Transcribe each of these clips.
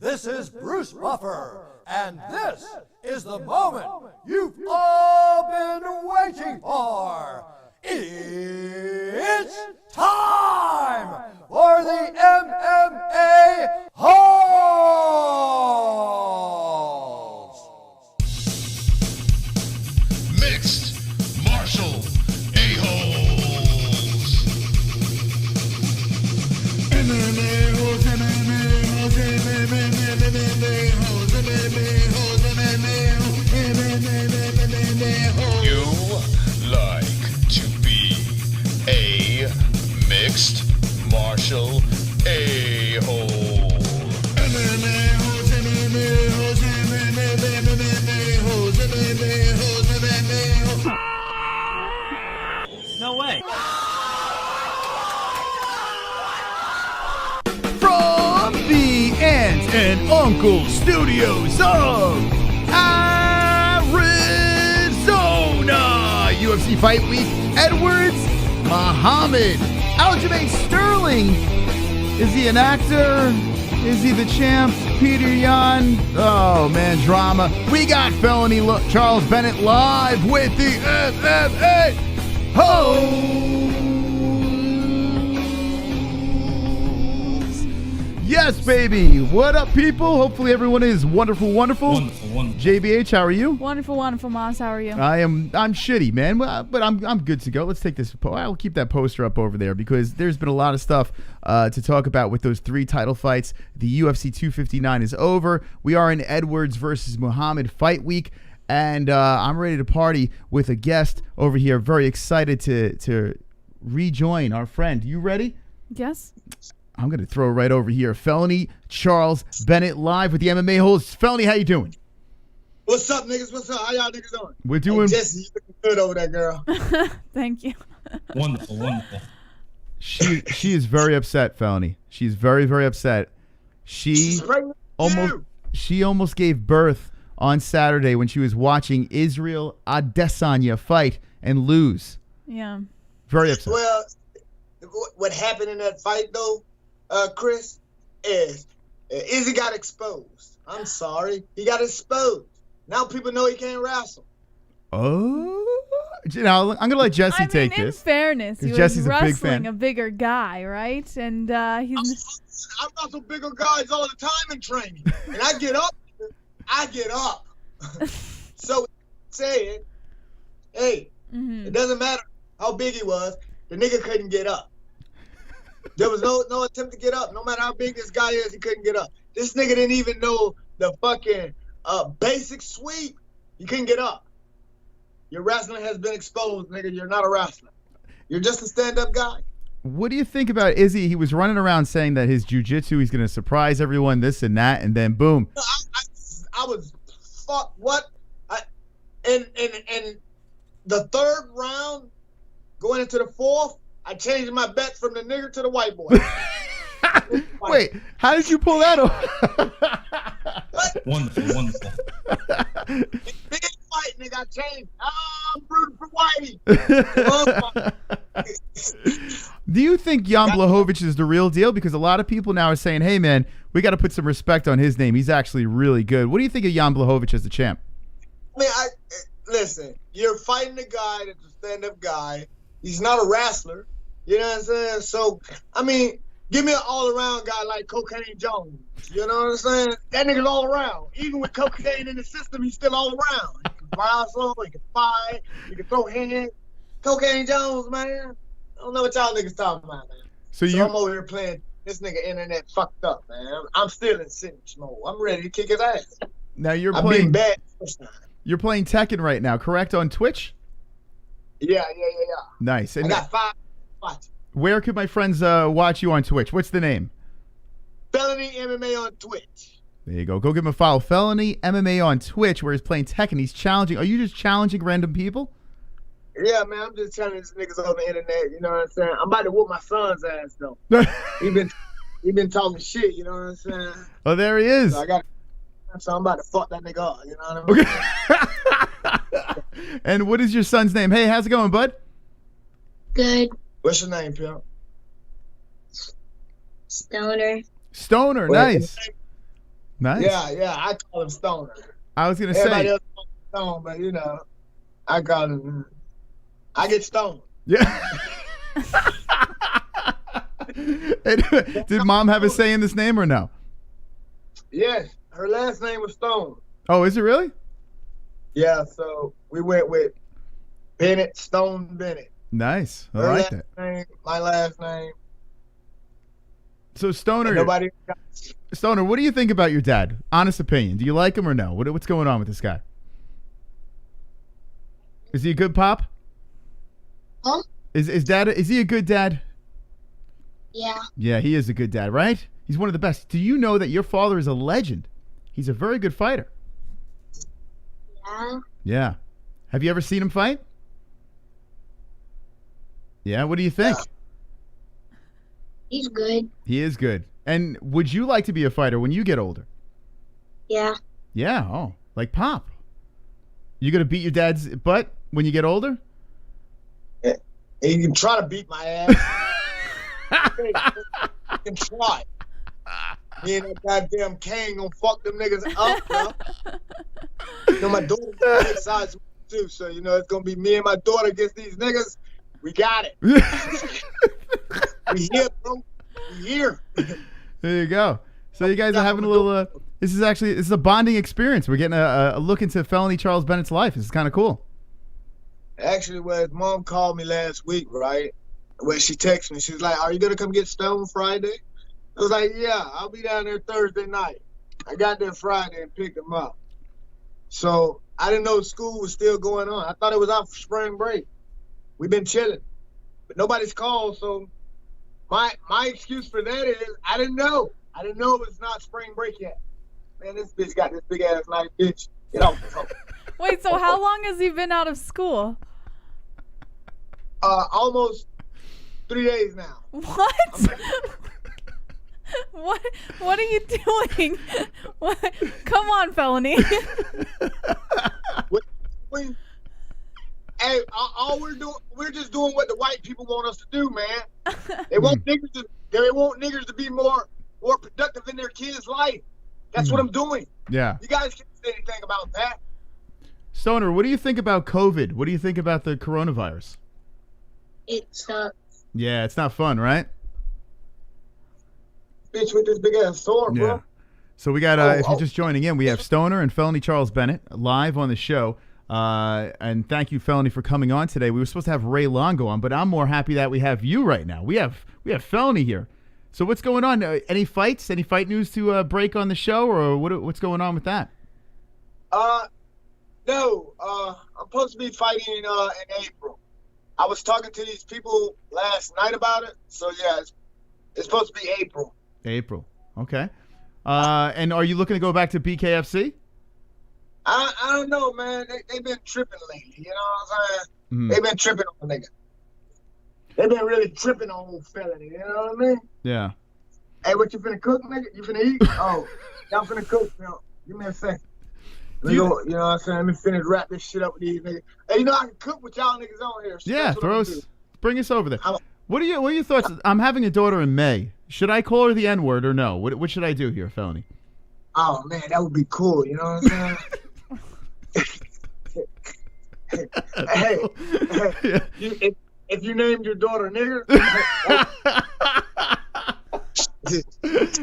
This is Bruce Buffer, and this is the moment you've all been waiting for. It's time for the MMA-Holes! Mixed martial a-holes. MMA-Holes, MMA-Holes, MMA-Holes, MMA-Holes, MMA-Holes. You like to be a mixed martial a-hole. MMA-Holes, MMA-Holes, MMA-Holes, MMA-Holes, MMA-Holes. No way. From the Aunt and Uncle Studios of Arizona, UFC Fight Week, Edwards Muhammad, Aljamain Sterling. Is he an actor? Is he the champ? Petr Yan? Oh man, drama. We got Felony Charles Bennet live with the MMA-Holes. Yes, baby. What up, people? Hopefully everyone is wonderful. Wonderful. JBH, how are you? Wonderful, Moss. How are you? I'm shitty, man, but I'm good to go. Let's take this. I'll keep that poster up over there because there's been a lot of stuff to talk about with those 3 title fights. The UFC 259 is over. We are in Edwards versus Muhammad fight week, and I'm ready to party with a guest over here. Very excited to rejoin our friend. You ready? Yes. I'm gonna throw it right over here. Felony Charles Bennet live with the MMA-Holes. Felony, how you doing? What's up, niggas? What's up? How y'all niggas doing? We're doing. Hey, Jesse, you looking good over there, girl. Thank you. Wonderful. She is very upset, Felony. She's very, very upset. She almost gave birth on Saturday when she was watching Israel Adesanya fight and lose. Yeah. Very upset. Well, what happened in that fight, though, Chris, is Izzy got exposed. I'm sorry. He got exposed. Now people know he can't wrestle. Oh, I'm gonna let Jesse take this. In fairness, he was Jesse's a big wrestling fan. a bigger guy, right? And he's. I wrestle bigger guys all the time in training, and I get up. So say it. Hey, It doesn't matter how big he was. The nigga couldn't get up. There was no attempt to get up. No matter how big this guy is, he couldn't get up. This nigga didn't even know the fucking basic sweep. He couldn't get up. Your wrestling has been exposed, nigga. You're not a wrestler. You're just a stand-up guy. What do you think about Izzy? He was running around saying that his jiu-jitsu, he's going to surprise everyone, this and that, and then boom. I was, fuck, what? And the 3rd round, going into the 4th, I changed my bet from the nigger to the white boy. Wait, how did you pull that off? Wonderful. Big fight, nigga, I changed. I'm rooting for Whitey. Do you think Jan Blachowicz is the real deal? Because a lot of people now are saying, hey, man, we got to put some respect on his name. He's actually really good. What do you think of Jan Blachowicz as the champ? I mean, listen, you're fighting a guy that's a stand-up guy. He's not a wrestler. You know what I'm saying? So, I mean, give me an all-around guy like Cocaine Jones. You know what I'm saying? That nigga's all around. Even with cocaine in the system, he's still all around. He can wrestle, he can fight, he can throw hands. Cocaine Jones, man. I don't know what y'all niggas talking about, man. So I'm over here playing this nigga internet fucked up, man. I'm still in cinch mode. I'm ready to kick his ass. Now you're I've playing been bad. You're playing Tekken right now, correct? On Twitch? Yeah. Nice. And I got 5 watching. Where could my friends watch you on Twitch? What's the name? Felony MMA on Twitch. There you go. Go give him a follow. Felony MMA on Twitch, where he's playing Tekken. He's challenging. Are you just challenging random people? Yeah, man. I'm just challenging these niggas on the internet. You know what I'm saying? I'm about to whoop my son's ass, though. he been talking shit. You know what I'm saying? Oh, there he is. So I'm about to fuck that nigga up. You know what I mean? Okay. And what is your son's name? Hey, how's it going, bud? Good. What's your name, pimp? Stoner. Stoner, nice. Nice. Yeah, I call him Stoner. I was gonna Everybody say. else calls him Stone, but you know, I call him. I get stoned. Yeah. And did mom have a say in this name or no? Yes, her last name was Stone. Oh, is it really? Yeah, so we went with Bennett, Stone Bennett. Nice. I Her like last that. name, my last name. So Stoner, Nobody. Stoner, what do you think about your dad? Honest opinion. Do you like him or no? What's going on with this guy? Is he a good pop? Huh? Is he a good dad? Yeah. Yeah, he is a good dad, right? He's one of the best. Do you know that your father is a legend? He's a very good fighter. Yeah. Yeah. Have you ever seen him fight? Yeah, what do you think? He's good. He is good. And would you like to be a fighter when you get older? Yeah. Yeah, oh, like Pop. You gonna beat your dad's butt when you get older? He can try to beat my ass. He can try. Me and that goddamn Kane gonna fuck them niggas up, bro. You know, my daughter's big size too, so you know it's gonna be me and my daughter against these niggas. We got it. We here, bro. We here. There you go. So you guys are having a little. This is a bonding experience. We're getting a look into Felony Charles Bennett's life. This is kind of cool. Actually, well, his mom called me last week, right? When she texted me, she's like, "Are you gonna come get stoned Friday?" I was like, "Yeah, I'll be down there Thursday night." I got there Friday and picked him up. So I didn't know school was still going on. I thought it was out for spring break. We've been chilling, but nobody's called. So my excuse for that is I didn't know. I didn't know it was not spring break yet. Man, this bitch got this big ass knife, bitch. Get off the phone. Wait, so how long has he been out of school? Almost 3 days now. What? What are you doing? What? Come on, Felony. Hey, all we're just doing what the white people want us to do, man. They want niggas to be more productive in their kids' life. That's what I'm doing. Yeah. You guys can't say anything about that. Stoner, what do you think about COVID? What do you think about the coronavirus? It sucks. Yeah, it's not fun, right? Bitch with this big ass sword, bro. Yeah. So we got, if you're just joining in, we have Stoner and Felony Charles Bennett live on the show. And thank you, Felony, for coming on today. We were supposed to have Ray Longo on, but I'm more happy that we have you right now. We have Felony here. So what's going on? Any fights? Any fight news to break on the show, or what's going on with that? No. I'm supposed to be fighting in April. I was talking to these people last night about it. So yeah, it's supposed to be April. April. Okay. And are you looking to go back to BKFC? I don't know, man. They've been tripping lately. You know what I'm saying? Mm-hmm. They've been tripping on nigga. They've been really tripping on old Felony. You know what I mean? Yeah. Hey, what you finna cook, nigga? You finna eat? Oh, y'all finna cook. You know, give me a second. You know what I'm saying? Let me finish wrap this shit up with these niggas. Hey, you know I can cook with y'all niggas on here. So Yeah, that's what I'm gonna do. bring us over there. What are your thoughts? I'm having a daughter in May. Should I call her the N-word or no? What should I do here, Felony? Oh man, that would be cool. You know what I'm saying? hey, if you named your daughter nigger,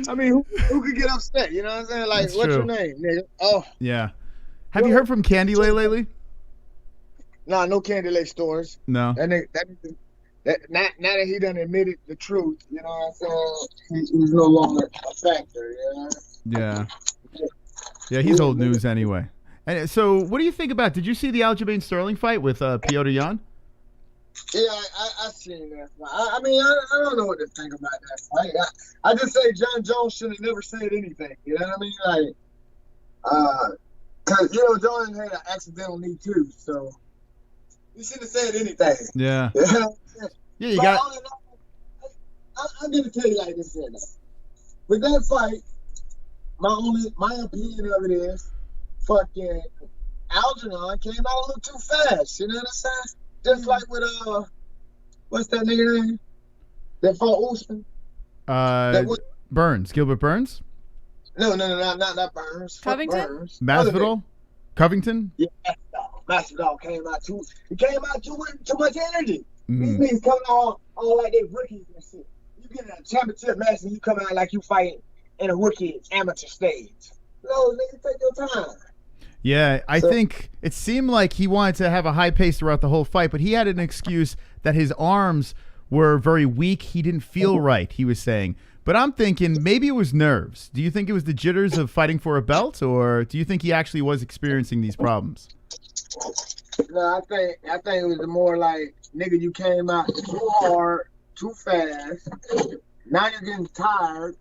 I mean, who could get upset? You know what I'm saying? Like, That's what's true. your name, nigga? Oh, Yeah. Have you heard from Candy Lay lately? nah, no Candy Lay stores. No. That nigga, now that he done admitted the truth, you know what I'm saying? He's no longer a factor. You know? Yeah. Yeah, he's old news anyway. And so, what do you think about? Did you see the Aljamain Sterling fight with Petr Yan? Yeah, I seen that fight. I mean, I don't know what to think about that fight. I just say Jon Jones should have never said anything. You know what I mean? Like, cause you know Jon had an accidental knee too, so he shouldn't have said anything. Yeah. You know what I'm saying? Yeah, you But got. all in all, I'm gonna tell you like this here now. With that fight, my opinion of it is, fucking Aljamain came out a little too fast. You know what I'm saying? Just like with what's that nigga name? That fought Usman. Burns, Gilbert Burns. No, not Burns. Fuck Covington? Burns. Masvidal? Covington? Yeah, Masvidal came out too. He came out too much energy. Mm. These niggas coming out all like they rookies and shit. You get in a championship match and you come out like you fighting in a rookie amateur stage. No, nigga, take your time. Yeah, I think it seemed like he wanted to have a high pace throughout the whole fight, but he had an excuse that his arms were very weak. He didn't feel right, he was saying. But I'm thinking maybe it was nerves. Do you think it was the jitters of fighting for a belt, or do you think he actually was experiencing these problems? No, I think it was more like, nigga, you came out too hard, too fast. Now you're getting tired.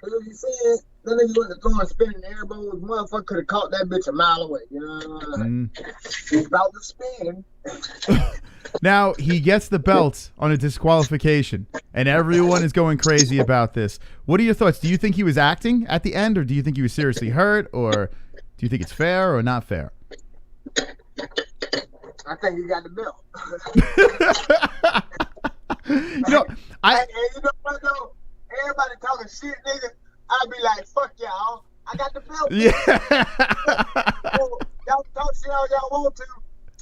Cause if you see it, that nigga wasn't throwing spinning elbows. Motherfucker could have caught that bitch a mile away. You know, he's about to spin. Now he gets the belt on a disqualification, and everyone is going crazy about this. What are your thoughts? Do you think he was acting at the end, or do you think he was seriously hurt, or do you think it's fair or not fair? I think he got the belt. You know, And you know what though? Everybody talking shit, nigga. I'd be like, fuck y'all. I got the belt. Yeah. Y'all talk shit all y'all want to.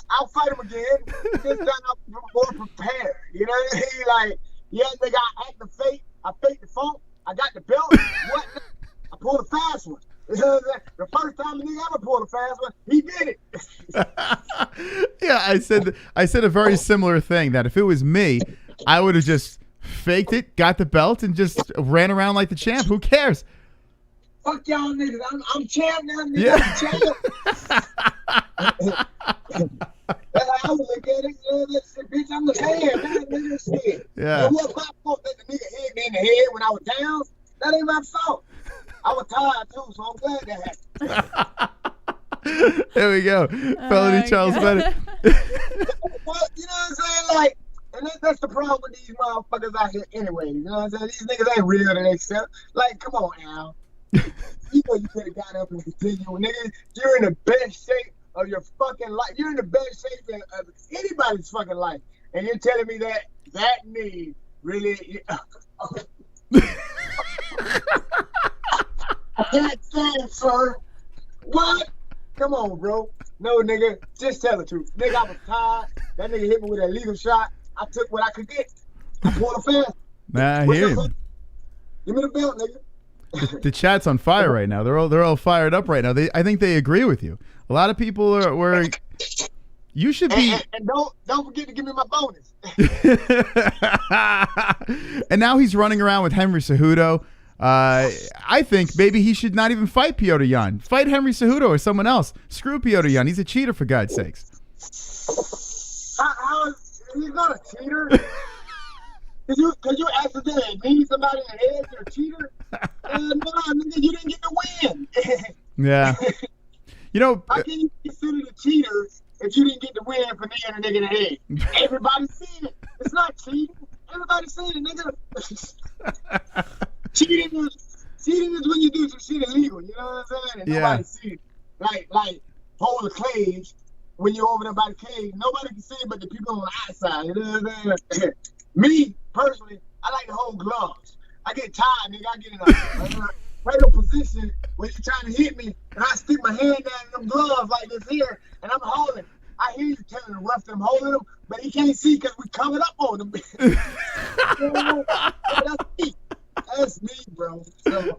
I'll fight him again. This time I'm more prepared. You know what I mean? Like, yeah, nigga, I act the fake. I fake the funk. I got the belt. What? I pulled a fast one. You know what I'm saying? The first time a nigga ever pulled a fast one, he did it. Yeah, I said a very similar thing, that if it was me, I would have just faked it, got the belt, and just ran around like the champ. Who cares? Fuck y'all niggas. I'm champ now, nigga. Yeah. I'm champ. That's how I would look at it. You know, that's the bitch. I'm the man, man. Nigga, shit. Yeah. It wasn't my fault that the nigga hit me in the head when I was down. That ain't my fault. I was tired too, so I'm glad that happened. There we go. Felony Charles Bennet. Well, you know what I'm saying? Like, and that's the problem with these motherfuckers out here anyway. You know what I'm saying? These niggas ain't real to themselves. Like, come on, Al. You know you could have got up and continued. Nigga, you're in the best shape of your fucking life. You're in the best shape of anybody's fucking life. And you're telling me that knee really... I can't stand, sir. What? Come on, bro. No, nigga. Just tell the truth. Nigga, I was tired. That nigga hit me with a legal shot. I took what I could get. I pulled a fast. Nah, I hear you. Give me the belt, nigga. The chat's on fire right now. They're all fired up right now. I think they agree with you. A lot of people were. You should be. And don't forget to give me my bonus. And now he's running around with Henry Cejudo. I think maybe he should not even fight Petr Yan. Fight Henry Cejudo or someone else. Screw Petr Yan. He's a cheater, for God's sakes. He's not a cheater. Could you accidentally knee somebody in the head? You're a cheater? No, nigga, you didn't get to win. Yeah. You know. How can you be considered a cheater if you didn't get to win for kneeing a nigga in the head? Everybody's seen it. It's not cheating. Everybody's seen it, nigga. Cheating is when you do some shit illegal, you know what I'm saying? And nobody see it. Like hold a cage when you're over there by the cage. Nobody can see it but the people on the outside, you know what I'm saying? Me, personally, I like to hold gloves. I get tired, nigga. I get in a regular position where you're trying to hit me, and I stick my hand down in them gloves like this here, and I'm holding. I hear you telling the ref that I'm holding them, but he can't see because we covered up on them. That's me. That's me, bro. So,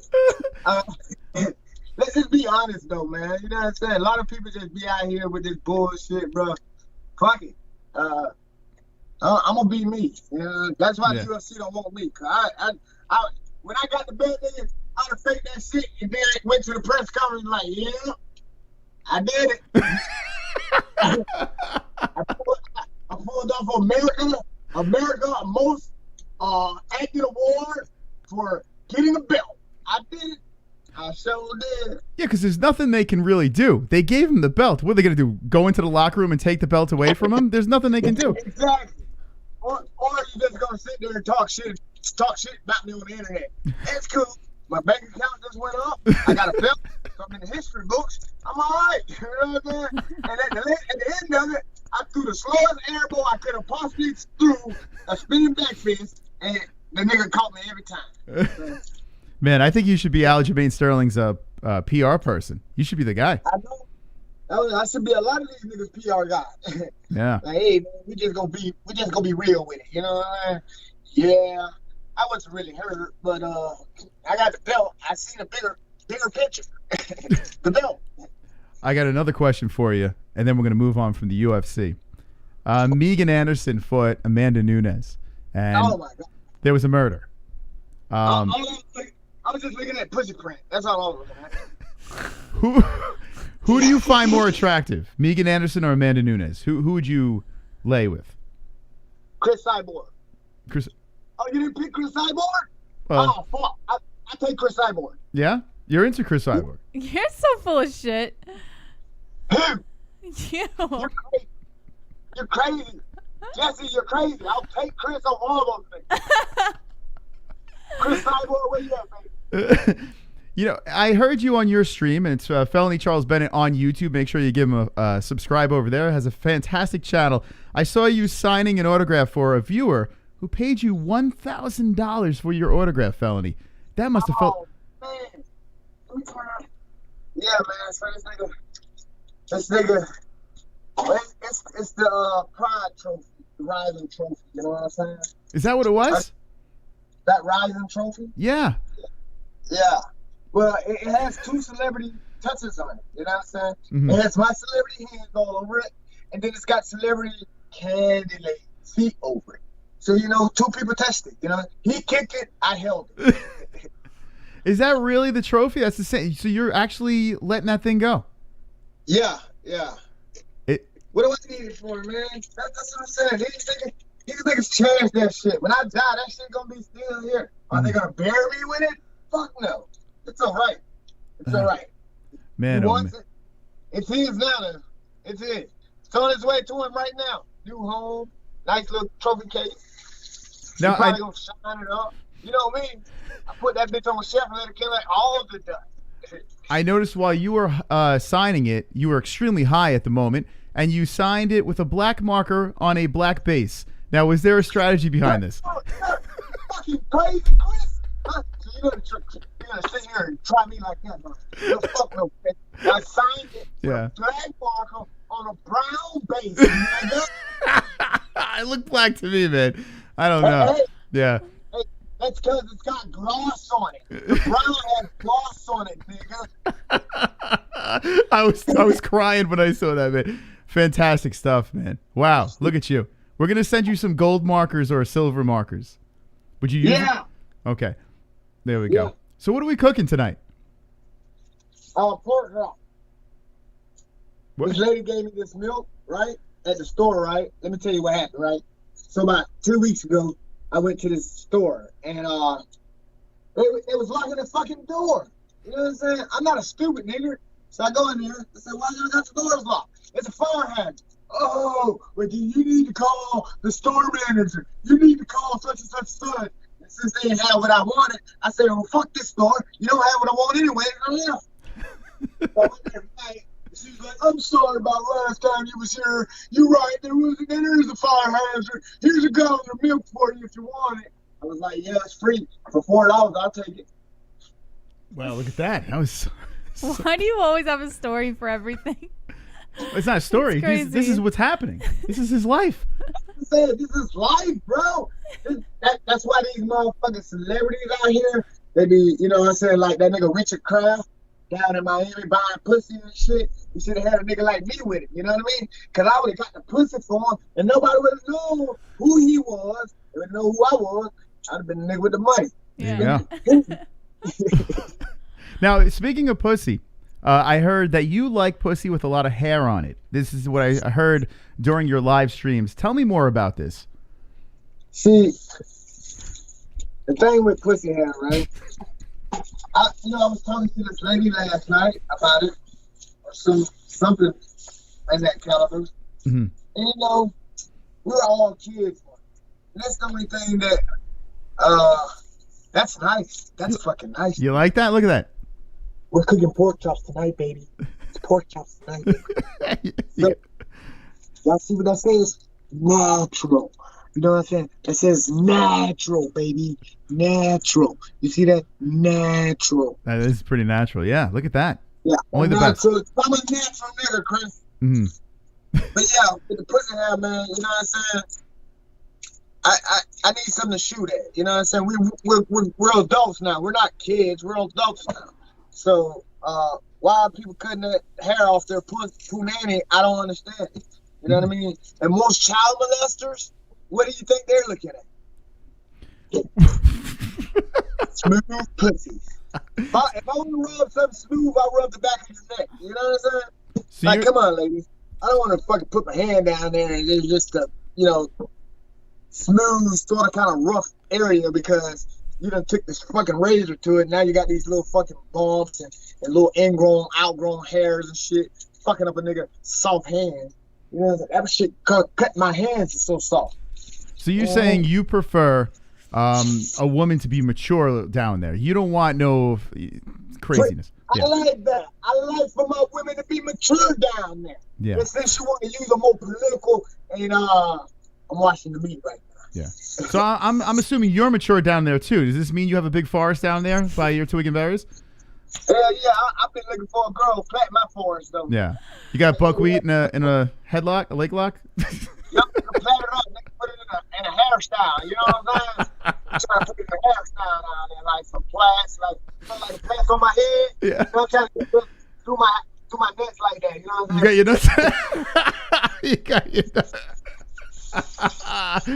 let's just be honest, though, man. You know what I'm saying? A lot of people just be out here with this bullshit, bro. Fuck it. I'm gonna be me. You know? That's why the UFC don't want me. Cause I when I got the belt, nigga, I'd have faked that shit and then I went to the press conference like, yeah, I did it. I pulled off America most acted award for getting a belt. I did it. I sure did. Yeah, because there's nothing they can really do. They gave him the belt. What are they going to do? Go into the locker room and take the belt away from him? There's nothing they can do. Exactly. Or you just going to sit there and talk shit about me on the internet. That's cool. My bank account just went up. I got a belt. So I'm in the history books. I'm all right. You know what I'm saying? And at the end of it, I threw the slowest airball I could have possibly threw, a spinning back fist, and the nigga caught me every time. So, Man, I think you should be Aljamain Sterling's PR person. You should be the guy. I know. I should be a lot of these niggas PR guys. Yeah. Like, hey, man, we just gonna be real with it. You know what I mean? Yeah, I wasn't really hurt, but I got the belt. I seen a bigger picture. The belt. I got another question for you, and then we're gonna move on from the UFC. Megan Anderson fought Amanda Nunes, and Oh my god. there was a murder. I was just looking at pussy print. That's all I was looking at. Who do you find more attractive, Megan Anderson or Amanda Nunes? Who would you lay with? Chris Cyborg. Chris. Oh, you didn't pick Chris Cyborg? Well, Oh, fuck. I take Chris Cyborg. yeah, you're into Chris Cyborg. You're so full of shit. Him. You. You're crazy. You're crazy. Jesse, you're crazy. I'll take Chris on all those things. Chris Cyborg, where you at, baby? You know, I heard you on your stream, and it's Felony Charles Bennet on YouTube. Make sure you give him a subscribe over there. It has a fantastic channel. I saw you signing an autograph for a viewer who paid you $1,000 for your autograph, Felony. That must have felt... Oh, man. Yeah, man. So this nigga, it's the Pride Trophy, the Rising Trophy. You know what I'm saying? Is that what it was? That Rising Trophy? Yeah. Yeah. Well, it has 2 celebrity touches on it. You know what I'm saying? Mhm. It has my celebrity hands all over it, and then it's got celebrity candidate feet over it. So, 2 people touched it. He kicked it, I held it. Is that really the trophy? That's the same. So you're actually letting that thing go? Yeah. What do I need it for, man? That's what I'm saying. These niggas cherish that shit. When I die, that shit gonna be still here. Are they gonna bury me with it? Fuck no. It's all right. It's all right. Man, He oh, wants man. it. It's his now, though. It's his. It's on its way to him right now. New home, nice little trophy case. Now, He probably gonna shine it up. You know me. I put that bitch on a shelf and let it kill all of the dust. I noticed while you were signing it, you were extremely high at the moment, and you signed it with a black marker on a black base. Now, was there a strategy behind this? Fucking crazy, Chris. Huh? So you're gonna sit here and try me like that, man. No, fuck no, bitch. I signed it with Yeah. a black marker on a brown base. Nigga. It looked black to me, man. I don't know. Hey, Yeah. that's because it's got gloss on it. The brown has gloss on it, nigga. I was crying when I saw that, man. Fantastic stuff, man. Wow, look at you. We're gonna send you some gold markers or silver markers. Would you use them? Yeah. Okay. There we go. Yeah. So what are we cooking tonight? Pork rock. What? This lady gave me this milk, right? At the store, right? Let me tell you what happened, right? So about 2 weeks ago, I went to this store, and it was locking the fucking door. You know what I'm saying? I'm not a stupid nigga. So I go in there and say, why you got the doors locked? It's a fire hazard. Oh, well, then you need to call the store manager. You need to call such and such son. And since they didn't have what I wanted, I said, well, fuck this store. You don't have what I want anyway. And I left. So I went there tonight. She was like, I'm sorry about last time you was here. You're right. There is a fire hazard. Here's a gallon of milk for you if you want it. I was like, yeah, it's free. For $4, I'll take it. Wow, look at that. That was. Why do you always have a story for everything? It's not a story. It's crazy. This is what's happening. This is his life. I'm saying, this is life, bro. That's why these motherfucking celebrities out here, they be, you know what I'm saying, like that nigga Richard Kraft down in Miami buying pussy and shit. You should have had a nigga like me with it, you know what I mean? Because I would have got the pussy for him, and nobody would have known who he was. They would know who I was. I'd have been the nigga with the money. Yeah. Now, speaking of pussy, I heard that you like pussy with a lot of hair on it. This is what I heard during your live streams. Tell me more about this. See, the thing with pussy hair, right? I was talking to this lady last night about it, or something in that caliber. Mm-hmm. And we're all kids. And that's the only thing that, that's nice. That's fucking nice. You like that? Look at that. We're cooking pork chops tonight, baby. It's pork chops tonight, baby. So, y'all see what that says? Natural. You know what I'm saying? It says natural, baby. Natural. You see that? Natural. That is pretty natural. Yeah, look at that. Yeah. Only the best. natural. I'm a natural nigga, Chris. Mm-hmm. But yeah, with the pussy hair, man, you know what I'm saying? I need something to shoot at. You know what I'm saying? We're adults now. We're not kids. We're adults now. So why are people cutting that hair off their punani? I don't understand. You know what I mean? And most child molesters, what do you think they're looking at? Smooth pussies. If I want to rub something smooth, I rub the back of your neck. You know what I'm saying? So like, come on, ladies. I don't want to fucking put my hand down there and it's just a, you know, smooth, sort of kind of rough area because you done took this fucking razor to it. Now you got these little fucking bumps and little ingrown, outgrown hairs and shit, fucking up a nigga soft hand. You know, that shit cut my hands. It's so soft. So you're saying you prefer a woman to be mature down there? You don't want no craziness. I like that. I like for my women to be mature down there. Yeah. And since you want to use a more political, and I'm watching the meat right now. Yeah. So I'm assuming you're mature down there too. Does this mean you have a big forest down there by your twig and berries? Yeah. I've been looking for a girl to plant my forest though. Yeah. You got buckwheat in a headlock, a lake lock? Yep, plant it up, put it in a hairstyle. You know what I'm saying? I'm trying to put it in a hairstyle down there, like some plants, like the plants on my head. Yeah. I'm trying to do my nuts like that. You know what I'm You saying? got your nuts.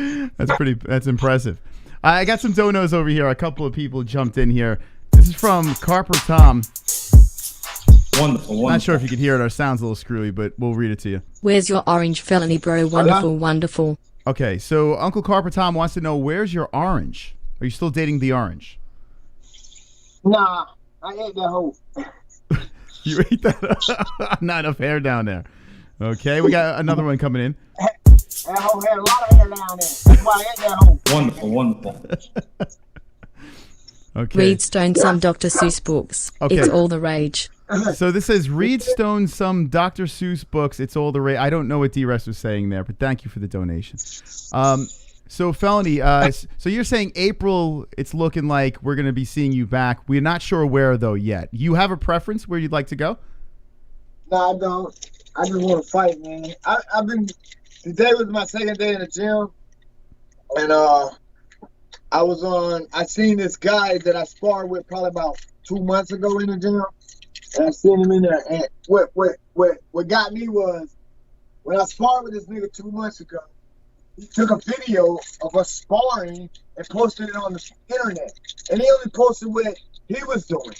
You got your nuts. That's impressive. I got some donos over here. A couple of people jumped in here. This is from Carper Tom. Wonderful. Not sure if you could hear it. Our sound's a little screwy, but we'll read it to you. Where's your orange, felony bro? Wonderful, wonderful. Okay, so Uncle Carper Tom wants to know, where's your orange? Are you still dating the orange? Nah, I ate that hoe. You ate that? Not enough hair down there. Okay, we got another one coming in. That hoe had a lot of hair down there. That's why I ate that hoe. Wonderful. Okay. Read Stone some Dr. Seuss books. Okay. It's all the rage. So this says, read Stone some Dr. Seuss books. It's all the rage. I don't know what D-Rest was saying there, but thank you for the donation. So Felony, so you're saying April, it's looking like we're going to be seeing you back. We're not sure where, though, yet. You have a preference where you'd like to go? No, I don't. I just want to fight, man. Today was my second day in the gym, and I seen this guy that I sparred with probably about 2 months ago in the gym, and I seen him in there, and what got me was, when I sparred with this nigga 2 months ago, he took a video of us sparring and posted it on the internet, and he only posted what he was doing.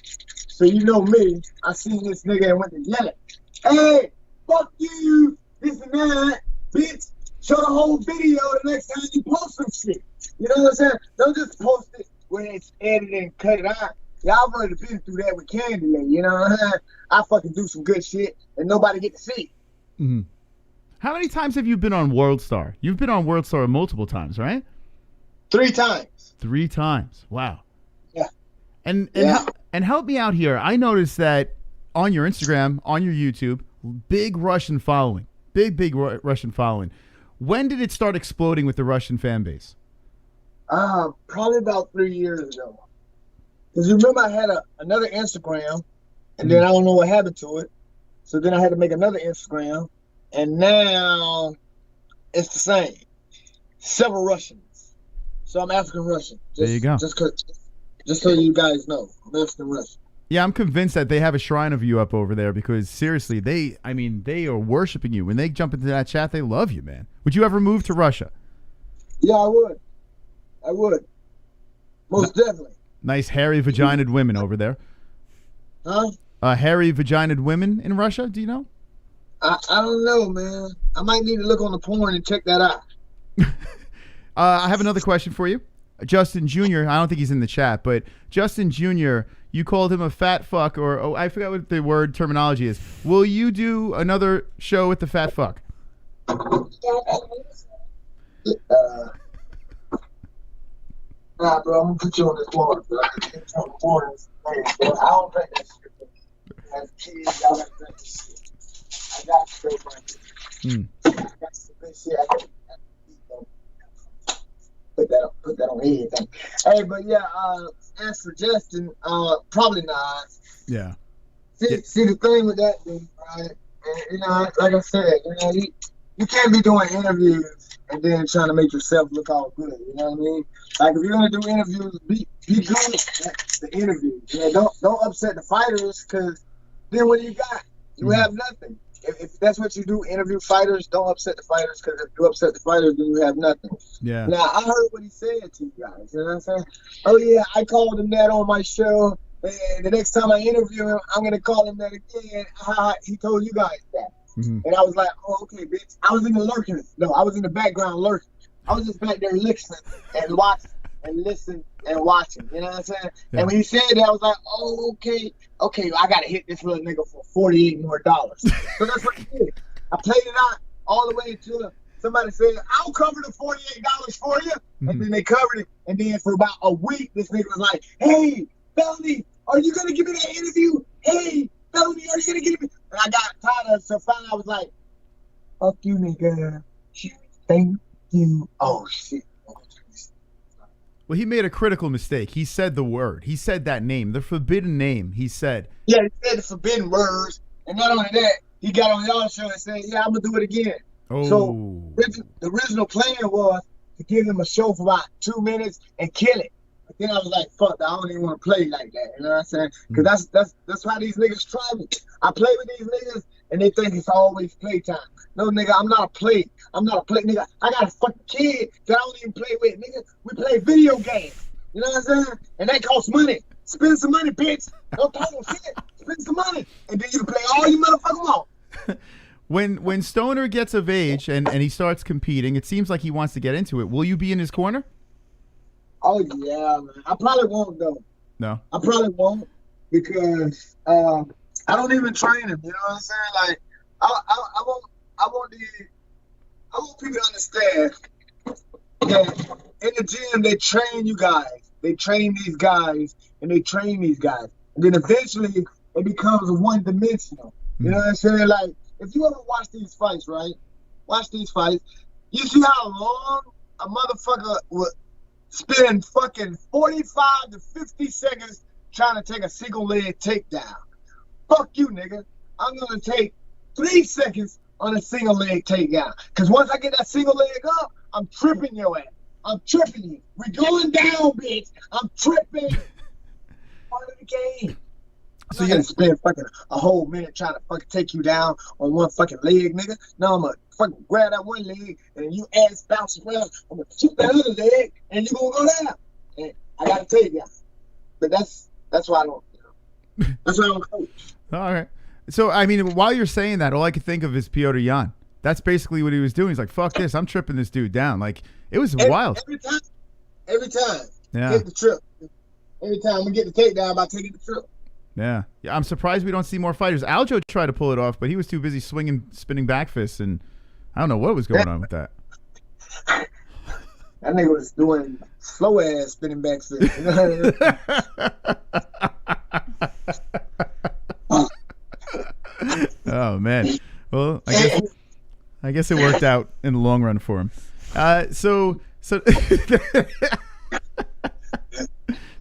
So you know me, I seen this nigga and went to yell it. Hey, fuck you, this and that, bitch. Show the whole video the next time you post some shit. You know what I'm saying? Don't just post it when it's edited and cut it out. Y'all already been through that with Candyland, you know what I'm saying? I fucking do some good shit and nobody get to see it. Mm-hmm. How many times have you been on World Star? You've been on World Star multiple times, right? 3 times. 3 times. Wow. Yeah. And Yeah. and help me out here. I noticed that on your Instagram, on your YouTube, big Russian following. Big Russian following. When did it start exploding with the Russian fan base? Probably about 3 years ago. Because you remember I had another Instagram, and then I don't know what happened to it. So then I had to make another Instagram, and now it's the same. Several Russians. So I'm African Russian. There you go. Just so you guys know, I'm African Russian. Yeah, I'm convinced that they have a shrine of you up over there because seriously, they are worshiping you. When they jump into that chat, they love you, man. Would you ever move to Russia? Yeah, I would. Most definitely. Nice hairy vaginaed women over there. Huh? Hairy vaginaed women in Russia, do you know? I don't know, man. I might need to look on the porn and check that out. I have another question for you. Justin Jr., I don't think he's in the chat, but Justin Jr., you called him a fat fuck, or I forgot what the word terminology is. Will you do another show with the fat fuck? Nah, bro, I'm gonna put you on this board, bro. I don't drink that shit. As kids, y'all gotta drink this shit. I got to go, bro. I got some good shit. I got to eat, though. put that on anything. Hey, but yeah, as for Justin, probably not. Yeah. See the thing with that thing, right? And, you know, like I said, you know, you can't be doing interviews and then trying to make yourself look all good. You know what I mean? Like if you're gonna do interviews, be good at the interview. You know, don't upset the fighters, because then what do you got? You have nothing. If that's what you do, interview fighters, don't upset the fighters, because if you upset the fighters, then you have nothing. Yeah. Now, I heard what he said to you guys. You know what I'm saying? Oh, yeah, I called him that on my show. And the next time I interview him, I'm going to call him that again. He told you guys that. And I was like, oh, okay, bitch. I was in the lurking. No, I was in the background lurking. I was just back there listening and watching and listening and watching. You know what I'm saying? Yeah. And when he said that, I was like, oh, okay, I got to hit this little nigga for $48 more. So that's what I did. I played it out all the way until somebody said, I'll cover the $48 for you. And then they covered it. And then for about a week, this nigga was like, hey, Felony, are you going to give me that interview? Hey, Felony, are you going to give me? And I got tired of it, so finally I was like, fuck you, nigga. Thank you. Oh, shit. Well, he made a critical mistake. He said the word. He said that name, the forbidden name. He said. Yeah, he said the forbidden words. And not only that, he got on y'all show and said, yeah, I'm going to do it again. Oh. So the original plan was to give him a show for about 2 minutes and kill it. But then I was like, fuck, I don't even want to play like that. You know what I'm saying? Because that's how these niggas try me. I play with these niggas, and they think it's always playtime. No, nigga, I'm not a play. Nigga. I got a fucking kid that I don't even play with. Nigga, we play video games. You know what I'm saying? And that costs money. Spend some money, bitch. Don't talk no shit. Spend some money. And then you can play all you motherfucking want. When Stoner gets of age and he starts competing, it seems like he wants to get into it. Will you be in his corner? Oh, yeah, man. I probably won't, though. No. I probably won't, because I don't even train him. You know what I'm saying? Like, I want people to understand that in the gym, they train you guys. They train these guys, and they train these guys. And then eventually, it becomes one-dimensional. You know what I'm saying? Like, if you ever watch these fights, right? Watch these fights. You see how long a motherfucker would spend fucking 45 to 50 seconds trying to take a single leg takedown. Fuck you, nigga. I'm going to take 3 seconds on a single leg takedown. Because once I get that single leg up, I'm tripping your ass. I'm tripping you. We're going down, bitch. I'm tripping. Part of the game. So you gotta spend fucking a whole minute trying to fucking take you down on one fucking leg, nigga. No, I'm gonna fucking grab that one leg and you ass bounce around. I'm gonna shoot that other leg and you gonna go down. And I gotta tell you guys. But that's why I don't. That's why I don't coach. All right. So I mean, while you're saying that, all I could think of is Petr Yan. That's basically what he was doing. He's like, "Fuck this! I'm tripping this dude down." Like it was wild. Every time. Yeah. Take the trip. Every time we get the takedown by taking the trip. Yeah, I'm surprised we don't see more fighters. Aljo tried to pull it off, but he was too busy spinning back fists, and I don't know what was going on with that. That nigga was doing slow ass spinning back fists. You know? Oh man, well I guess it worked out in the long run for him. So so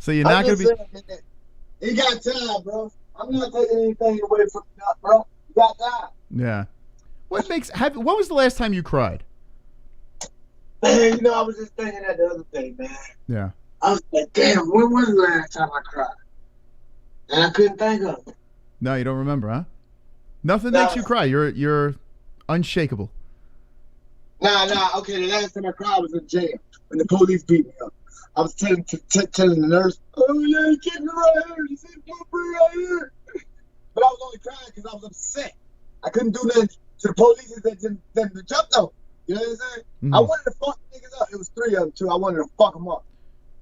you're not gonna be. You got time, bro. I'm not taking anything away from you, bro. You got time. Yeah. What was the last time you cried? Man, you know, I was just thinking that the other day, man. Yeah. I was like, damn, when was the last time I cried? And I couldn't think of it. No, you don't remember, huh? Nothing makes you cry. You're unshakable. Nah. Okay, the last time I cried was in jail when the police beat me up. I was telling the nurse, oh yeah, he kicked me right here. He said, don't bring right here. But I was only crying because I was upset. I couldn't do nothing to the police that didn't jump though. You know what I'm saying? Mm-hmm. I wanted to fuck niggas up. It was 3 of them too. I wanted to fuck them up.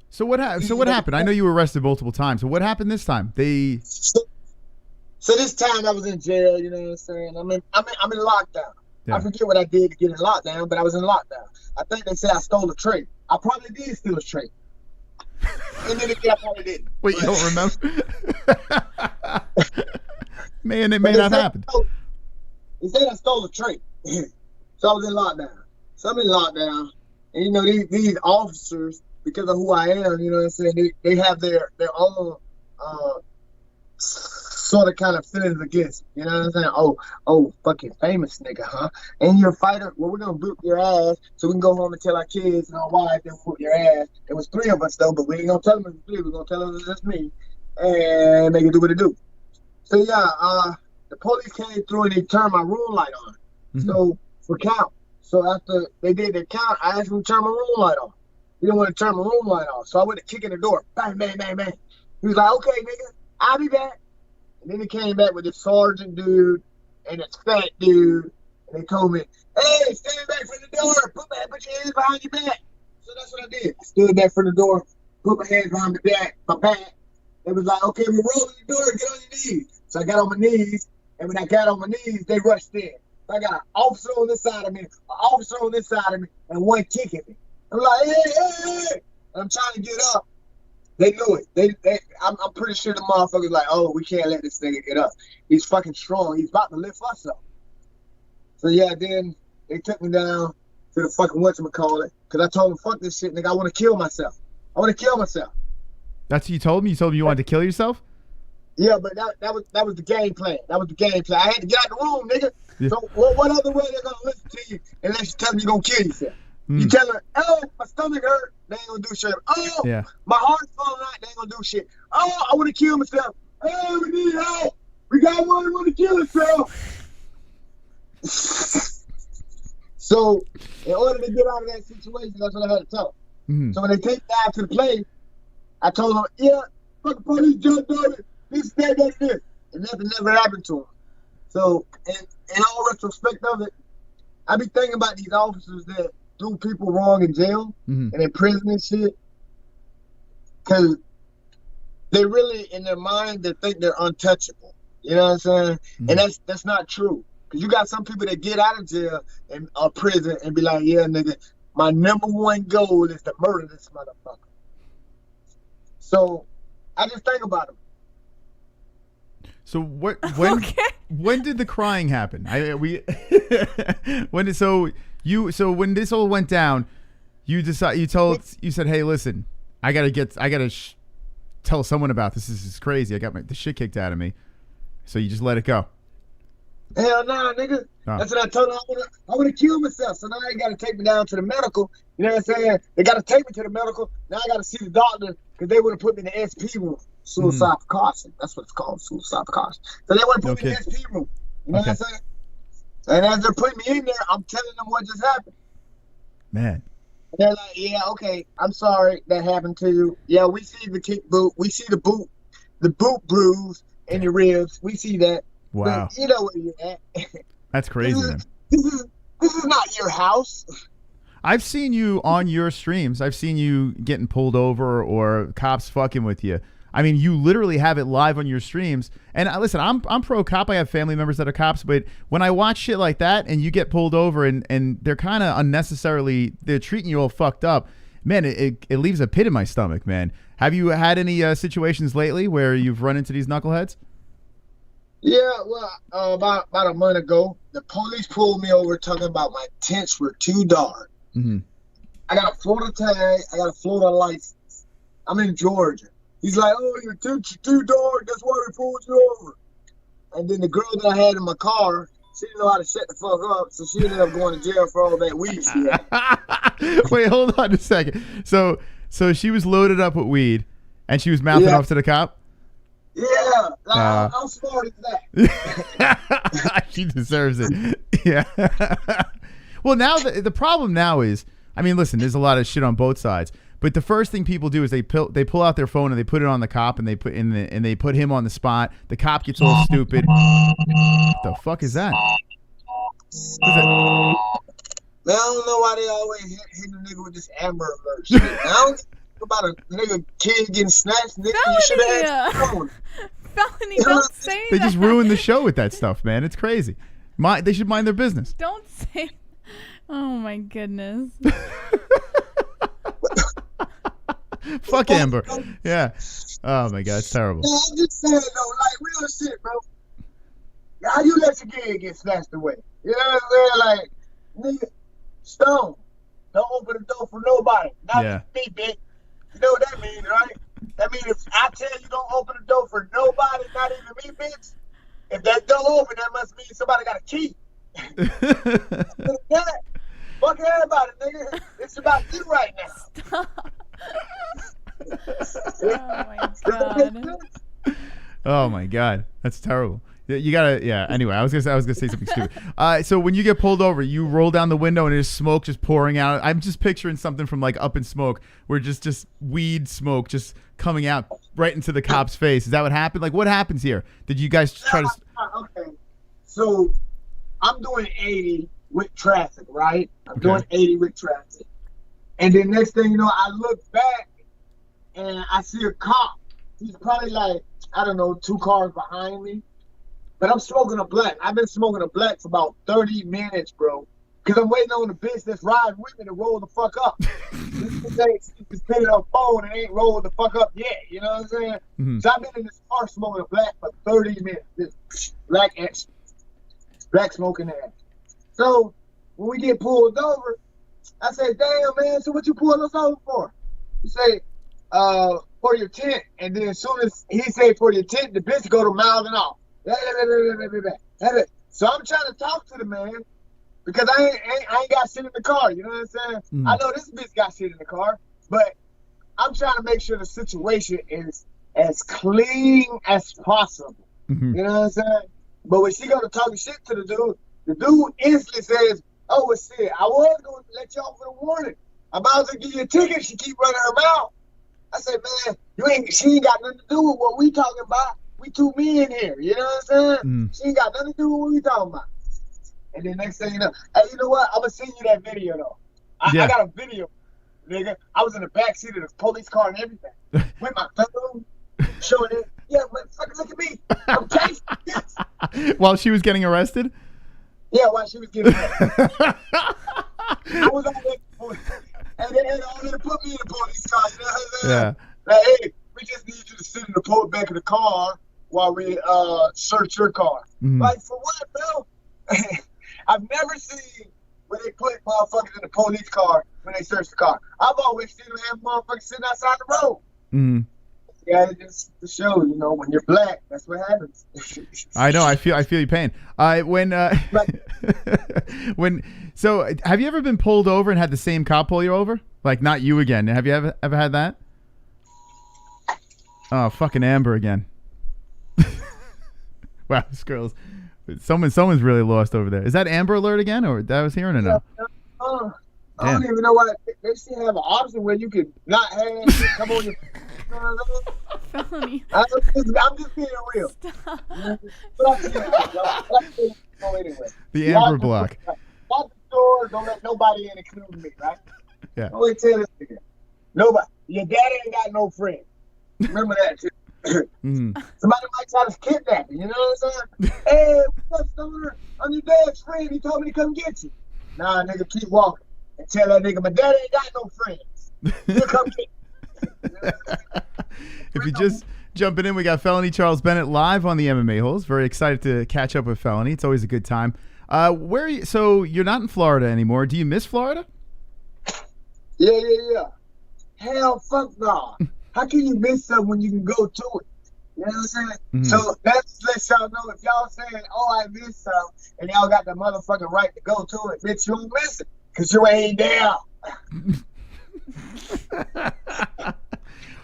So what happened? I know you were arrested multiple times. So what happened this time? So this time I was in jail. You know what I'm saying? I'm in lockdown. Yeah. I forget what I did to get in lockdown, but I was in lockdown. I think they said I stole a tray. I probably did steal a tray. And then again, I probably didn't. Wait, you don't remember? Man, it may not happen. They said I stole a tray. So I was in lockdown. So I'm in lockdown. And you know, these officers, because of who I am. You know what I'm saying? They have their own sort of kind of feelings against me. You know what I'm saying? Oh, fucking famous nigga, huh? And you're a fighter? Well, we're gonna boot your ass so we can go home and tell our kids and our wives they whoop your ass. There was 3 of us though, but we ain't gonna tell them it was 3. We're gonna tell them it's just me, and they can do what they do. So yeah, the police came through and they turned my room light on. Mm-hmm. So for count. So after they did their count, I asked them to turn my room light on. He didn't want to turn my room light on, so I went to kick in the door. Bang, bang, bang, bang. He was like, "Okay, nigga, I'll be back." And then he came back with this sergeant dude and this fat dude, and they told me, "Hey, stand back from the door. Put your hands behind your back." So that's what I did. I stood back from the door, put my hands behind my back. They was like, "Okay, we're rolling the door. Get on your knees." So I got on my knees, and when I got on my knees, they rushed in. So I got an officer on this side of me, an officer on this side of me, and one kicking me. I'm like, hey. And I'm trying to get up. They knew it. I'm pretty sure the motherfuckers like, oh, we can't let this nigga get up. He's fucking strong. He's about to lift us up. So yeah, then they took me down to the fucking whatchamacallit, because I told them, fuck this shit, nigga. I want to kill myself. That's what you told me? You told me you wanted to kill yourself? Yeah, but that was the game plan. That was the game plan. I had to get out the room, nigga. Yeah. So what other way they're gonna listen to you unless you tell them you're gonna kill yourself? You tell them, oh, my stomach hurt, they ain't gonna do shit. Oh, yeah. My heart's falling out, they ain't gonna do shit. Oh, I want to kill myself. Oh, we need help. We got one who want to kill himself. So in order to get out of that situation, that's what I had to tell them. So when they take me out to the play, I told them, yeah, fuck the police jumped on it. This, that. And nothing never happened to him. So, in all retrospect of it, I be thinking about these officers that do people wrong in jail and in prison and shit. Because they really, in their mind, they think they're untouchable. You know what I'm saying? And that's not true. Because you got some people that get out of jail and prison and be like, yeah, nigga, my number one goal is to murder this motherfucker. So, I just think about them. So when did the crying happen? When this all went down, you said, hey, listen, I gotta tell someone about this. This is crazy. I got the shit kicked out of me. So you just let it go. Hell nah, nigga. Oh. That's what I told them. I want to kill myself. So now they got to take me down to the medical. You know what I'm saying? They got to take me to the medical. Now I got to see the doctor because they would have put me in the SP room. Suicide precaution. That's what it's called, suicide precaution. So they want to put me in the SP room. You know what I'm saying? And as they're putting me in there, I'm telling them what just happened. Man. And they're like, yeah, okay, I'm sorry that happened to you. Yeah, we see the kick boot. We see the boot bruise in your ribs. We see that. Wow. But you know where you're at. That's crazy, man. This is not your house. I've seen you on your streams. I've seen you getting pulled over or cops fucking with you. I mean, you literally have it live on your streams. And listen, I'm pro cop. I have family members that are cops. But when I watch shit like that and you get pulled over and they're kind of unnecessarily, they're treating you all fucked up, man, it leaves a pit in my stomach, man. Have you had any situations lately where you've run into these knuckleheads? Yeah, well, about a month ago, the police pulled me over talking about my tents were too dark. I got a Florida tag. I got a Florida license. I'm in Georgia. He's like, oh, your tents are too dark. That's why we pulled you over. And then the girl that I had in my car, she didn't know how to shut the fuck up, so she ended up going to jail for all that weed she had. Wait, hold on a second. So she was loaded up with weed, and she was mouthing off to the cop? Yeah, how smart is that? She deserves it. Yeah. Well, now the problem now is, I mean, listen, there's a lot of shit on both sides, but the first thing people do is they pull out their phone and they put it on the cop and they put him on the spot. The cop gets all stupid. What the fuck is that? Man, I don't know why they always hit a nigga with this Amber Alert shit. I don't think about a nigga kid getting snatched. Nigga, you should have had phone. Felony, don't say They that. just ruin the show with that stuff, man. It's crazy. They should mind their business. Don't say. Oh my goodness. Fuck Amber. Yeah. Oh my god, it's terrible. Yeah, I'm just saying though, like real shit, bro. How you let your kid get snatched away? You know what I'm saying? Like, nigga, Stone, don't open the door for nobody. Not me, bitch. You know what that means, right? That means if I tell you don't open the door for nobody, not even me, bitch, if that door open, that must mean somebody got a key. Yeah. Fuck everybody, nigga. It's about you right now. Stop. Oh my god. Oh my god, that's terrible. You gotta, yeah. Anyway, I was gonna say something stupid. So when you get pulled over, you roll down the window and there's smoke just pouring out. I'm just picturing something from like Up in Smoke, where just weed smoke just coming out right into the cop's face. Is that what happened? Like, what happens here? Did you guys try to? Okay, so I'm doing 80 with traffic, right? I'm doing 80 with traffic, and then next thing you know, I look back and I see a cop. He's probably like, I don't know, 2 cars behind me. But I'm smoking a black. I've been smoking a black for about 30 minutes, bro. Because I'm waiting on the bitch that's riding with me to roll the fuck up. She's spinning her phone and ain't rolled the fuck up yet. You know what I'm saying? Mm-hmm. So I've been in this car smoking a black for 30 minutes. This black action. Black smoking ass. So when we get pulled over, I say, damn, man, so what you pulling us over for? He say, for your tent. And then as soon as he say for your tent, the bitch go to mouthing off. So I'm trying to talk to the man because I ain't got shit in the car. You know what I'm saying? Mm. I know this bitch got shit in the car, but I'm trying to make sure the situation is as clean as possible. Mm-hmm. You know what I'm saying? But when she go to talking shit to the dude instantly says, "Oh, well, shit, I was going to let y'all for the warning. I'm about to give you a ticket." She keep running her mouth. I said, man, she ain't got nothing to do with what we talking about. We 2 men here, you know what I'm saying? Mm. She ain't got nothing to do with what we talking about. And then next thing you know, hey, you know what? I'm gonna send you that video though. I got a video, nigga. I was in the back seat of the police car and everything. With my phone, showing it. Yeah, motherfucker, look at me. I'm chasing. Yes. While she was getting arrested? Yeah, while she was getting arrested. I was on that, and they had already put me in the police car. You know what I'm saying? Yeah. Like, hey, we just need you to sit in the back of the car while we search your car. Mm-hmm. Like, for what, bro? I've never seen where they put motherfuckers in the police car when they search the car. I've always seen them have motherfuckers sitting outside the road. Mm-hmm. Yeah, it just to show, you know, when you're black, that's what happens. I know. I feel your pain. So have you ever been pulled over and had the same cop pull you over? Like, not you again. Have you ever had that? Oh, fucking Amber again. Wow, this girl's someone's really lost over there. Is that Amber Alert again, or that I was hearing or no? I don't even know why they still have an option where you could not have come on your. Felony. I'm just being real. Anyway. The Amber block. Lock the door. Don't let nobody in, including me, right? Yeah. Always tell this nigga. Nobody. Your daddy ain't got no friends. Remember that too. Mm. Somebody might try to kidnap you. You know what I'm saying? Hey, what's up, Stoner? I'm your dad's friend. He told me to come get you. Nah, nigga, keep walking and tell that nigga my daddy ain't got no friends. He'll come get you. If you're just jumping in, we got Felony Charles Bennet live on the MMA-Holes. Very excited to catch up with Felony. It's always a good time. Where are you? So you're not in Florida anymore. Do you miss Florida? Yeah. Hell, fuck no. How can you miss something when you can go to it? You know what I'm saying? Mm-hmm. So that's let y'all know if y'all saying, "Oh, I missed something," and y'all got the motherfucking right to go to it, bitch, you don't miss it because you ain't there.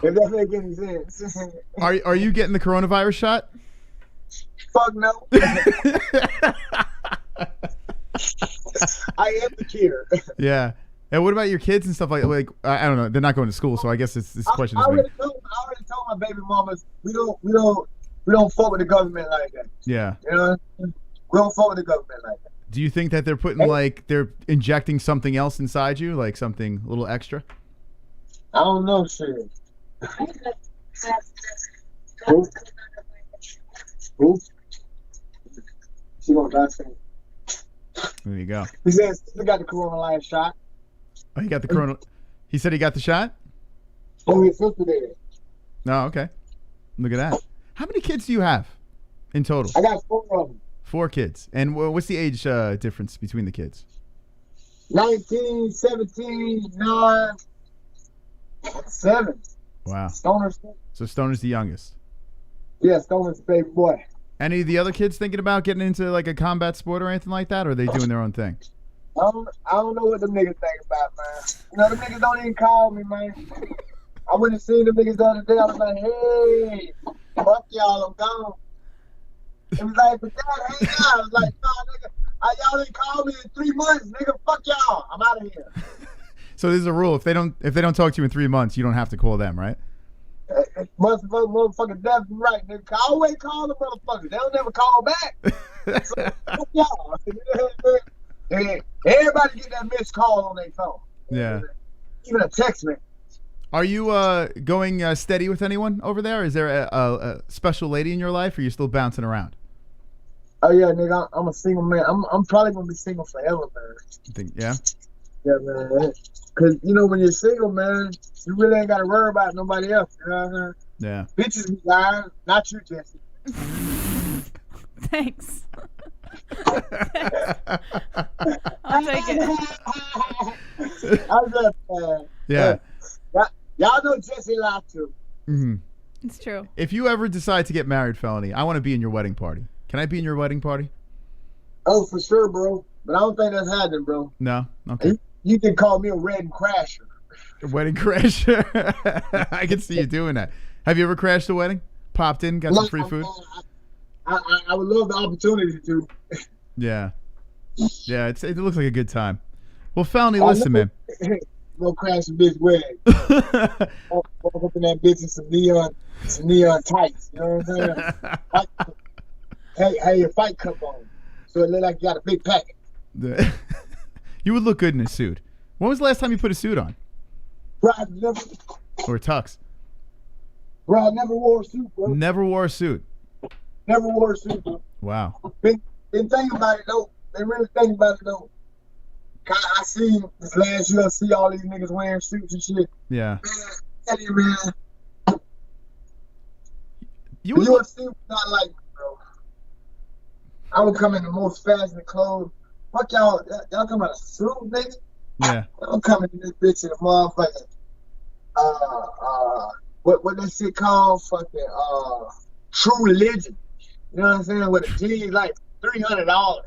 If that make any sense. Are you getting the coronavirus shot? Fuck no. I am the cure. Yeah. And what about your kids and stuff like I don't know. They're not going to school, so I guess this question is I already told my baby mamas we don't fuck with the government like that. Yeah. You know, we don't fuck with the government like that. Do you think that they're putting they're injecting something else inside you, like something a little extra? I don't know, shit. Who? She gonna die soon. There you go. He says he got the coronavirus shot. Oh, he got the corona. He said he got the shot? Oh, his sister did. Oh, okay. Look at that. How many kids do you have in total? I got 4 of them. 4 kids. And what's the age difference between the kids? 19, 17, 9. 7. Wow. Stoner's. So Stoner's the youngest. Yeah, Stoner's the baby boy. Any of the other kids thinking about getting into like a combat sport or anything like that, or are they doing their own thing? I don't know what them niggas think about, man. You know, them niggas don't even call me, man. I went and seen them niggas the other day. I was like, hey, fuck y'all, I'm gone. It was like, but that ain't y'all. I was like, nah, nigga, y'all ain't called me in 3 months, nigga. Fuck y'all. I'm out of here. So there's a rule: if they don't talk to you in 3 months, you don't have to call them, right? Motherfucker, that's right, nigga. I always call the motherfuckers. They don't never call back. So, fuck y'all. Everybody get that missed call on their phone. Yeah. Even a text message. Are you going steady with anyone over there? Is there a special lady in your life, or are you still bouncing around? Oh yeah, nigga, I'm a single man. I'm probably gonna be single forever, man. Yeah. Yeah, man. Cause you know when you're single, man, you really ain't gotta worry about nobody else. You know what I'm saying? Yeah. Bitches be lying, not you, Jesse. Thanks. I'll take it. I'm just, Yeah. y'all know Jesse lied too. Mm-hmm. It's true. If you ever decide to get married, Felony, I want to be in your wedding party. Can I be in your wedding party? Oh, for sure, bro. But I don't think that's happening, bro. No. Okay. You can call me a wedding crasher. A wedding crasher. I can see you doing that. Have you ever crashed a wedding? Popped in, got some free food? I would love the opportunity to. Yeah. Yeah, it looks like a good time. Well, Felony, listen, man. Go crash a bitch wedding. Walk up in that bitch in some neon tights. You know what I'm saying? Hey, your fight cup on. So it look like you got a big packet. You would look good in a suit. When was the last time you put a suit on? Bro, I never, Or a tux? bro, I never wore a suit, bro. Never wore a suit. Never wore a suit, bro. Wow. Been thinking about it, though. Been really thinking about it, though. I seen this last year, I see all these niggas wearing suits and shit. Yeah. Man, tell you, man. You The would UFC was not like me, bro. I would come in the most fashionable clothes. Fuck y'all. Y'all come out of suit, nigga? Yeah. I'm coming in this bitch in a motherfucking what that shit called? Fucking True Religion. You know what I'm saying? With a jeans like $300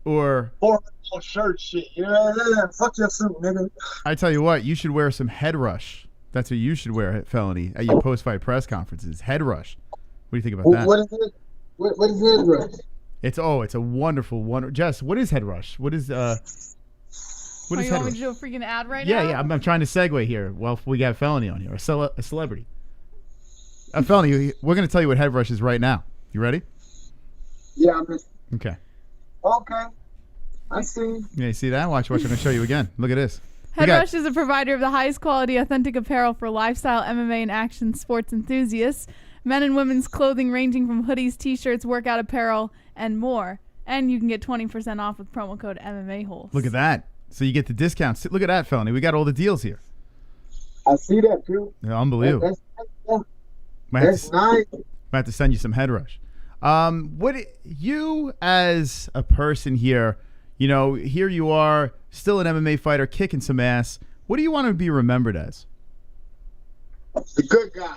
Or $400 shirt shit. You know what I'm saying? Fuck your suit, nigga. I tell you what, you should wear some head rush. That's what you should wear, Felony, at your post-fight press conferences. Head rush. What do you think about that? What is it? What is head rush? It's a wonderful wonder. Jess, what is head rush? What is What what do is you head want me rush? to do a freaking ad right Yeah, now? yeah. I'm trying to segue here. Well, we got Felony on here, a celebrity. Felony, we're going to tell you what head rush is right now. You ready? Yeah, I'm just Okay. okay. I see. Yeah, you see that? Watch. I'm going to show you again. Look at this. We Head got- Rush is a provider of the highest quality, authentic apparel for lifestyle, MMA, and action sports enthusiasts. Men and women's clothing ranging from hoodies, t-shirts, workout apparel, and more. And you can get 20% off with promo code MMA-Holes. Look at that. So you get the discounts. Look at that, Felony. We got all the deals here. I see that too. Yeah, unbelievable. That's Might have nice. to- That's nice. Might have to send you some head rush. What you as a person here, you know, here you are, still an MMA fighter, kicking some ass. What do you want to be remembered as? The good guy.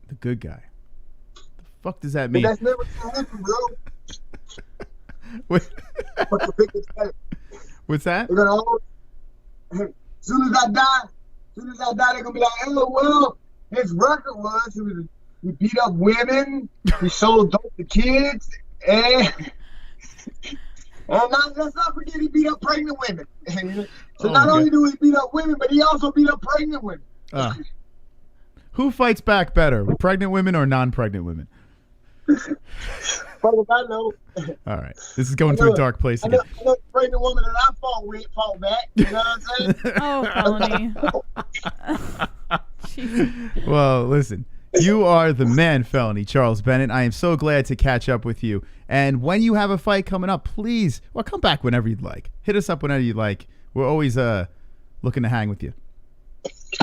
The good guy. The fuck does that But mean? that's never gonna happen, bro. What- But the biggest thing. What's that? They're gonna always, as soon as I die, they're gonna be like, oh well, his record was he beat up women, he sold dope to kids, and let's not forget he beat up pregnant women. So Oh, not my only God. do he beat up women, but he also beat up pregnant women. Who fights back better, pregnant women or non-pregnant women? But if I know, All right, this is going to a dark place I again. know the pregnant woman that I fought back. You know what I'm saying? Oh, Felony. Jeez. Well, listen, you are the man, Felony Charles Bennet. I am so glad to catch up with you. And when you have a fight coming up, please, well, come back whenever you'd like. Hit us up whenever you'd like. We're always looking to hang with you.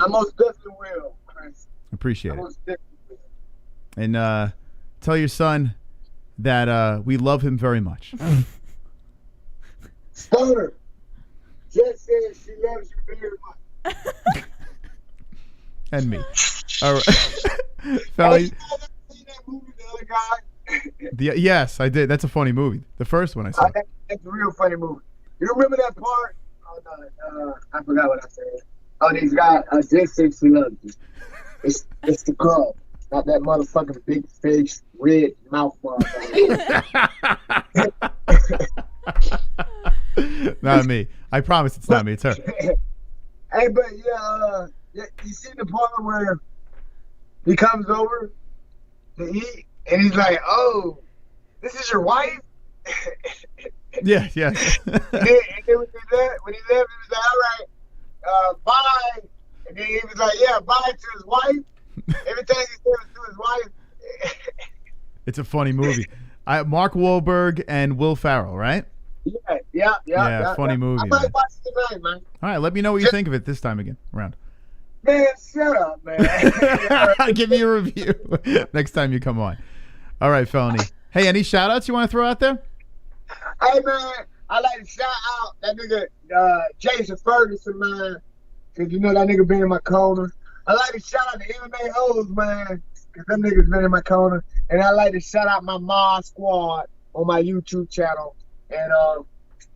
I most definitely will, Chris. Appreciate I it. most definitely will. And tell your son that we love him very much. Stoner, Jess says she loves you very much. And me. All right. Felony. You guys ever seen that movie, The Other Guy? Yes, I did. That's a funny movie. The first one I saw. That's a real funny movie. You remember that part? Oh, no, I forgot what I said. Oh, these guys, this is celebrity. It's the girl. Not that motherfucking big face, red mouth motherfucker. Not me. I promise it's not me. It's her. Hey, but yeah, you see the part where he comes over to eat, and he's like, "Oh, this is your wife." Yeah. And then when he left, he was like, "All right, bye." And then he was like, "Yeah, bye" to his wife. Everything he said was to his wife. It's a funny movie. Mark Wahlberg and Will Ferrell, right? Yeah. Funny movie. I might watch it tonight, man. All right, let me know what you think of it this time around. Man, shut up, man. Give me a review next time you come on. All right, Felony. Hey, any shout outs you want to throw out there? Hey, man, I like to shout out that nigga Jason Ferguson, man, because you know that nigga been in my corner. I like to shout out the MMA-Holes, man, because them niggas been in my corner. And I like to shout out my Ma Squad on my YouTube channel. And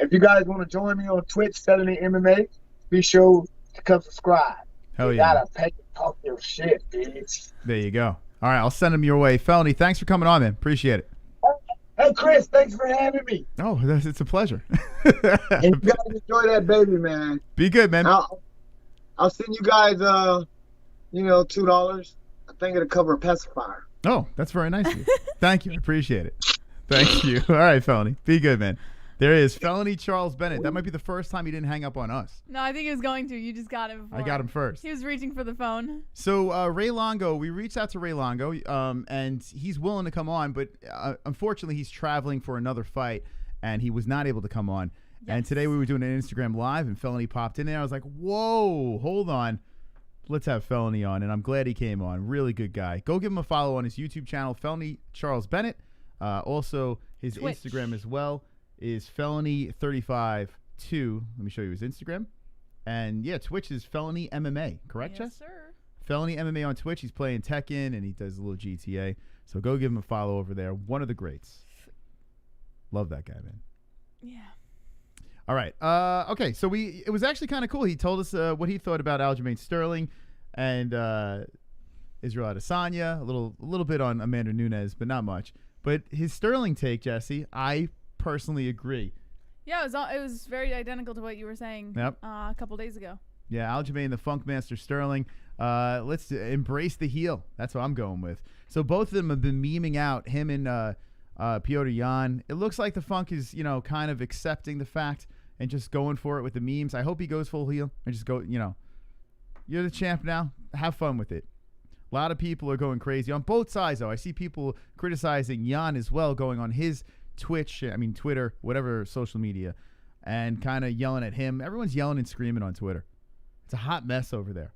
if you guys want to join me on Twitch, Felony MMA, be sure to come subscribe. Hell you yeah. gotta pay to talk your shit, bitch. There you go. All right, I'll send them your way. Felony, thanks for coming on, man. Appreciate it. Hey, Chris, thanks for having me. Oh, it's a pleasure. And you guys enjoy that baby, man. Be good, man. I'll send you guys, $2. I think it'll cover a pacifier. Oh, that's very nice of you. Thank you. I appreciate it. Thank you. All right, Felony. Be good, man. There is Felony Charles Bennet. That might be the first time he didn't hang up on us. No, I think he was going to. You just got him before. I got him first. He was reaching for the phone. So Ray Longo, we reached out to Ray Longo, and he's willing to come on, but unfortunately he's traveling for another fight, and he was not able to come on. Yes. And today we were doing an Instagram Live, and Felony popped in there. I was like, whoa, hold on. Let's have Felony on, and I'm glad he came on. Really good guy. Go give him a follow on his YouTube channel, Felony Charles Bennet. Also, his Twitch. Instagram as well is Felony352. Let me show you his Instagram. And yeah, Twitch is Felony MMA, correct, Jess? Yes, sir. Felony MMA on Twitch. He's playing Tekken and he does a little GTA. So go give him a follow over there. One of the greats. Love that guy, man. Yeah. All right. Okay. So it was actually kind of cool. He told us what he thought about Aljamain Sterling and Israel Adesanya. A little bit on Amanda Nunes, but not much. But his Sterling take, Jesse, I personally agree. Yeah, it was very identical to what you were saying a couple days ago. Yeah, Aljamain, the Funkmaster Sterling. Let's embrace the heel. That's what I'm going with. So both of them have been memeing out him and Petr Yan. It looks like the Funk is, kind of accepting the fact and just going for it with the memes. I hope he goes full heel and just go, you're the champ now. Have fun with it. A lot of people are going crazy on both sides, though. I see people criticizing Yan as well, going on his Twitter, whatever social media, and kind of yelling at him. Everyone's yelling and screaming on Twitter. It's a hot mess over there.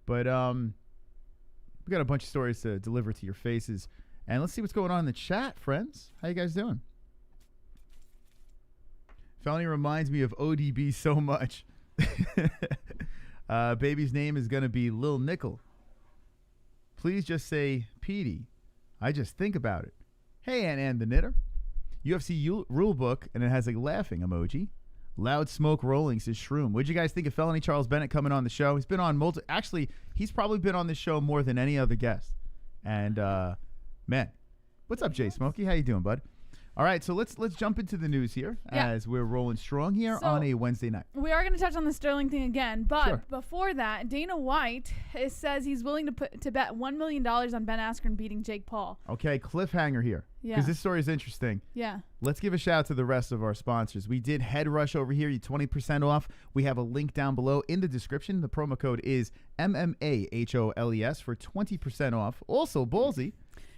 But we got a bunch of stories to deliver to your faces. And let's see what's going on in the chat, friends. How you guys doing? Felony reminds me of ODB so much. Baby's name is going to be Lil Nickel. Please just say Petey. I just think about it. Hey, Ann the Knitter. UFC rulebook, and it has a laughing emoji. Loud Smoke Rolling says Shroom. What'd you guys think of Felony Charles Bennet coming on the show? He's been on actually, he's probably been on this show more than any other guest. And, man, what's up, Jay Smokey? How you doing, bud? All right, so let's jump into the news here as we're rolling strong here on a Wednesday night. We are going to touch on the Sterling thing again, but Sure. Before that, Dana White says he's willing to bet $1 million on Ben Askren beating Jake Paul. Okay, cliffhanger here. Yeah. Because this story is interesting. Yeah. Let's give a shout out to the rest of our sponsors. We did Head Rush over here. You 20% off. We have a link down below in the description. The promo code is MMAHOLES for 20% off. Also, Ballsy.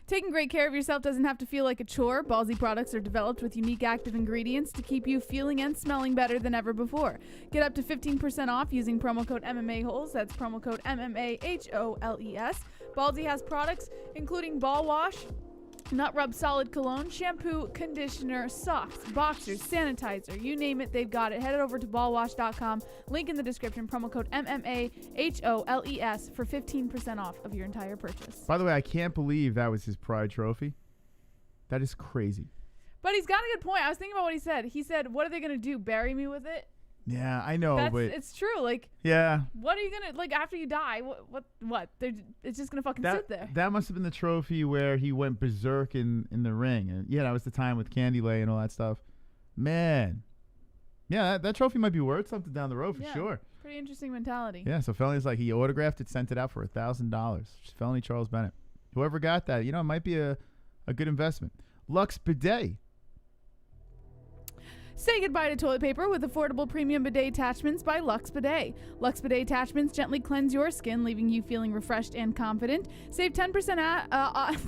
Taking great care of yourself doesn't have to feel like a chore. Ballsy products are developed with unique active ingredients to keep you feeling and smelling better than ever before. Get up to 15% off using promo code MMA-HOLES. That's promo code MMAHOLES. Ballsy has products including ball wash, Nut Rub Solid Cologne, shampoo, conditioner, socks, boxers, sanitizer, you name it, they've got it. Head over to ballwash.com. Link in the description. Promo code MMAHOLES for 15% off of your entire purchase. By the way, I can't believe that was his Pride trophy. That is crazy. But he's got a good point. I was thinking about what he said. He said, what are they going to do? Bury me with it? Yeah, I know, but it's true. Like, yeah, what are you gonna like after you die? What? It's just gonna fucking sit there. That must have been the trophy where he went berserk in the ring, and yeah, that was the time with Candy-Lay and all that stuff. Man, yeah, that trophy might be worth something down the road for sure. Pretty interesting mentality. Yeah, so Felony's like, he autographed it, sent it out for $1,000. Felony Charles Bennet. Whoever got that, it might be a good investment. Lux Bidet. Say goodbye to toilet paper with affordable premium bidet attachments by Lux Bidet. Lux Bidet attachments gently cleanse your skin, leaving you feeling refreshed and confident. Save 10% off.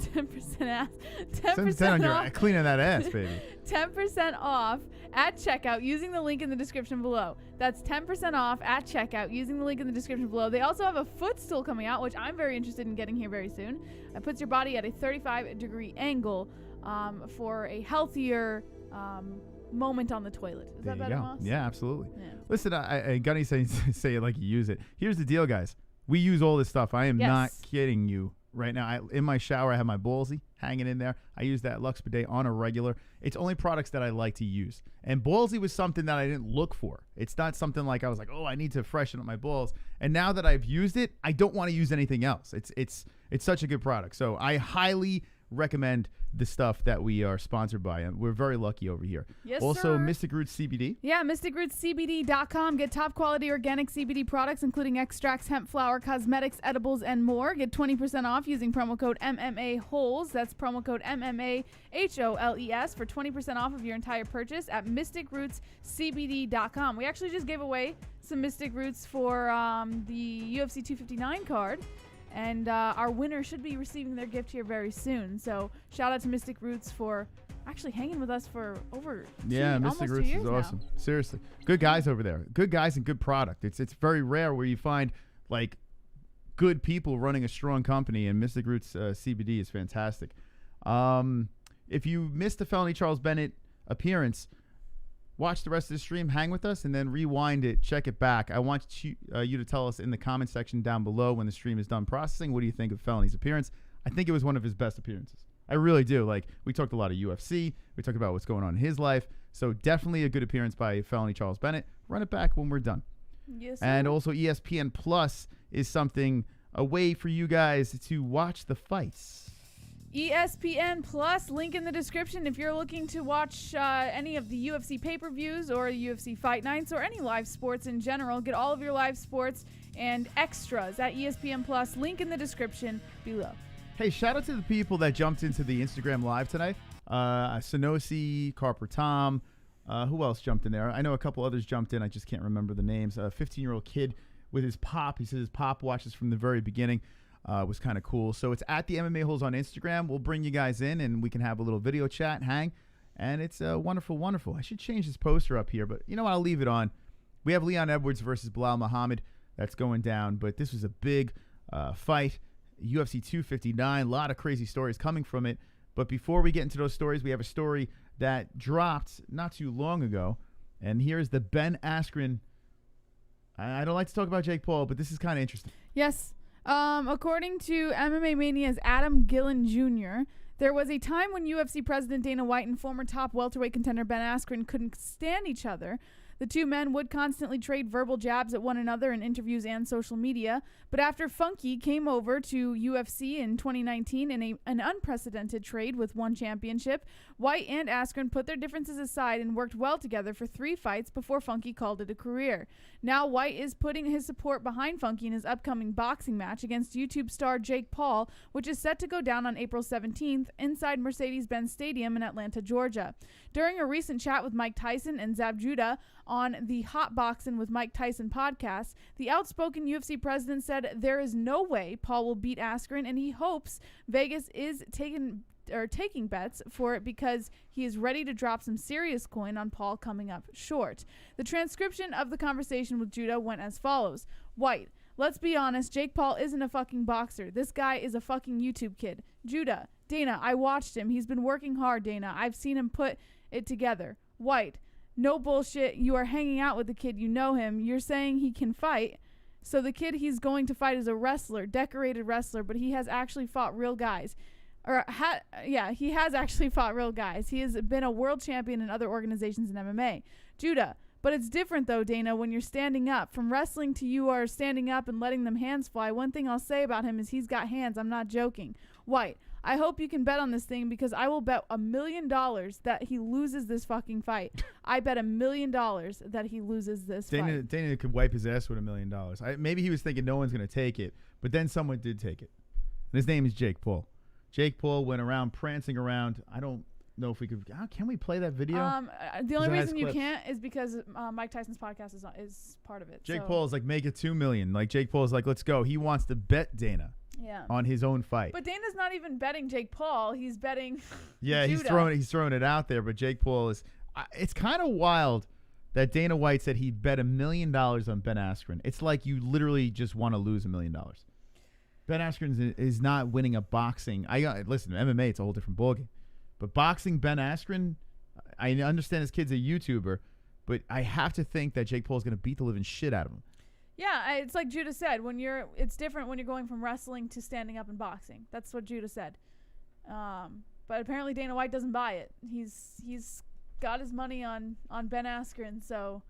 Cleaning that ass, baby. 10% off at checkout using the link in the description below. That's 10% off at checkout using the link in the description below. They also have a footstool coming out, which I'm very interested in getting here very soon. It puts your body at a 35-degree angle for a healthier moment on the toilet. Is that better, Moss? Yeah, absolutely. Yeah. Listen, I Gunny say it like you use it. Here's the deal, guys. We use all this stuff. I am not kidding you right now. In my shower, I have my Ballsy hanging in there. I use that Lux Bidet on a regular. It's only products that I like to use. And Ballsy was something that I didn't look for. It's not something like I was like, oh, I need to freshen up my balls. And now that I've used it, I don't want to use anything else. It's such a good product. So I highly recommend the stuff that we are sponsored by, and we're very lucky over here. Yes, also, sir. Mystic Roots CBD. Yeah, mysticrootscbd.com. Get top quality organic CBD products, including extracts, hemp flower, cosmetics, edibles, and more. Get 20% off using promo code MMA-Holes. That's promo code MMAHOLES for 20% off of your entire purchase at mysticrootscbd.com. We actually just gave away some Mystic Roots for the UFC 259 card. And our winner should be receiving their gift here very soon. So shout out to Mystic Roots for actually hanging with us for over Mystic Roots is awesome. Now. Seriously. Good guys over there. Good guys and good product. It's very rare where you find like good people running a strong company, and Mystic Roots CBD is fantastic. If you missed the Felony Charles Bennet appearance, watch the rest of the stream, hang with us, and then rewind it, check it back. I want you to tell us in the comment section down below when the stream is done processing, what do you think of Felony's appearance? I think it was one of his best appearances. I really do. Like, we talked a lot of UFC. We talked about what's going on in his life. So definitely a good appearance by Felony Charles Bennet. Run it back when we're done. Yes, sir. And also ESPN Plus is something, a way for you guys to watch the fights. ESPN Plus, link in the description if you're looking to watch any of the UFC pay-per-views or UFC fight nights or any live sports in general. Get all of your live sports and extras at ESPN Plus. Link in the description below. Hey, shout out to the people that jumped into the Instagram Live tonight. Sonosi, Carper Tom. Who else jumped in there? I know a couple others jumped in. I just can't remember the names. A 15-year-old kid with his pop. He says his pop watches from the very beginning. Was kind of cool. So it's at the MMA-Holes on Instagram. We'll bring you guys in, and we can have a little video chat, hang. And it's wonderful, wonderful. I should change this poster up here, but you know what? I'll leave it on. We have Leon Edwards versus Bilal Muhammad. That's going down, but this was a big fight. UFC 259, a lot of crazy stories coming from it. But before we get into those stories, we have a story that dropped not too long ago. And here's the Ben Askren. I don't like to talk about Jake Paul, but this is kind of interesting. Yes. According to MMA Mania's Adam Gillen Jr., there was a time when UFC President Dana White and former top welterweight contender Ben Askren couldn't stand each other. The two men would constantly trade verbal jabs at one another in interviews and social media. But after Funky came over to UFC in 2019 in an unprecedented trade with one championship, White and Askren put their differences aside and worked well together for 3 fights before Funky called it a career. Now White is putting his support behind Funky in his upcoming boxing match against YouTube star Jake Paul, which is set to go down on April 17th inside Mercedes-Benz Stadium in Atlanta, Georgia. During a recent chat with Mike Tyson and Zab Judah on the Hot Boxin' with Mike Tyson podcast, the outspoken UFC president said there is no way Paul will beat Askren, and he hopes Vegas is taking bets for it because he is ready to drop some serious coin on Paul coming up short. The transcription of the conversation with Judah went as follows. White: let's be honest, Jake Paul isn't a fucking boxer. This guy is a fucking YouTube kid. Judah: Dana, I watched him. He's been working hard, Dana. I've seen him put it together. White, no bullshit. You are hanging out with the kid. You know him. You're saying he can fight. So the kid he's going to fight is a wrestler, decorated wrestler, but he has actually fought real guys. He has actually fought real guys. He has been a world champion in other organizations in MMA. Judah, but it's different though, Dana, when you're standing up. From wrestling to you are standing up and letting them hands fly. One thing I'll say about him is he's got hands. I'm not joking. White, I hope you can bet on this thing because I will bet $1 million that he loses this fucking fight. I bet $1 million that he loses this fight. Dana could wipe his ass with $1 million. Maybe he was thinking no one's going to take it, but then someone did take it. And his name is Jake Paul. Jake Paul went around prancing around. I don't know if we could. Can we play that video? The only reason you can't is because Mike Tyson's podcast is part of it. Jake Paul is like, make it $2 million. Like Jake Paul is like, let's go. He wants to bet Dana. Yeah. On his own fight. But Dana's not even betting Jake Paul. He's betting. Yeah, Judah. he's throwing it out there. But Jake Paul is. It's kind of wild that Dana White said he bet $1 million on Ben Askren. It's like you literally just want to lose $1 million. Ben Askren is not winning a boxing. Listen, MMA, it's a whole different ballgame. But boxing, Ben Askren, I understand his kid's a YouTuber, but I have to think that Jake Paul's going to beat the living shit out of him. Yeah, it's like Judah said. It's different when you're going from wrestling to standing up and boxing. That's what Judah said. But apparently Dana White doesn't buy it. He's got his money on Ben Askren, so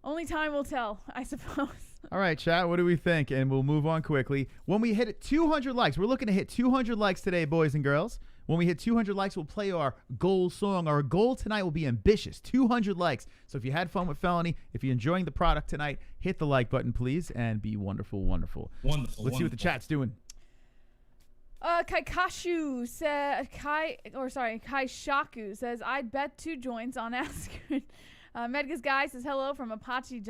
only time will tell, I suppose. All right, chat, what do we think? And we'll move on quickly. When we hit 200 likes, we're looking to hit 200 likes today, boys and girls. When we hit 200 likes, we'll play our goal song. Our goal tonight will be ambitious, 200 likes. So if you had fun with Felony, if you're enjoying the product tonight, hit the like button, please, and be wonderful, wonderful. Wonderful. Let's see what the chat's doing. Kaikashu says, Kaishaku says, I'd bet 2 joints on Askren. Medgas Guy says hello from Apache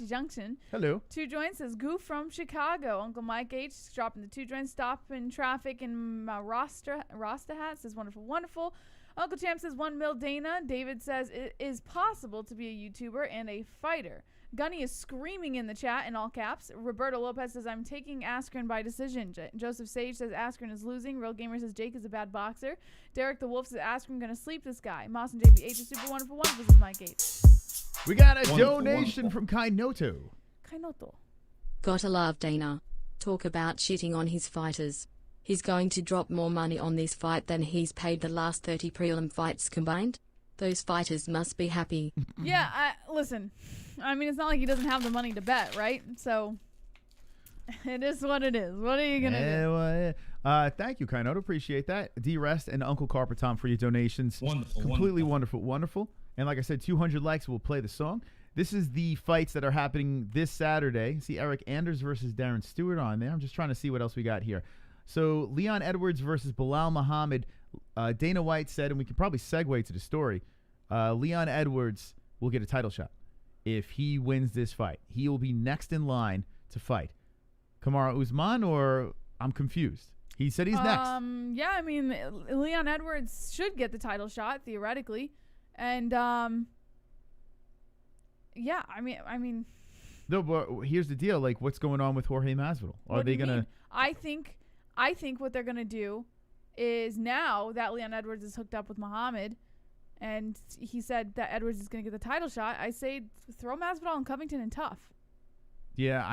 Junction. Hello. 2 joints says Goof from Chicago. Uncle Mike H dropping the 2 joints. Stop in traffic in Rasta Hat says wonderful, wonderful. Uncle Champ says 1 mil Dana. David says it is possible to be a YouTuber and a fighter. Gunny is screaming in the chat in all caps. Roberto Lopez says I'm taking Askren by decision. Joseph Sage says Askren is losing. Real Gamer says Jake is a bad boxer. Derek the Wolf says Askren gonna sleep this guy. Moss and JBH is super wonderful. This is Mike Gates. We got a donation from Kainoto. Kainoto. Gotta love Dana. Talk about shitting on his fighters. He's going to drop more money on this fight than he's paid the last 30 prelim fights combined. Those fighters must be happy. Yeah, listen. I mean, it's not like he doesn't have the money to bet, right? So it is what it is. What are you gonna do? Well, thank you, Kainoto. Appreciate that. D-Rest and Uncle Carper Tom for your donations. Wonderful. Completely wonderful. And like I said, 200 likes, we'll play the song. This is the fights that are happening this Saturday. See Eric Anders versus Darren Stewart on there. I'm just trying to see what else we got here. So Leon Edwards versus Bilal Muhammad. Dana White said, and we can probably segue to the story, Leon Edwards will get a title shot if he wins this fight. He will be next in line to fight Kamaru Usman, or I'm confused. He said he's next. Yeah, I mean, Leon Edwards should get the title shot, theoretically. And, yeah, I mean. No, but here's the deal. Like, what's going on with Jorge Masvidal? Are they going to... I think what they're going to do is now that Leon Edwards is hooked up with Muhammad, and he said that Edwards is going to get the title shot, I say throw Masvidal and Covington in tough. Yeah,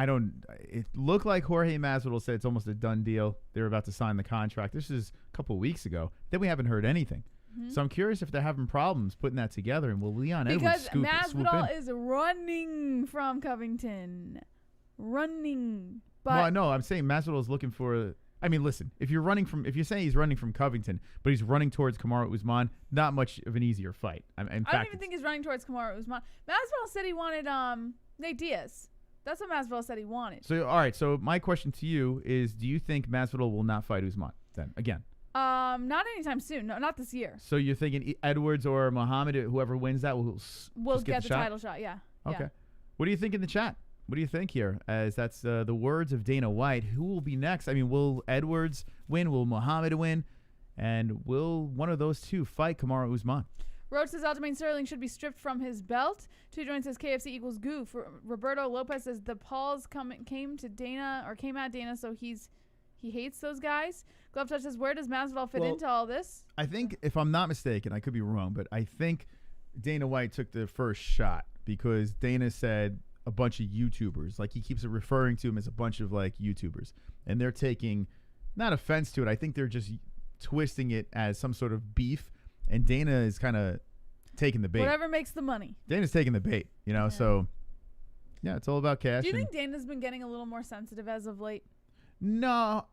it looked like Jorge Masvidal said it's almost a done deal. They're about to sign the contract. This is a couple of weeks ago. Then we haven't heard anything. Mm-hmm. So I'm curious if they're having problems putting that together, and will Leon Edwards swoop in? Because Masvidal is running from Covington. Running. But well, no, I'm saying Masvidal is looking for... I mean, listen, if you're saying he's running from Covington, but he's running towards Kamaru Usman, not much of an easier fight. I don't even think he's running towards Kamaru Usman. Masvidal said he wanted Nate Diaz. That's what Masvidal said he wanted. So, all right. So, my question to you is, do you think Masvidal will not fight Usman then again? Not anytime soon. No, not this year. So, you're thinking Edwards or Muhammad, whoever wins that, will get the title shot? Yeah. Okay. Yeah. What do you think in the chat? What do you think here? As that's the words of Dana White. Who will be next? I mean, will Edwards win? Will Muhammad win? And will one of those two fight Kamaru Usman? Roach says Aljamain Sterling should be stripped from his belt. 2 joints says KFC equals goof. Roberto Lopez says the Pauls came at Dana, so he's He hates those guys. Glove Touch says, where does Masvidal fit into all this? I think, if I'm not mistaken, I could be wrong, but I think Dana White took the first shot because Dana said a bunch of YouTubers, like he keeps referring to him as a bunch of like YouTubers, and they're taking not offense to it. I think they're just twisting it as some sort of beef, and Dana is kind of taking the bait. Whatever makes the money. Dana's taking the bait, you know. Yeah. So yeah, it's all about cash. Do you think Dana's been getting a little more sensitive as of late? No,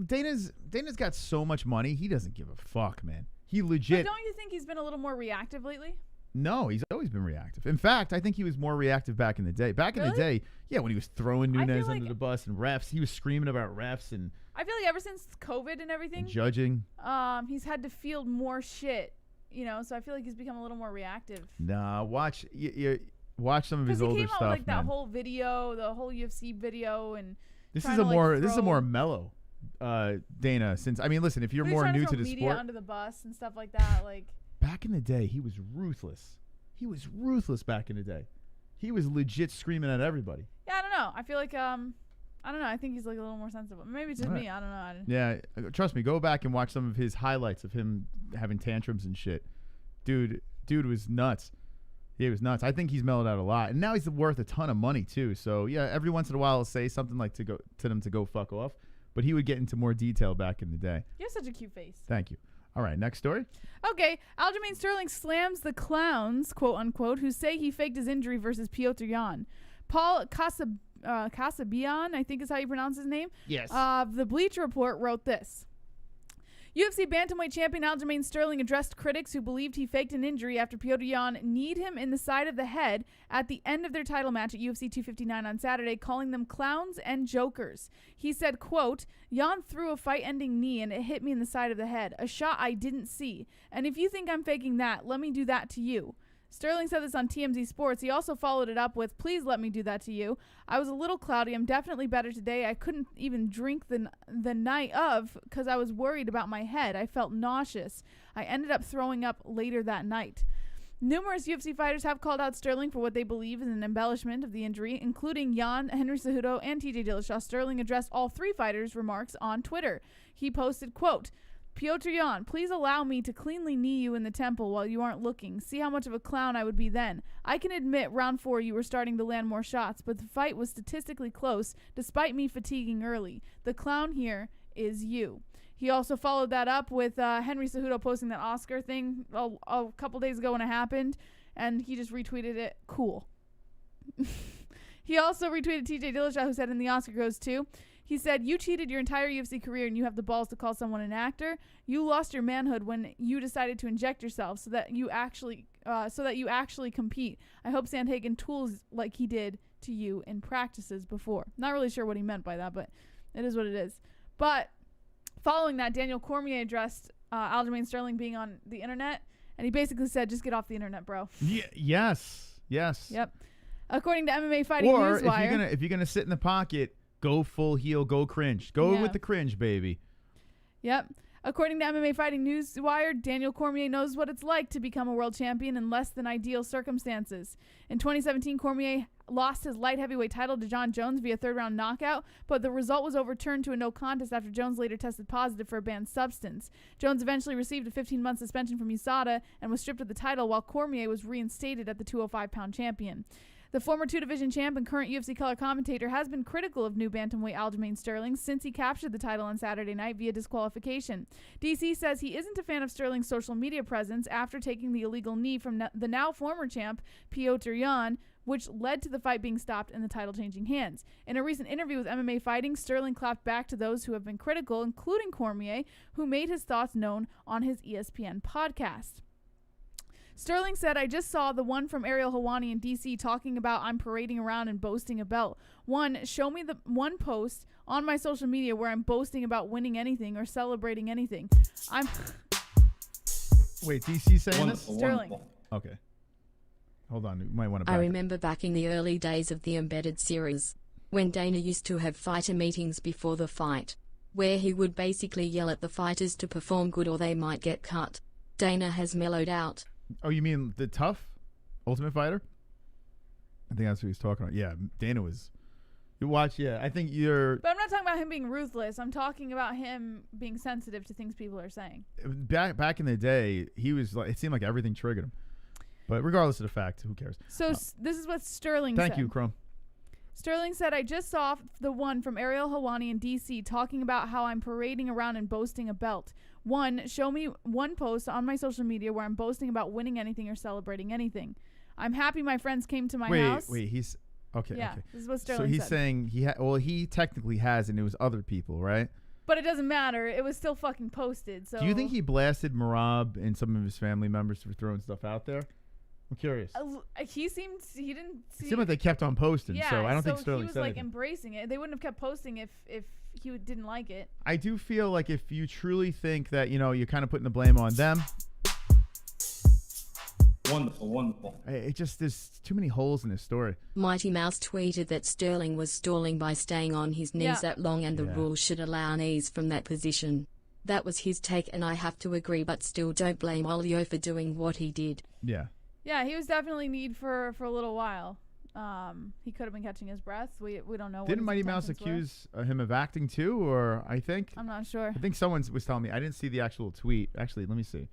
Dana's got so much money, he doesn't give a fuck, man. He legit. But don't you think he's been a little more reactive lately? No, he's always been reactive. In fact, I think he was more reactive back in the day. Back in the day, yeah, when he was throwing Nunes under the bus and refs, he was screaming about refs and. I feel like ever since COVID and everything, judging, he's had to field more shit, you know. So I feel like he's become a little more reactive. Nah, watch some of his older stuff. Because he came out with, like, that whole video, the whole UFC video, and this is a more mellow Dana. Since I mean, listen, if you're more new to the sport, under the bus and stuff like that, like. Back in the day, he was ruthless. He was ruthless back in the day. He was legit screaming at everybody. Yeah, I don't know. I feel like I don't know. I think he's like a little more sensitive. Maybe it's just me. I don't know. Yeah, trust me. Go back and watch some of his highlights of him having tantrums and shit. Dude was nuts. He was nuts. I think he's mellowed out a lot, and now he's worth a ton of money too. So yeah, every once in a while he'll say something like to them to go fuck off, but he would get into more detail back in the day. You have such a cute face. Thank you. All right, next story. Okay, Aljamain Sterling slams the clowns, quote unquote, who say he faked his injury versus Petr Yan. Paul Kasabian, I think is how you pronounce his name. Yes. The Bleacher Report wrote this. UFC bantamweight champion Aljamain Sterling addressed critics who believed he faked an injury after Petr Yan kneed him in the side of the head at the end of their title match at UFC 259 on Saturday, calling them clowns and jokers. He said, quote, Yan threw a fight-ending knee and it hit me in the side of the head, a shot I didn't see. And if you think I'm faking that, let me do that to you. Sterling said this on TMZ Sports. He also followed it up with, please let me do that to you. I was a little cloudy. I'm definitely better today. I couldn't even drink the night of because I was worried about my head. I felt nauseous. I ended up throwing up later that night. Numerous UFC fighters have called out Sterling for what they believe is an embellishment of the injury, including Yan, Henry Cejudo, and TJ Dillashaw. Sterling addressed all three fighters' remarks on Twitter. He posted, quote, Petr Yan, please allow me to cleanly knee you in the temple while you aren't looking. See how much of a clown I would be then. I can admit round 4 you were starting to land more shots, but the fight was statistically close despite me fatiguing early. The clown here is you. He also followed that up with Henry Cejudo posting that Oscar thing a couple days ago when it happened, and he just retweeted it. Cool. He also retweeted TJ Dillashaw, who said, in the Oscar goes to. He said, you cheated your entire UFC career and you have the balls to call someone an actor. You lost your manhood when you decided to inject yourself so that you actually compete. I hope Sandhagen tools like he did to you in practices before. Not really sure what he meant by that, but it is what it is. But following that, Daniel Cormier addressed Aljamain Sterling being on the internet, and he basically said, just get off the internet, bro. Yes. Yep. According to MMA Fighting Newswire. Or if you're gonna sit in the pocket, go full heel, go cringe. Go with the cringe, baby. Yep. According to MMA Fighting Newswire, Daniel Cormier knows what it's like to become a world champion in less than ideal circumstances. In 2017, Cormier lost his light heavyweight title to Jon Jones via third-round knockout, but the result was overturned to a no contest after Jones later tested positive for a banned substance. Jones eventually received a 15-month suspension from USADA and was stripped of the title, while Cormier was reinstated at the 205-pound champion. The former two-division champ and current UFC color commentator has been critical of new bantamweight Aljamain Sterling since he captured the title on Saturday night via disqualification. DC says he isn't a fan of Sterling's social media presence after taking the illegal knee from the now former champ Petr Yan, which led to the fight being stopped and the title changing hands. In a recent interview with MMA Fighting, Sterling clapped back to those who have been critical, including Cormier, who made his thoughts known on his ESPN podcast. Sterling said, I just saw the one from ARIEL HELWANI in DC talking about I'm parading around and boasting a belt. One, show me the one post on my social media where I'm boasting about winning anything or celebrating anything. Wait, DC saying this? Sterling. Okay. Hold on. You might want to I remember back in the early days of the Embedded series, when Dana used to have fighter meetings before the fight, where he would basically yell at the fighters to perform good or they might get cut. Dana has mellowed out. Oh, you mean the tough Ultimate Fighter? I think that's what he's talking about. Yeah, Dana was You watch, yeah. I think you're But I'm not talking about him being ruthless. I'm talking about him being sensitive to things people are saying. back in the day. He was like, it seemed like everything triggered him. But regardless of the fact, who cares? So this is what Sterling said. Thank you, Chrome. Sterling said, I just saw the one from ARIEL Helwani in DC talking about how I'm parading around and boasting a belt. One, show me one post on my social media where I'm boasting about winning anything or celebrating anything. I'm happy my friends came to my house. Wait, he's okay. Yeah, okay. this is what Sterling So he's said. saying he technically has, and it was other people, right? But it doesn't matter. It was still fucking posted. So Do you think he blasted Marab and some of his family members for throwing stuff out there? I'm curious. He seemed he didn't see. It seemed like they kept on posting, Yeah, so I don't think he Sterling was said like anything. embracing it. They wouldn't have kept posting if he didn't like it. I do feel like if you truly think that, you're kind of putting the blame on them, Wonderful. it just, there's too many holes in this story. Mighty Mouse tweeted that Sterling was stalling by staying on his knees Yeah. that long and the Yeah. rules should allow knees from that position. That was his take and I have to agree, but still don't blame Olio for doing what he did. Yeah. Yeah, he was definitely need for a little while. He could have been catching his breath. We don't know. Didn't what Mighty his Mouse intentions were. accuse him of acting too, or I think I'm not sure. I think someone was telling me. I didn't see the actual tweet. Actually, let me see.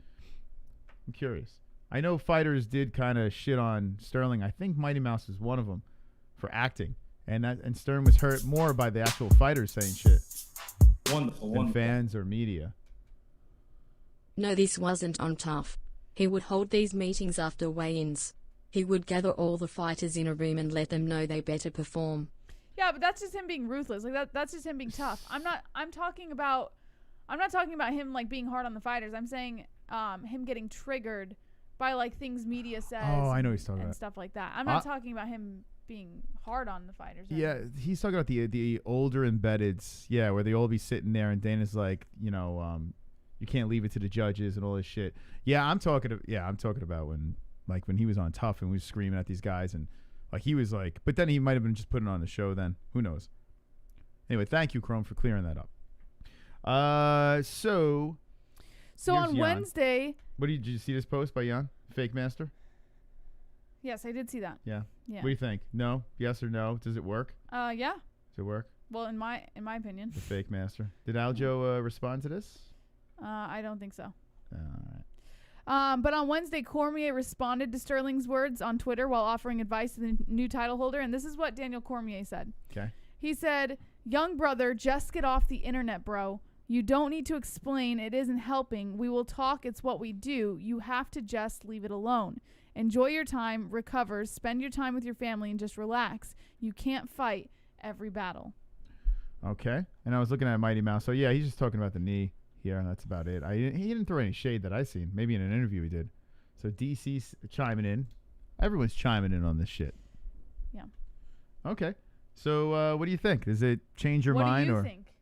I'm curious. I know fighters did kind of shit on Sterling. I think Mighty Mouse was one of them for acting, and Sterling was hurt more by the actual fighters saying shit than fans or media. No, this wasn't on Tough. He would hold these meetings after weigh-ins. He would gather all the fighters in a room and let them know they better perform. Yeah, but that's just him being ruthless. Like that's just him being tough. I'm not talking about him like being hard on the fighters. I'm saying him getting triggered by like things media says. Oh, I know he's talking and about. stuff like that. I'm not talking about him being hard on the fighters. Yeah, he's talking about the older embeddeds. Yeah, where they all be sitting there and Dana's like, you can't leave it to the judges and all this shit. Yeah, I'm talking about when he was on Tough and we was screaming at these guys and like he was like, but then he might have been just putting on the show then. Who knows? Anyway, thank you, Chrome, for clearing that up. So on Jan. Wednesday. Did you see this post by Jan? Fake Master? Yes, I did see that. Yeah. Yeah. What do you think? No? Yes or no? Does it work? Yeah. Does it work? Well, in my opinion. The Fake Master. Did Aljo respond to this? I don't think so. All right. But on Wednesday, Cormier responded to Sterling's words on Twitter while offering advice to the new title holder, and this is what Daniel Cormier said. Okay. He said, "Young brother, just get off the internet, bro. You don't need to explain. It isn't helping. We will talk. It's what we do. You have to just leave it alone. Enjoy your time, recover, spend your time with your family, and just relax. You can't fight every battle." Okay. And I was looking at Mighty Mouse. So, yeah, he's just talking about the knee here. That's about it. He didn't throw any shade that I seen. Maybe in an interview he did. So, DC's chiming in. Everyone's chiming in on this shit. Yeah. Okay. So, what do you think? Does it change your mind? What do you or think?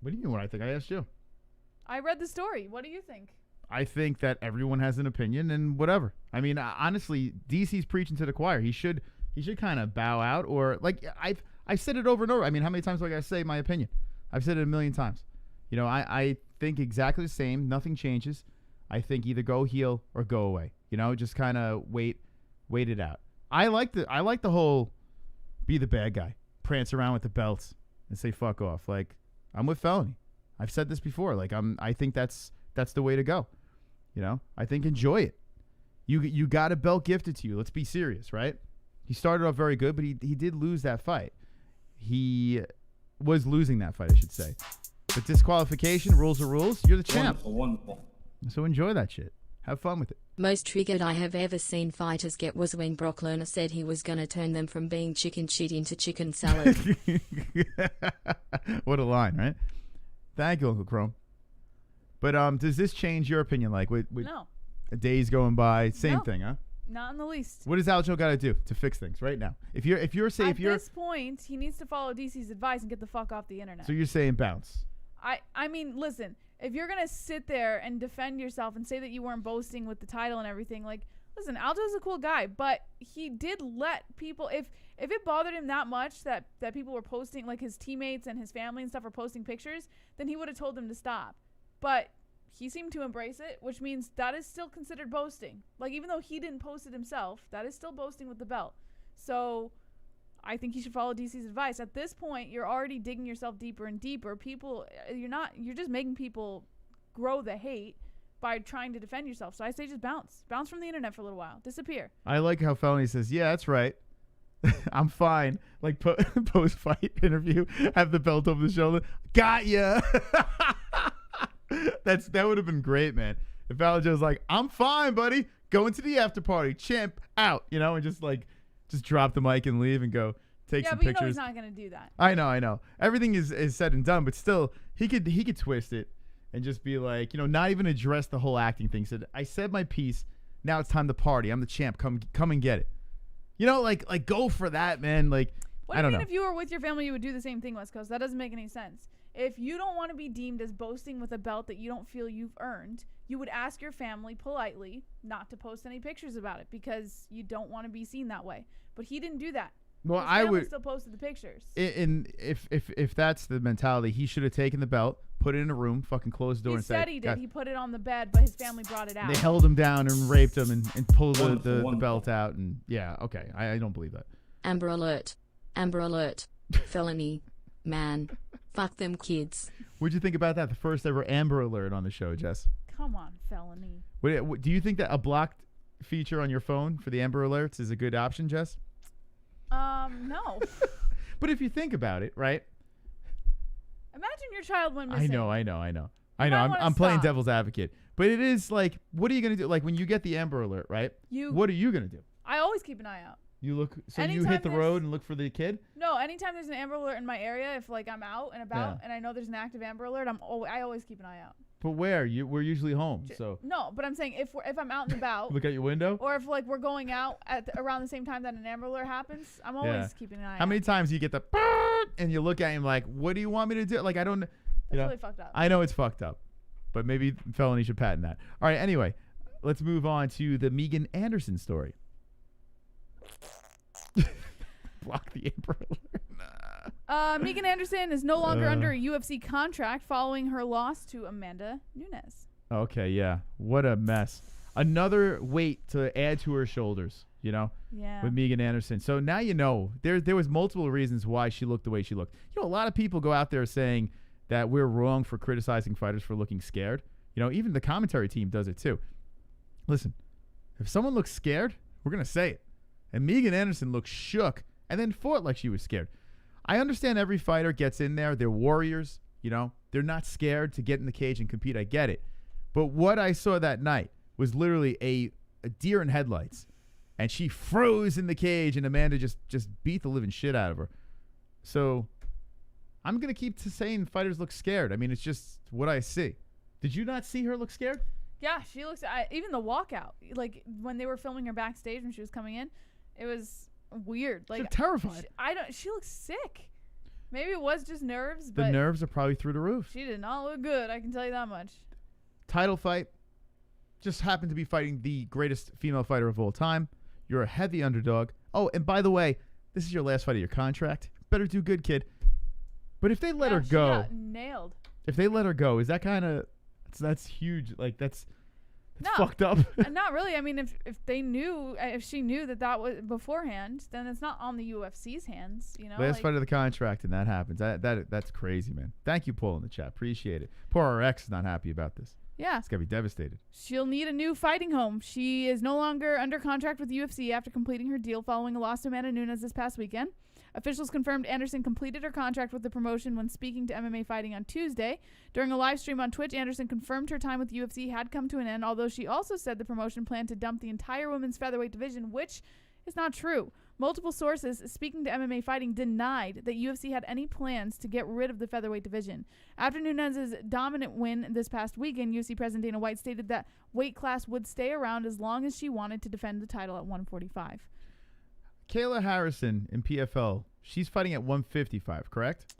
What do you mean what I think? I asked you. I read the story. What do you think? I think that everyone has an opinion and whatever. I mean, honestly, DC's preaching to the choir. He should kind of bow out or like I've said it over and over. I mean, how many times do I gotta say my opinion? I've said it a million times. I think exactly the same. Nothing changes. I think either go heel or go away. Just kind of wait it out. I like the whole be the bad guy, prance around with the belts and say fuck off. Like I'm with Felony. I've said this before. Like I think that's the way to go. I think enjoy it. You got a belt gifted to you. Let's be serious, right? He started off very good, but he did lose that fight. He was losing that fight, I should say. But disqualification, rules are rules. You're the champ. Wonderful. So enjoy that shit. Have fun with it. Most triggered I have ever seen fighters get was when Brock Lesnar said he was gonna turn them from being chicken shit into chicken salad. What a line, right? Thank you, Uncle Chrome. But does this change your opinion? Like with No. days going by, same No. thing, huh? Not in the least. What does Aljo got to do to fix things right now? If you're At this point, he needs to follow DC's advice and get the fuck off the internet. so you're saying bounce. I mean, listen, if you're going to sit there and defend yourself and say that you weren't boasting with the title and everything, like, listen, Aljo's a cool guy, but he did let people, if it bothered him that much that people were posting, like his teammates and his family and stuff were posting pictures, then he would have told them to stop. But he seemed to embrace it, which means that is still considered boasting. Like, even though he didn't post it himself, that is still boasting with the belt. So I think you should follow DC's advice. At this point, you're already digging yourself deeper and deeper. You're just making people grow the hate by trying to defend yourself. So I say just bounce from the internet for a little while, disappear. I like how Felony says, yeah, that's right. I'm fine. Like post-fight interview, have the belt over the shoulder. Got ya. That would have been great, man. If Aljo's like, I'm fine, buddy. Going to the after party. Champ out. And just drop the mic and leave and go take some pictures. Yeah, but he's not going to do that. I know. Everything is said and done, but still, he could twist it and just be like, not even address the whole acting thing. Said, I said my piece. Now it's time to party. I'm the champ. Come and get it. Like go for that, man. Like, what I do you don't mean know. if you were with your family, you would do the same thing, West Coast? That doesn't make any sense. If you don't want to be deemed as boasting with a belt that you don't feel you've earned, you would ask your family politely not to post any pictures about it because you don't want to be seen that way. But he didn't do that. Well, His I family would still posted the pictures. And if that's the mentality, he should have taken the belt, put it in a room, fucking closed the door, He and said said he did. He put it on the bed, but his family brought it out. They held him down and raped him and pulled the belt out. And yeah, okay, I don't believe that. Amber alert. Amber alert. Felony. Man. Fuck them kids. What'd you think about that? The first ever Amber Alert on the show, Jess. Come on, Felony. Do you think that a blocked feature on your phone for the Amber Alerts is a good option, Jess? No. But if you think about it, right? Imagine your child went missing. I know. might wanna I'm playing stop. devil's advocate. But it is like, what are you going to do? Like when you get the Amber Alert, right? What are you going to do? I always keep an eye out. You look, so you Anytime hit the there's- road and look for the kid? No, anytime there's an Amber Alert in my area, if like I'm out and about and I know there's an active Amber Alert, I always keep an eye out. But where? We're usually home, so No, but I'm saying if I'm out and about, look out your window. or if like we're going out at around the same time that an Amber Alert happens, I'm always keeping an eye out. How many times you get the and you look at him like, what do you want me to do? Like I don't. That's really fucked up. I know it's fucked up, but maybe Felony should patent that. All right. Anyway, let's move on to the Megan Anderson story. Block the Amber Alert. Megan Anderson is no longer under a UFC contract following her loss to Amanda Nunes. Okay, yeah. What a mess. Another weight to add to her shoulders, Yeah. with Megan Anderson. So now there was multiple reasons why she looked the way she looked. A lot of people go out there saying that we're wrong for criticizing fighters for looking scared. Even the commentary team does it too. Listen, if someone looks scared, we're going to say it. And Megan Anderson looked shook and then fought like she was scared. I understand every fighter gets in there. They're warriors. They're not scared to get in the cage and compete. I get it. But what I saw that night was literally a deer in headlights. And she froze in the cage, and Amanda just beat the living shit out of her. So I'm going to keep saying fighters look scared. I mean, it's just what I see. Did you not see her look scared? Yeah, she looks. Even the walkout, like when they were filming her backstage when she was coming in, it was weird. Like terrified. She looks sick. Maybe it was just nerves, The but nerves are probably through the roof. she did not look good. I can tell you that much. Title fight. Just happened to be fighting the greatest female fighter of all time. You're a heavy underdog. Oh, and by the way, this is your last fight of your contract. Better do good, kid. But if they let her She go, got nailed. if they let her go, is that kind of that's huge? Like that's No. fucked up. Not really. I mean, if she knew that was beforehand, then it's not on the UFC's hands. Last fight of the contract, and that happens. That's crazy, man. Thank you, Paul, in the chat. Appreciate it. Poor our ex is not happy about this. Yeah. It's gonna be devastated. She'll need a new fighting home. She is no longer under contract with UFC after completing her deal following a loss to Amanda Nunes this past weekend. Officials confirmed Anderson completed her contract with the promotion when speaking to MMA Fighting on Tuesday. During a live stream on Twitch, Anderson confirmed her time with UFC had come to an end, although she also said the promotion planned to dump the entire women's featherweight division, which is not true. Multiple sources speaking to MMA Fighting denied that UFC had any plans to get rid of the featherweight division. After Nunes' dominant win this past weekend, UFC President Dana White stated that weight class would stay around as long as she wanted to defend the title at 145. Kayla Harrison in PFL, she's fighting at 155, correct?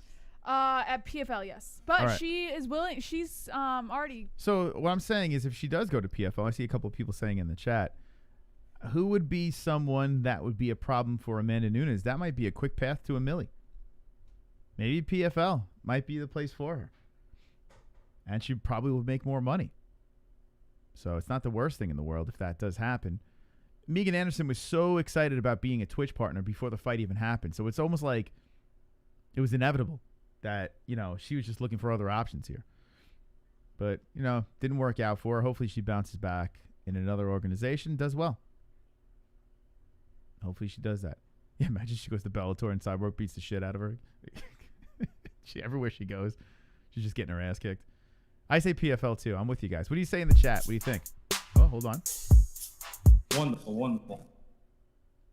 At PFL, yes. But All right. she is willing. She's already. So what I'm saying is if she does go to PFL, I see a couple of people saying in the chat, who would be someone that would be a problem for Amanda Nunes? That might be a quick path to a milli. Maybe PFL might be the place for her. And she probably would make more money. So it's not the worst thing in the world if that does happen. Megan Anderson was so excited about being a Twitch partner before the fight even happened. So it's almost like it was inevitable that, she was just looking for other options here. But, didn't work out for her. Hopefully she bounces back in another organization, does well. Hopefully she does that. Yeah, imagine she goes to Bellator and Cyborg beats the shit out of her. Everywhere she goes, she's just getting her ass kicked. I say PFL too. I'm with you guys. What do you say in the chat? What do you think? Oh, hold on. Wonderful, wonderful.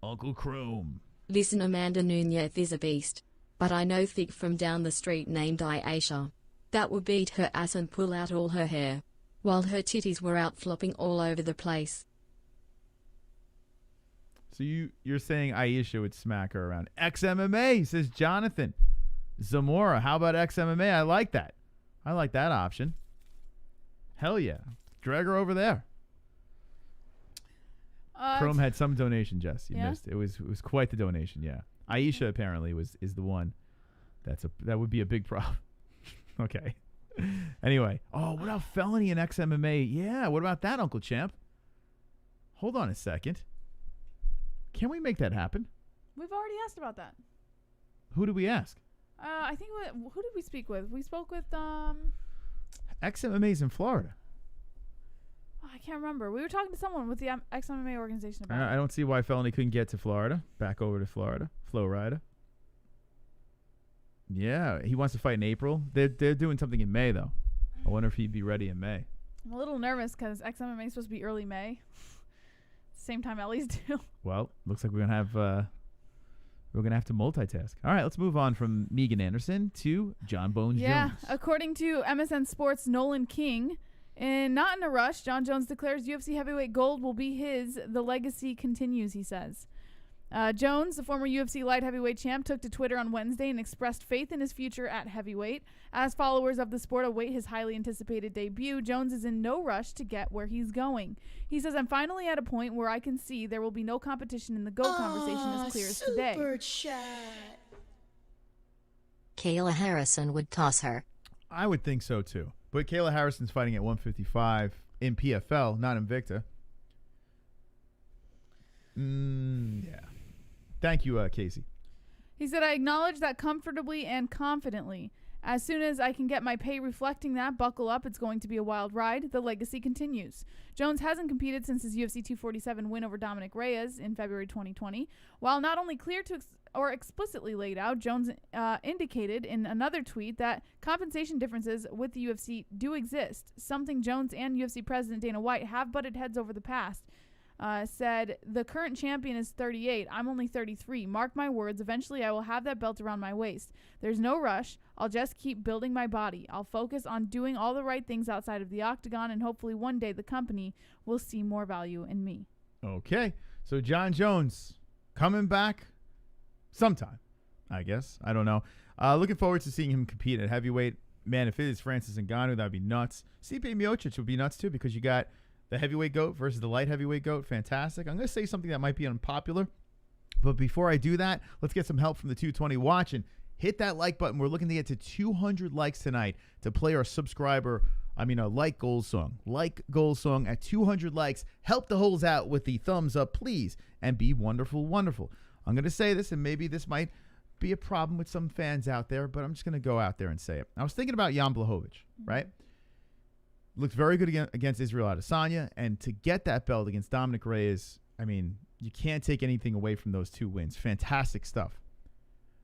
Uncle Chrome. Listen, Amanda Nunez is a beast. But I know thick from down the street named Aisha. That would beat her ass and pull out all her hair. While her titties were out flopping all over the place. So you're saying Aisha would smack her around. XMMA, says Jonathan. Zamora, how about XMMA? I like that. I like that option. Hell yeah. Gregor over there. Chrome had some donation, Jess. You missed. It was quite the donation, yeah. Aisha apparently is the one. That would be a big problem. Okay. Anyway. Oh, what about Felony and XMMA? Yeah, what about that, Uncle Champ? Hold on a second. Can we make that happen? We've already asked about that. Who did we ask? I think who did we speak with? We spoke with XMMA's in Florida. I can't remember. We were talking to someone with the XMMA organization about I it. don't see why Felony couldn't get to Florida. Back over to Florida. Flo Rida. Yeah, he wants to fight in April. They're doing something in May though. I wonder if he'd be ready in May. I'm a little nervous because XMMA is supposed to be early May. Same time Ellie's due. Well, looks like we're gonna have to multitask. All right, let's move on from Megan Anderson to John Bones Jones. According to MSN Sports' Nolan King, not in a rush, Jon Jones declares UFC heavyweight gold will be his. The legacy continues, he says. Jones, the former UFC light heavyweight champ, took to Twitter on Wednesday and expressed faith in his future at heavyweight. As followers of the sport await his highly anticipated debut, Jones is in no rush to get where he's going. He says, I'm finally at a point where I can see there will be no competition in the GOAT conversation as clear as today. Super chat. Kayla Harrison would toss her. I would think so too. But Kayla Harrison's fighting at 155 in PFL, not Invicta. Yeah. Thank you, Casey. He said, I acknowledge that comfortably and confidently. As soon as I can get my pay reflecting that, buckle up. It's going to be a wild ride. The legacy continues. Jones hasn't competed since his UFC 247 win over Dominic Reyes in February 2020. While not only clear to or explicitly laid out, Jones indicated in another tweet that compensation differences with the UFC do exist, something Jones and UFC President Dana White have butted heads over the past. Said, the current champion is 38. I'm only 33. Mark my words. Eventually, I will have that belt around my waist. There's no rush. I'll just keep building my body. I'll focus on doing all the right things outside of the octagon, and hopefully one day the company will see more value in me. Okay. So Jon Jones coming back sometime, I guess. I don't know. Looking forward to seeing him compete at heavyweight. Man, if it is Francis Ngannou, that'd be nuts. Stipe Miocic would be nuts, too, because you got the heavyweight GOAT versus the light heavyweight GOAT. Fantastic. I'm going to say something that might be unpopular. But before I do that, let's get some help from the 220 watch and hit that like button. We're looking to get to 200 likes tonight to play our like goal song. Like goal song at 200 likes. Help the holes out with the thumbs up, please. And be wonderful, wonderful. I'm going to say this, and maybe this might be a problem with some fans out there, but I'm just going to go out there and say it. I was thinking about Jan Blachowicz, right? Looked very good against Israel Adesanya, and to get that belt against Dominic Reyes, I mean, you can't take anything away from those two wins. Fantastic stuff.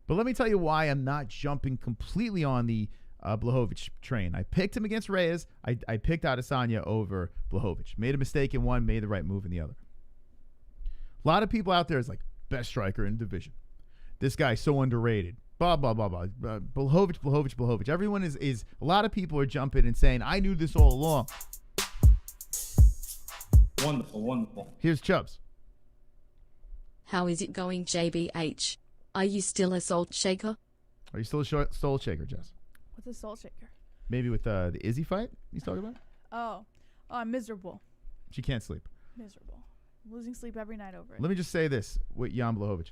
But let me tell you why I'm not jumping completely on the Blachowicz train. I picked him against Reyes. I picked Adesanya over Blachowicz. Made a mistake in one, made the right move in the other. A lot of people out there is like, best striker in division. This guy's so underrated. Blah, blah, blah, blah. Blachowicz. Everyone is a lot of people are jumping and saying, I knew this all along. Wonderful, wonderful. Here's Chubbs. How is it going, JBH? Are you still a salt shaker? Are you still a soul shaker, Jess? What's a soul shaker? Maybe with the Izzy fight he's talking about? Oh, I'm miserable. She can't sleep. Miserable. I'm losing sleep every night over it. Let me just say this with Jan Blachowicz.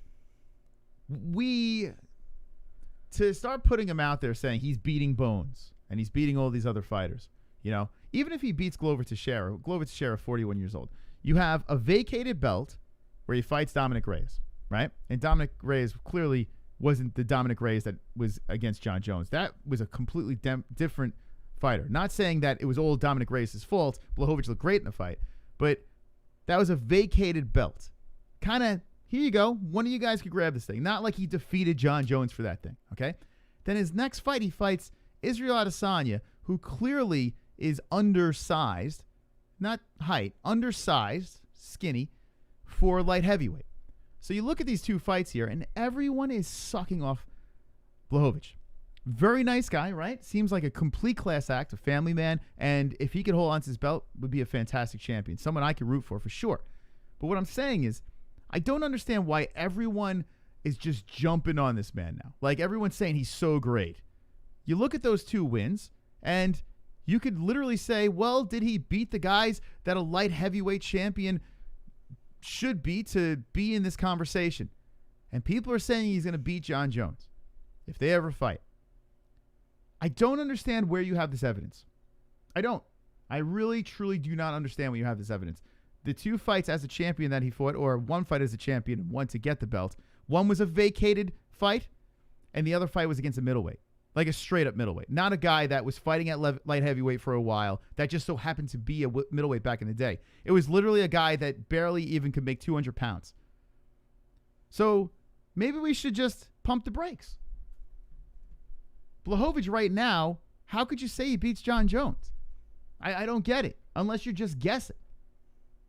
To start putting him out there saying he's beating Bones and he's beating all these other fighters, even if he beats Glover Teixeira, 41 years old, you have a vacated belt where he fights Dominic Reyes, right? And Dominic Reyes clearly wasn't the Dominic Reyes that was against Jon Jones. That was a completely different fighter. Not saying that it was all Dominic Reyes' fault. Blachowicz looked great in the fight, but that was a vacated belt. Kind of, here you go. One of you guys could grab this thing. Not like he defeated Jon Jones for that thing, okay? Then his next fight, he fights Israel Adesanya, who clearly is undersized, not height, undersized, skinny, for light heavyweight. So you look at these two fights here, and everyone is sucking off Blachowicz. Very nice guy, right? Seems like a complete class act, a family man, and if he could hold on to his belt, would be a fantastic champion. Someone I could root for sure. But what I'm saying is, I don't understand why everyone is just jumping on this man now. Like, everyone's saying he's so great. You look at those two wins, and you could literally say, well, did he beat the guys that a light heavyweight champion should be to be in this conversation? And people are saying he's going to beat Jon Jones if they ever fight. I don't understand where you have this evidence. I don't. I really, truly do not understand where you have this evidence. The two fights as a champion that he fought, or one fight as a champion and one to get the belt, one was a vacated fight, and the other fight was against a middleweight. Like a straight-up middleweight. Not a guy that was fighting at light heavyweight for a while that just so happened to be a middleweight back in the day. It was literally a guy that barely even could make 200 pounds. So maybe we should just pump the brakes. Blachowicz right now, how could you say he beats Jon Jones? I don't get it, unless you're just guessing.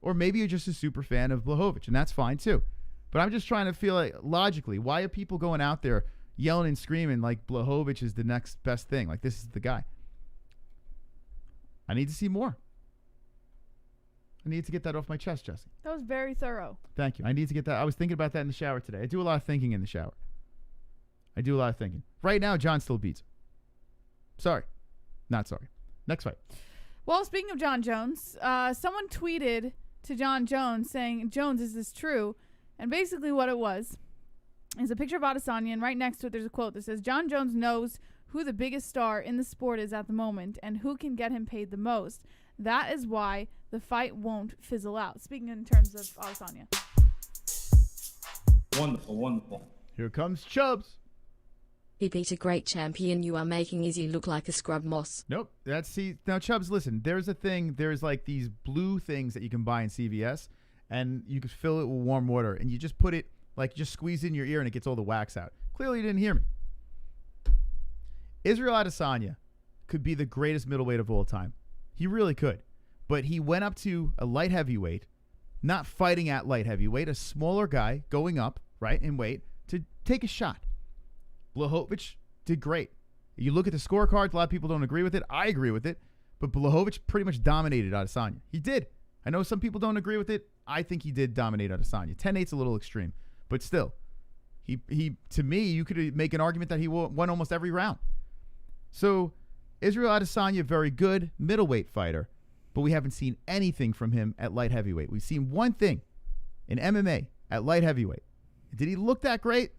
Or maybe you're just a super fan of Blachowicz, and that's fine too. But I'm just trying to feel like, logically, why are people going out there yelling and screaming like Blachowicz is the next best thing? Like, this is the guy. I need to see more. I need to get that off my chest, Jesse. That was very thorough. Thank you. I need to get that. I was thinking about that in the shower today. I do a lot of thinking in the shower. I do a lot of thinking. Right now, Jon still beats him. Sorry. Not sorry. Next fight. Well, speaking of Jon Jones, someone tweeted to Jon Jones saying, Jones, is this true? And basically what it was is a picture of Adesanya, and right next to it there's a quote that says, Jon Jones knows who the biggest star in the sport is at the moment and who can get him paid the most. That is why the fight won't fizzle out. Speaking in terms of Adesanya. Wonderful, wonderful. Here comes Chubbs. He beat a great champion. You are making Izzy look like a scrub moss. Nope. Now, Chubbs, listen, there's a thing. There's like these blue things that you can buy in CVS, and you can fill it with warm water, and you just put it, like, you just squeeze it in your ear, and it gets all the wax out. Clearly, you didn't hear me. Israel Adesanya could be the greatest middleweight of all time. He really could. But he went up to a light heavyweight, not fighting at light heavyweight, a smaller guy going up, right, in weight, to take a shot. Blachowicz did great. You look at the scorecards, a lot of people don't agree with it. I agree with it. But Blachowicz pretty much dominated Adesanya. He did. I know some people don't agree with it. I think he did dominate Adesanya. 10-8's a little extreme. But still, he to me, you could make an argument that he won almost every round. So, Israel Adesanya, very good middleweight fighter, but we haven't seen anything from him at light heavyweight. We've seen one thing in MMA at light heavyweight. Did he look that great?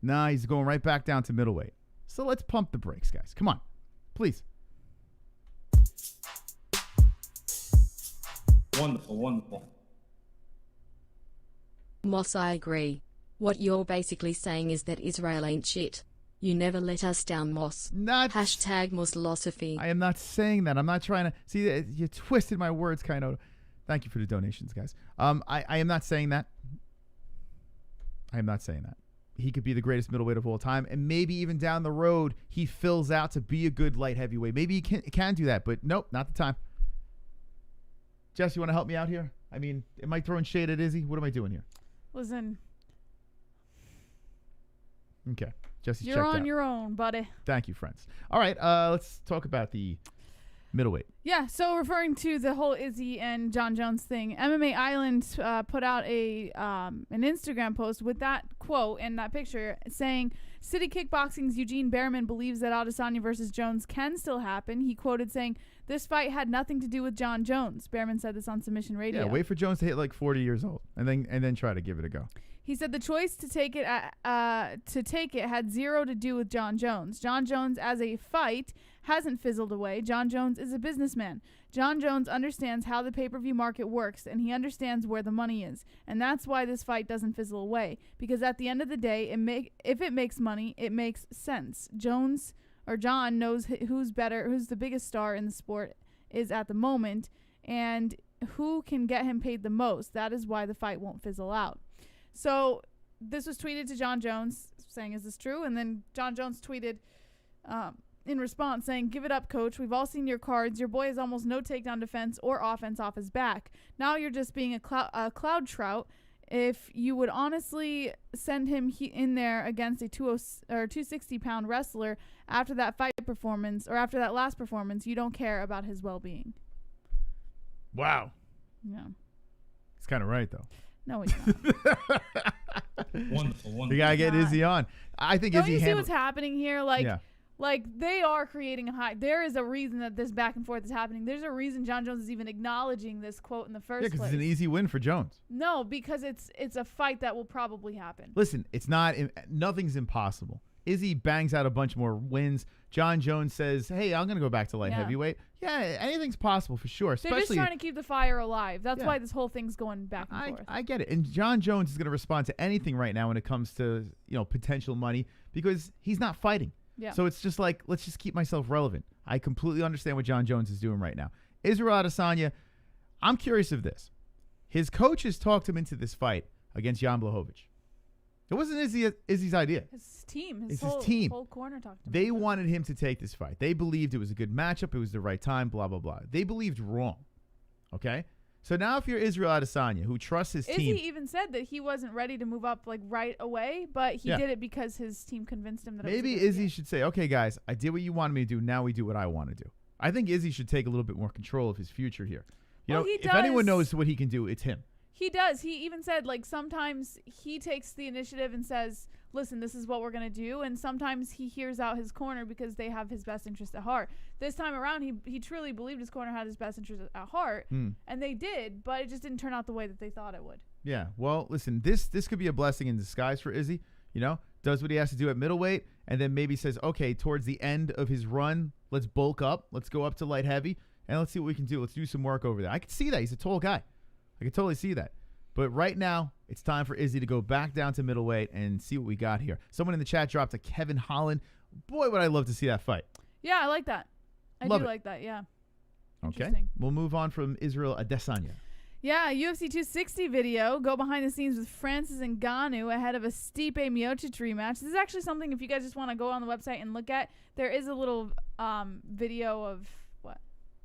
Nah, he's going right back down to middleweight. So let's pump the brakes, guys. Come on. Please. Wonderful, wonderful. Moss, I agree. What you're basically saying is that Israel ain't shit. You never let us down, Moss. Hashtag Mossphilosophy. I am not saying that. I'm not trying to... See, you twisted my words, kind of. Thank you for the donations, guys. I am not saying that. I am not saying that. He could be the greatest middleweight of all time, and maybe even down the road, he fills out to be a good light heavyweight. Maybe he can do that, but nope, not the time. Jess, you want to help me out here? I mean, am I throwing shade at Izzy? What am I doing here? Listen. Okay. Jesse's checked You're out. on your own, buddy. Thank you, friends. All right, let's talk about the middleweight. Yeah, so referring to the whole Izzy and Jon Jones thing, MMA Island put out an Instagram post with that quote and that picture saying, City Kickboxing's Eugene Behrman believes that Adesanya versus Jones can still happen. He quoted saying, this fight had nothing to do with Jon Jones. Behrman said this on Submission Radio. Yeah, wait for Jones to hit like 40 years old and then try to give it a go. He said the choice to take it had zero to do with Jon Jones. Jon Jones as a fight hasn't fizzled away. Jon Jones is a businessman. Jon Jones understands how the pay-per-view market works, and he understands where the money is. And that's why this fight doesn't fizzle away. Because at the end of the day, if it makes money, it makes sense. Jon knows who's the biggest star in the sport is at the moment, and who can get him paid the most. That is why the fight won't fizzle out. So this was tweeted to Jon Jones saying, is this true? And then Jon Jones tweeted in response saying, give it up, coach. We've all seen your cards. Your boy has almost no takedown defense or offense off his back. Now you're just being a cloud trout. If you would honestly send him in there against a 260-pound wrestler after that fight performance or after that last performance, you don't care about his well-being. Wow. Yeah. He's kind of right, though. No, he's not. Wonderful. We got to get Izzy on. I think Don't Izzy you see what's happening here? Yeah. Like, they are creating a hype. There is a reason that this back and forth is happening. There's a reason Jon Jones is even acknowledging this quote in the first place. Yeah, because it's an easy win for Jones. No, because it's a fight that will probably happen. Listen, nothing's impossible. Izzy bangs out a bunch more wins. Jon Jones says, hey, I'm going to go back to light heavyweight. Yeah, anything's possible for sure. They're just trying to keep the fire alive. That's why this whole thing's going back and forth. I get it. And Jon Jones is going to respond to anything right now when it comes to potential money because he's not fighting. Yeah. So it's just like, let's just keep myself relevant. I completely understand what Jon Jones is doing right now. Israel Adesanya, I'm curious of this. His coaches talked him into this fight against Jan Blachowicz. It wasn't Izzy's idea. His team. His whole corner talked to him. They wanted him to take this fight. They believed it was a good matchup. It was the right time, blah, blah, blah. They believed wrong. Okay? So now if you're Israel Adesanya, who trusts his team. Izzy even said that he wasn't ready to move up like right away, but he did it because his team convinced him that maybe Izzy should say, okay, guys, I did what you wanted me to do. Now we do what I want to do. I think Izzy should take a little bit more control of his future here. If anyone knows what he can do, it's him. He does. He even said, like, sometimes he takes the initiative and says, listen, this is what we're going to do. And sometimes he hears out his corner because they have his best interest at heart. This time around, he truly believed his corner had his best interest at heart. And they did, but it just didn't turn out the way that they thought it would. Yeah. Well, listen, this could be a blessing in disguise for Izzy. Does what he has to do at middleweight and then maybe says, okay, towards the end of his run, let's bulk up. Let's go up to light heavy and let's see what we can do. Let's do some work over there. I can see that. He's a tall guy. I can totally see that. But right now, it's time for Izzy to go back down to middleweight and see what we got here. Someone in the chat dropped a Kevin Holland. Boy, would I love to see that fight. Yeah, I like that. I Love do it. like that, yeah. Okay. We'll move on from Israel Adesanya. Yeah, UFC 260 video. Go behind the scenes with Francis Ngannou ahead of a Stipe Miocic rematch. This is actually something, if you guys just want to go on the website and look at, there is a little video of what?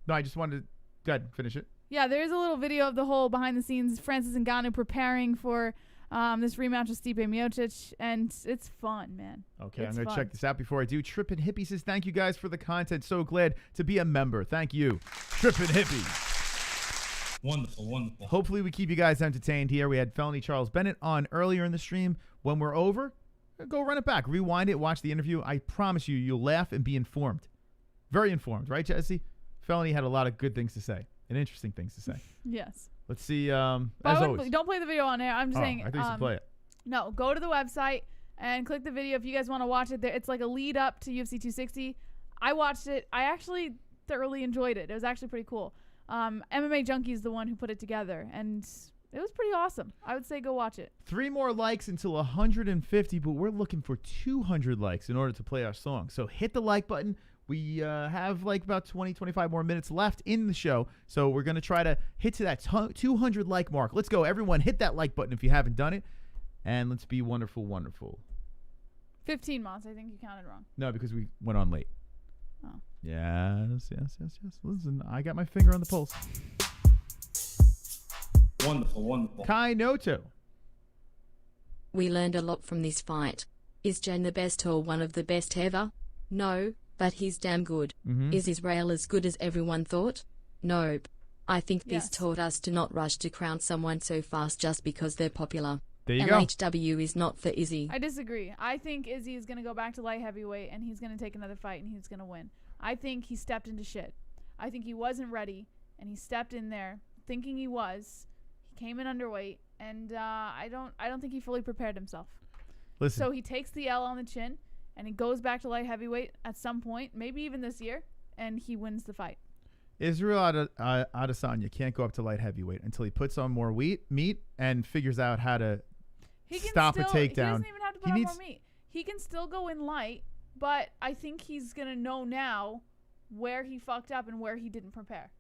No, I just wanted to go ahead and finish it. Yeah, there's a little video of the whole behind-the-scenes Francis Ngannou preparing for this rematch with Stipe Miocic, and it's fun, man. Okay, I'm going to check this out before I do. Trippin' Hippie says, thank you guys for the content. So glad to be a member. Thank you, Trippin' Hippie. Wonderful. Hopefully we keep you guys entertained here. We had Felony Charles Bennet on earlier in the stream. When we're over, go run it back. Rewind it, watch the interview. I promise you, you'll laugh and be informed. Very informed, right, Jesse? Felony had a lot of good things to say. And interesting things to say. Yes. Let's see. But don't play the video on air. I'm just saying. I think you should play it. No, go to the website and click the video if you guys want to watch it. It's like a lead up to UFC 260. I watched it. I actually thoroughly enjoyed it. It was actually pretty cool. MMA Junkie is the one who put it together, and it was pretty awesome. I would say go watch it. 3 more likes until 150, but we're looking for 200 likes in order to play our song. So hit the like button. We have like about 20, 25 more minutes left in the show. So we're going to try to hit to that 200 like mark. Let's go. Everyone hit that like button if you haven't done it. And let's be wonderful, wonderful. 15 months. I think you counted wrong. No, because we went on late. Oh. Yes. Listen, I got my finger on the pulse. Wonderful. Kai Noto. We learned a lot from this fight. Is Jan the best or one of the best ever? No. But he's damn good. Is Israel as good as everyone thought? Nope. I think this taught us to not rush to crown someone so fast just because they're popular. There you go. LHW is not for Izzy. I disagree. I think Izzy is going to go back to light heavyweight and he's going to take another fight and he's going to win. I think he stepped into shit. I think he wasn't ready and he stepped in there thinking he was. He came in underweight and I don't think he fully prepared himself. Listen. So he takes the L on the chin. And he goes back to light heavyweight at some point, maybe even this year, and he wins the fight. Israel Adesanya can't go up to light heavyweight until he puts on more meat and figures out how to stop a takedown. He doesn't even have to put on more meat. He can still go in light, but I think he's going to know now where he fucked up and where he didn't prepare.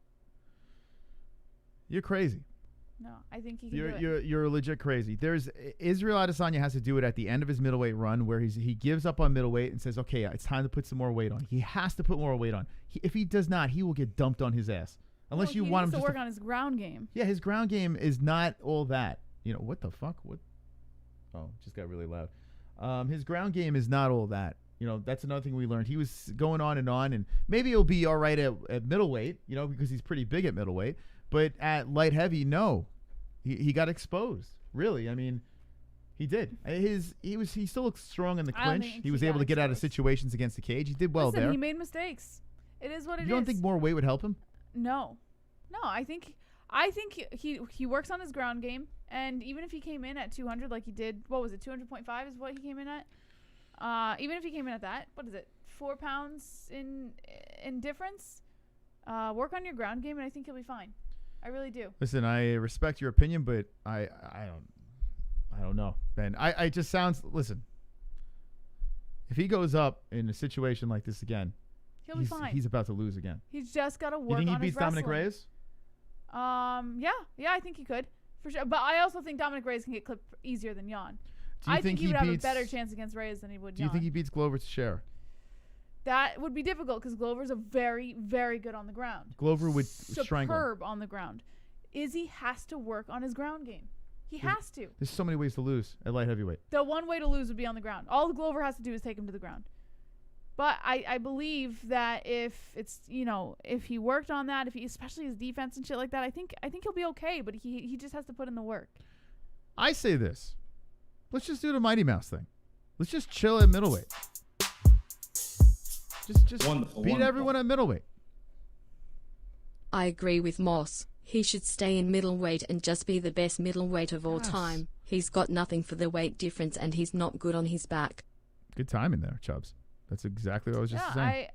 You're crazy. No, I think he can do it. You're legit crazy. Israel Adesanya has to do it at the end of his middleweight run where he gives up on middleweight and says, okay, it's time to put some more weight on. He has to put more weight on. If he does not, he will get dumped on his ass. Unless you want him to work on his ground game. Yeah, his ground game is not all that. You know, what the fuck? What? Oh, just got really loud. His ground game is not all that. You know, that's another thing we learned. He was going on, and maybe he'll be all right at middleweight, you know, because he's pretty big at middleweight. But at light heavy, no. He got exposed. Really, I mean, he did. He still looks strong in the clinch. He was able to get out of situations against the cage. He did well there. He made mistakes. It is what it is. You don't think more weight would help him? No. I think he works on his ground game, and even if he came in at 200 like he did, what was it, 200.5 is what he came in at? Even if he came in at that, what is it, 4 pounds in difference? Work on your ground game, and I think he'll be fine. I really do. Listen, I respect your opinion, but I don't know, Ben. I just sounds. Listen, if he goes up in a situation like this again, he'll be fine. He's about to lose again. He's just got to work. You think he on beats his wrestling. Dominic Reyes? Yeah, I think he could for sure. But I also think Dominic Reyes can get clipped easier than Jan. I think he would have a better chance against Reyes than he would Jan. Do you think he beats Glover Teixeira? That would be difficult because Glover's a very, very good on the ground. Glover would strangle. Superb on the ground. Izzy has to work on his ground game. He has to. There's so many ways to lose at light heavyweight. The one way to lose would be on the ground. All Glover has to do is take him to the ground. But I believe that if it's, you know, if he worked on that, especially his defense and shit like that, I think he'll be okay. But he just has to put in the work. I say this. Let's just do the Mighty Mouse thing. Let's just chill at middleweight. Just beat everyone at middleweight. I agree with Moss. He should stay in middleweight and just be the best middleweight of all time. He's got nothing for the weight difference, and he's not good on his back. Good time in there, Chubbs. That's exactly what I was just saying.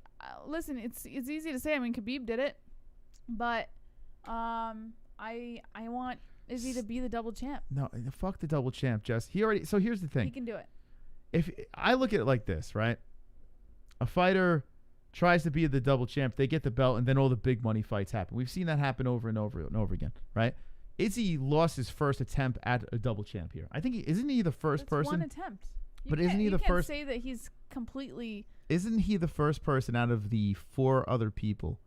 Listen, it's easy to say. I mean, Khabib did it, but I want Izzy to be the double champ. No, fuck the double champ, Jess. So here's the thing. He can do it. If I look at it like this, right? A fighter tries to be the double champ, they get the belt, and then all the big money fights happen. We've seen that happen over and over and over again, right? Izzy lost his first attempt at a double champ here. I think isn't he the first person? One attempt. But isn't he the first? You can't say that he's completely. Isn't he the first person out of the 4 other people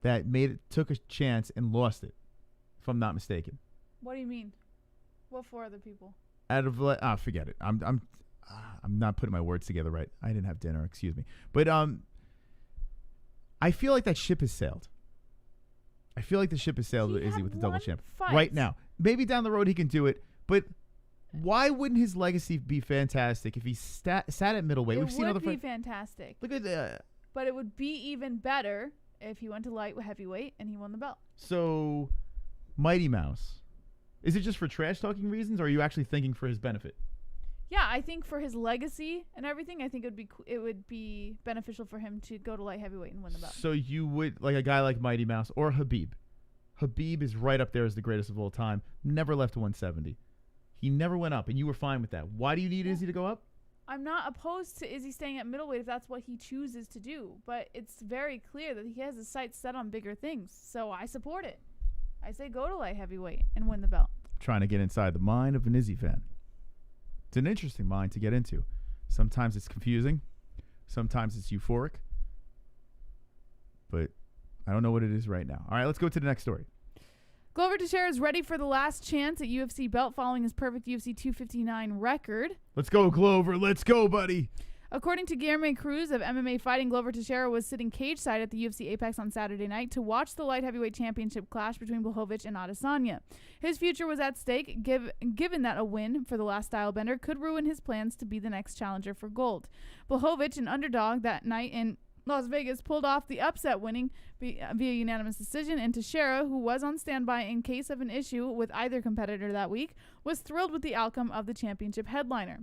that took a chance and lost it? If I'm not mistaken. What do you mean? What 4 other people? Out of forget it. I'm not putting my words together right. I didn't have dinner. Excuse me. But I feel like that ship has sailed. I feel like the ship has sailed with Izzy with the double champ right now. Maybe down the road he can do it, but why wouldn't his legacy be fantastic if he sat at middleweight? It would be fantastic. Look at that. But it would be even better if he went to light heavyweight and he won the belt. So, Mighty Mouse, is it just for trash talking reasons, or are you actually thinking for his benefit? Yeah, I think for his legacy and everything, I think it would be beneficial for him to go to light heavyweight and win the belt. So you would, like a guy like Mighty Mouse or Khabib. Khabib is right up there as the greatest of all time. Never left 170. He never went up, and you were fine with that. Why do you need Izzy to go up? I'm not opposed to Izzy staying at middleweight if that's what he chooses to do, but it's very clear that he has his sights set on bigger things, so I support it. I say go to light heavyweight and win the belt. Trying to get inside the mind of an Izzy fan. It's an interesting mind to get into. Sometimes it's confusing. Sometimes it's euphoric. But I don't know what it is right now. All right, let's go to the next story. Glover Teixeira is ready for the last chance at UFC belt following his perfect UFC 259 record. Let's go, Glover. Let's go, buddy. According to Guilherme Cruz of MMA Fighting, Glover Teixeira was sitting cage side at the UFC Apex on Saturday night to watch the light heavyweight championship clash between Blachowicz and Adesanya. His future was at stake, given that a win for the last stylebender could ruin his plans to be the next challenger for gold. Blachowicz, an underdog that night in Las Vegas, pulled off the upset, winning via unanimous decision, and Teixeira, who was on standby in case of an issue with either competitor that week, was thrilled with the outcome of the championship headliner.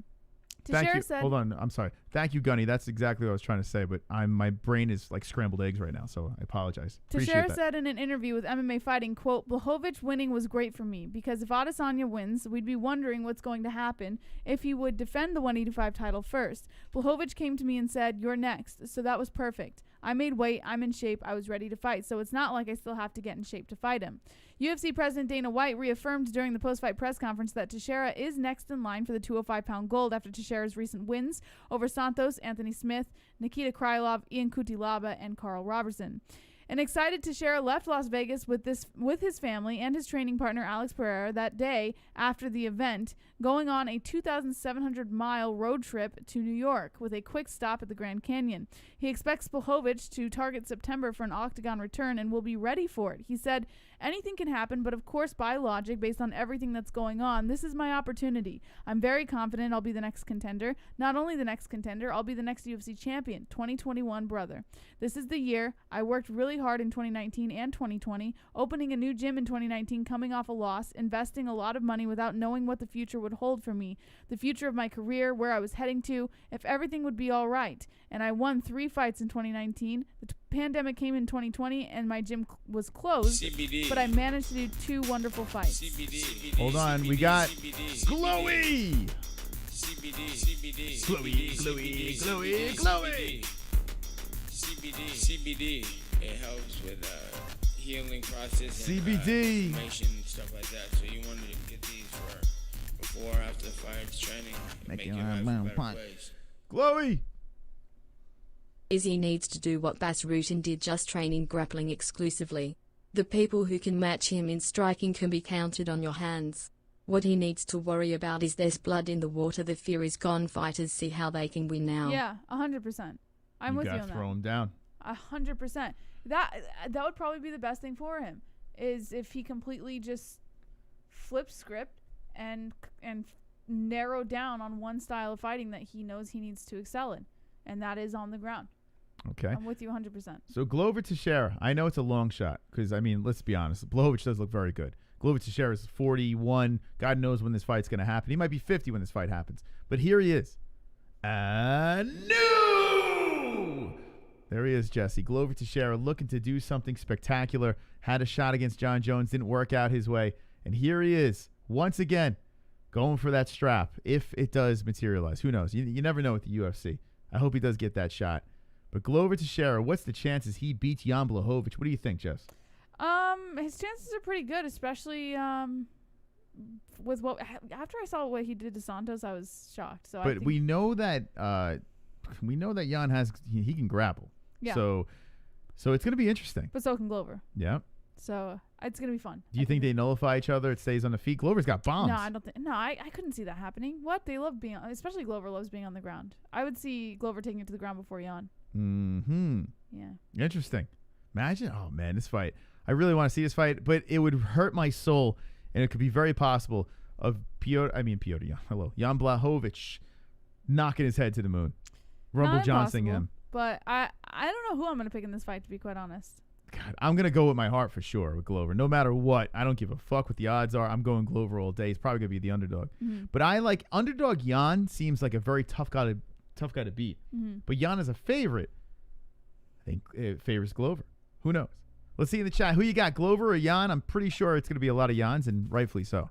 Thank Teixeira you. said, Hold on. I'm sorry. Thank you, Gunny. That's exactly what I was trying to say, but my brain is like scrambled eggs right now, so I apologize. Teixeira said in an interview with MMA Fighting, quote, Blachowicz winning was great for me because if Adesanya wins, we'd be wondering what's going to happen if he would defend the 185 title first. Blachowicz came to me and said, you're next, so that was perfect. I made weight, I'm in shape, I was ready to fight, so it's not like I still have to get in shape to fight him. UFC President Dana White reaffirmed during the post-fight press conference that Teixeira is next in line for the 205-pound gold after Teixeira's recent wins over Santos, Anthony Smith, Nikita Krylov, Ian Cutelaba, and Carl Robertson. An excited Teixeira left Las Vegas with his family and his training partner Alex Pereira that day after the event, going on a 2,700-mile road trip to New York with a quick stop at the Grand Canyon. He expects Blachowicz to target September for an octagon return and will be ready for it. He said, anything can happen, but of course by logic, based on everything that's going on, this is my opportunity. I'm very confident I'll be the next contender. Not only the next contender, I'll be the next UFC champion, 2021 brother. This is the year. I worked really hard in 2019 and 2020, opening a new gym in 2019, coming off a loss, investing a lot of money without knowing what the future would hold for me, the future of my career, where I was heading to, if everything would be all right. And I won 3 fights in 2019. The pandemic came in 2020 and my gym was closed, CBD. but I managed to do 2 wonderful fights. CBD. Hold on, we got CBD. Glowy. CBD. Glowy. CBD. It helps with healing process and CBD. inflammation and stuff like that. So you want to get these for before, after the fight training. Make your life a better place. Glowy. Izzy needs to do what Bas Rutten did, just train in grappling exclusively. The people who can match him in striking can be counted on your hands. What he needs to worry about is there's blood in the water. The fear is gone. Fighters see how they can win now. Yeah, 100%. I'm with you on gotta that. throw him down. 100%. That would probably be the best thing for him, is if he completely just flips script and narrow down on one style of fighting that he knows he needs to excel in, and that is on the ground. Okay. I'm with you 100%. So Glover Teixeira, I know it's a long shot because, I mean, let's be honest. Blachowicz does look very good. Glover Teixeira is 41. God knows when this fight's going to happen. He might be 50 when this fight happens. But here he is. No! There he is, Jesse. Glover Teixeira looking to do something spectacular. Had a shot against Jon Jones. Didn't work out his way. And here he is, once again, going for that strap. If it does materialize. Who knows? You never know with the UFC. I hope he does get that shot. But Glover Teixeira, what's the chances he beats Jan Blachowicz? What do you think, Jess? His chances are pretty good, especially with what after I saw what he did to Santos, I was shocked. So, but we know that Jan has he can grapple. Yeah. So it's going to be interesting. But so can Glover. Yeah. So it's going to be fun. Do you think they nullify each other? It stays on the feet. Glover's got bombs. No, I don't think. No, I couldn't see that happening. What? They love being, especially Glover loves being on the ground. I would see Glover taking it to the ground before Jan. Mm-hmm. Yeah. Interesting. Imagine. Oh man, this fight. I really want to see this fight, but it would hurt my soul, and it could be very possible of Jan Blachowicz knocking his head to the moon, Rumble Johnsoning him. But I don't know who I'm going to pick in this fight, to be quite honest. God, I'm going to go with my heart for sure with Glover. No matter what, I don't give a fuck what the odds are. I'm going Glover all day. He's probably going to be the underdog. Mm-hmm. But I like underdog Jan seems like a very tough guy to beat. Mm-hmm. But Jan is a favorite. I think it favors Glover. Who knows? Let's see in the chat. Who you got, Glover or Jan? I'm pretty sure it's going to be a lot of Jans, and rightfully so.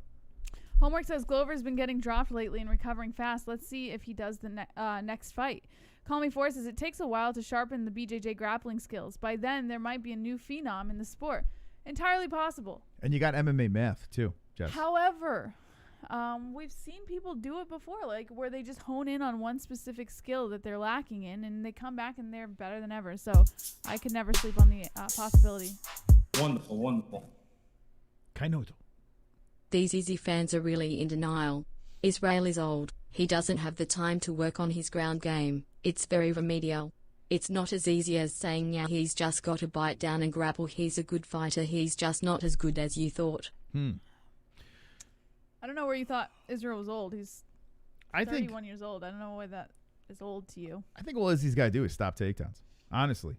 Homework says Glover's been getting dropped lately and recovering fast. Let's see if he does the next fight. Call Me Force says it takes a while to sharpen the BJJ grappling skills. By then, there might be a new phenom in the sport. Entirely possible. And you got MMA math, too, Jess. However, we've seen people do it before, like where they just hone in on one specific skill that they're lacking in, and they come back and they're better than ever. So I could never sleep on the possibility. Wonderful. Kainoto. These Izzy fans are really in denial. Israel is old. He doesn't have the time to work on his ground game. It's very remedial. It's not as easy as saying, yeah, he's just got to bite down and grapple. He's a good fighter. He's just not as good as you thought. I don't know where you thought Israel was old. He's 31 years old. I don't know why that is old to you. I think all Izzy's got to do is stop takedowns. Honestly.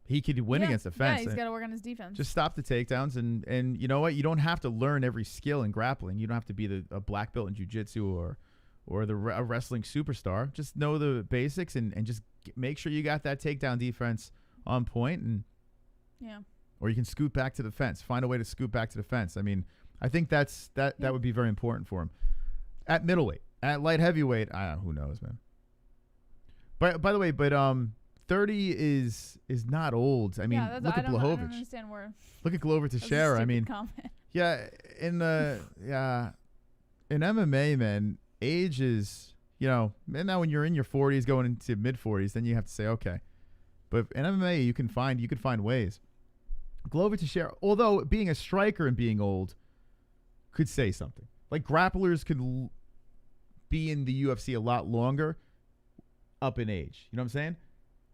He could win against the fence. Yeah, he's got to work on his defense. Just stop the takedowns, and you know what? You don't have to learn every skill in grappling. You don't have to be a black belt in jiu-jitsu or a wrestling superstar. Just know the basics and just make sure you got that takedown defense on point, and or you can scoot back to the fence. Find a way to scoot back to the fence. I mean, I think that would be very important for him. At middleweight, at light heavyweight, who knows, man. By the way, 30 is not old. I mean, look at Blachowicz. I don't understand where. Look at Glover Teixeira. I mean, in MMA, man, age is, and now when you're in your 40s going into mid 40s, then you have to say okay. But in MMA, you can find ways. Glover Teixeira, although being a striker and being old, could say something. Like grapplers could be in the UFC a lot longer up in age. You know what I'm saying?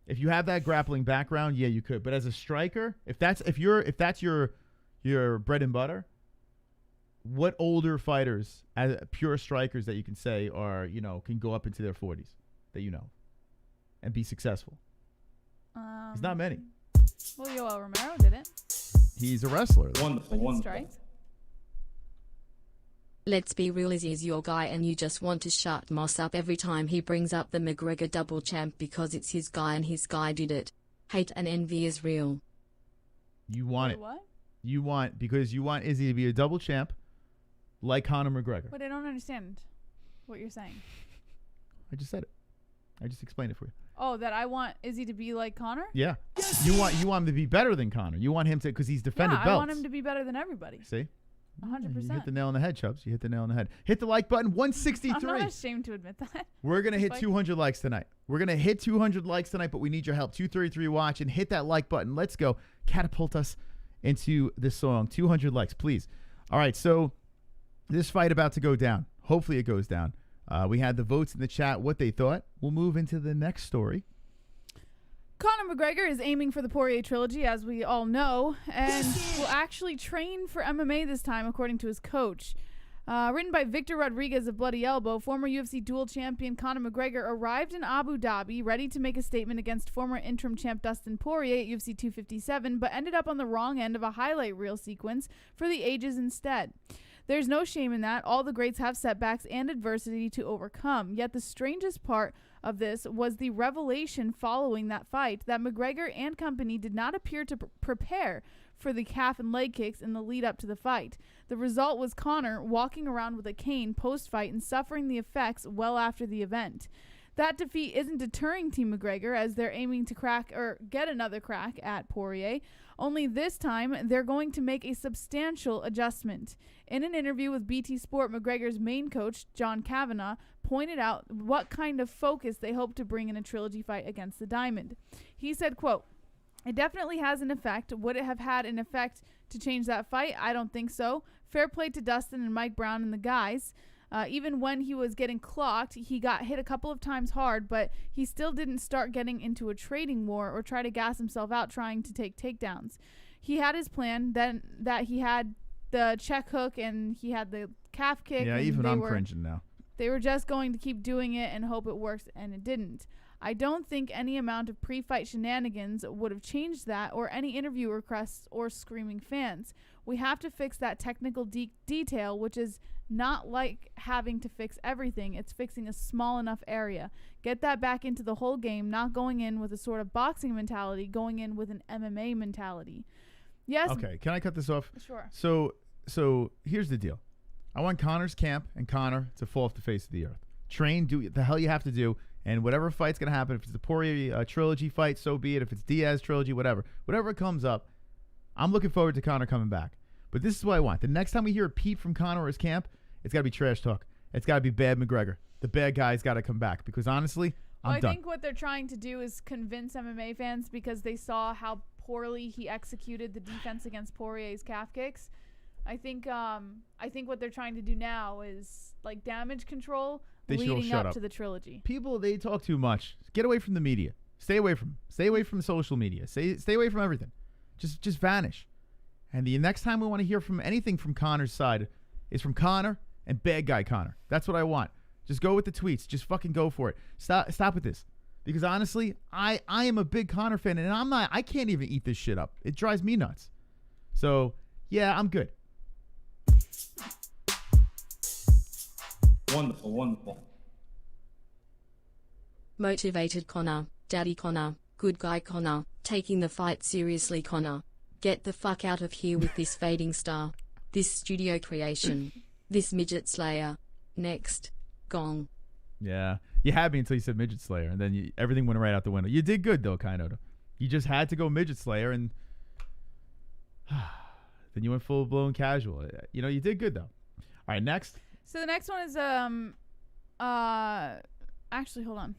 If you have that grappling background, yeah, you could. But as a striker, if that's your bread and butter, what older fighters, as pure strikers that you can say are, can go up into their 40s that and be successful? There's not many. Well, Yoel Romero did it. He's a wrestler. Wonderful. Strikes. Let's be real, Izzy is your guy and you just want to shut Moss up every time he brings up the McGregor double champ because it's his guy and his guy did it. Hate and envy is real. You want it. What? Because you want Izzy to be a double champ like Conor McGregor. But I don't understand what you're saying. I just said it. I just explained it for you. Oh, that I want Izzy to be like Conor? Yeah. You want him to be better than Conor. You want him to, because he's defended belts. I want him to be better than everybody. See? 100%. You hit the nail on the head, Chubbs. You hit the nail on the head. Hit the like button. 163. I'm not ashamed to admit that. We're going to hit 200 likes tonight. We're going to hit 200 likes tonight, but we need your help. 233 watch and hit that like button. Let's go. Catapult us into this song. 200 likes, please. All right, so this fight about to go down. Hopefully it goes down. We had the votes in the chat, what they thought. We'll move into the next story. Conor McGregor is aiming for the Poirier trilogy, as we all know, and will actually train for MMA this time, according to his coach. Written by Victor Rodriguez of Bloody Elbow, former UFC dual champion Conor McGregor arrived in Abu Dhabi ready to make a statement against former interim champ Dustin Poirier at UFC 257, but ended up on the wrong end of a highlight reel sequence for the ages instead. There's no shame in that. All the greats have setbacks and adversity to overcome. Yet the strangest part of this was the revelation following that fight that McGregor and company did not appear to prepare for the calf and leg kicks in the lead up to the fight. The result was Conor walking around with a cane post-fight and suffering the effects well after the event. That defeat isn't deterring Team McGregor as they're aiming to get another crack at Poirier. Only this time, they're going to make a substantial adjustment. In an interview with BT Sport, McGregor's main coach, John Kavanagh, pointed out what kind of focus they hope to bring in a trilogy fight against the Diamond. He said, quote, "It definitely has an effect. Would it have had an effect to change that fight? I don't think so. Fair play to Dustin and Mike Brown and the guys. Even when he was getting clocked, he got hit a couple of times hard, but he still didn't start getting into a trading war or try to gas himself out trying to take takedowns. He had his plan, then that he had the check hook and he had the calf kick. Yeah, even I'm cringing now. They were just going to keep doing it and hope it works, and it didn't. I don't think any amount of pre-fight shenanigans would have changed that, or any interview requests or screaming fans. We have to fix that technical detail, which is not like having to fix everything. It's fixing a small enough area. Get that back into the whole game, not going in with a sort of boxing mentality, going in with an MMA mentality." Yes. Okay, can I cut this off? Sure. So here's the deal. I want Conor's camp and Conor to fall off the face of the earth. Train, do the hell you have to do, and whatever fight's going to happen, if it's the Poirier trilogy fight, so be it. If it's DIAZ trilogy, whatever comes up, I'm looking forward to Conor coming back. But this is what I want. The next time we hear a peep from Conor or his camp, it's got to be trash talk. It's got to be bad McGregor. The bad guy's got to come back, because honestly, I'm done. I think what they're trying to do is convince MMA fans, because they saw how poorly he executed the defense against Poirier's calf kicks. I think what they're trying to do now is like damage control leading up to the trilogy. People, they talk too much. Get away from the media. Stay away from social media. Stay away from everything. Just vanish. And the next time we want to hear from anything from Conor's side is from Conor and bad guy Conor. That's what I want. Just go with the tweets. Just fucking go for it. Stop with this. Because honestly, I am a big Conor fan, and I can't even eat this shit up. It drives me nuts. So yeah, I'm good. Wonderful. Motivated Conor, Daddy Conor, good guy Conor, taking the fight seriously Conor. Get the fuck out of here with this fading star. This studio creation. This midget slayer. Next. Gong. Yeah. You had me until you said midget slayer, and then everything went right out the window. You did good, though, kind of. You just had to go midget slayer, and then you went full-blown casual. You know, you did good, though. All right, next. So the next one is, actually, hold on.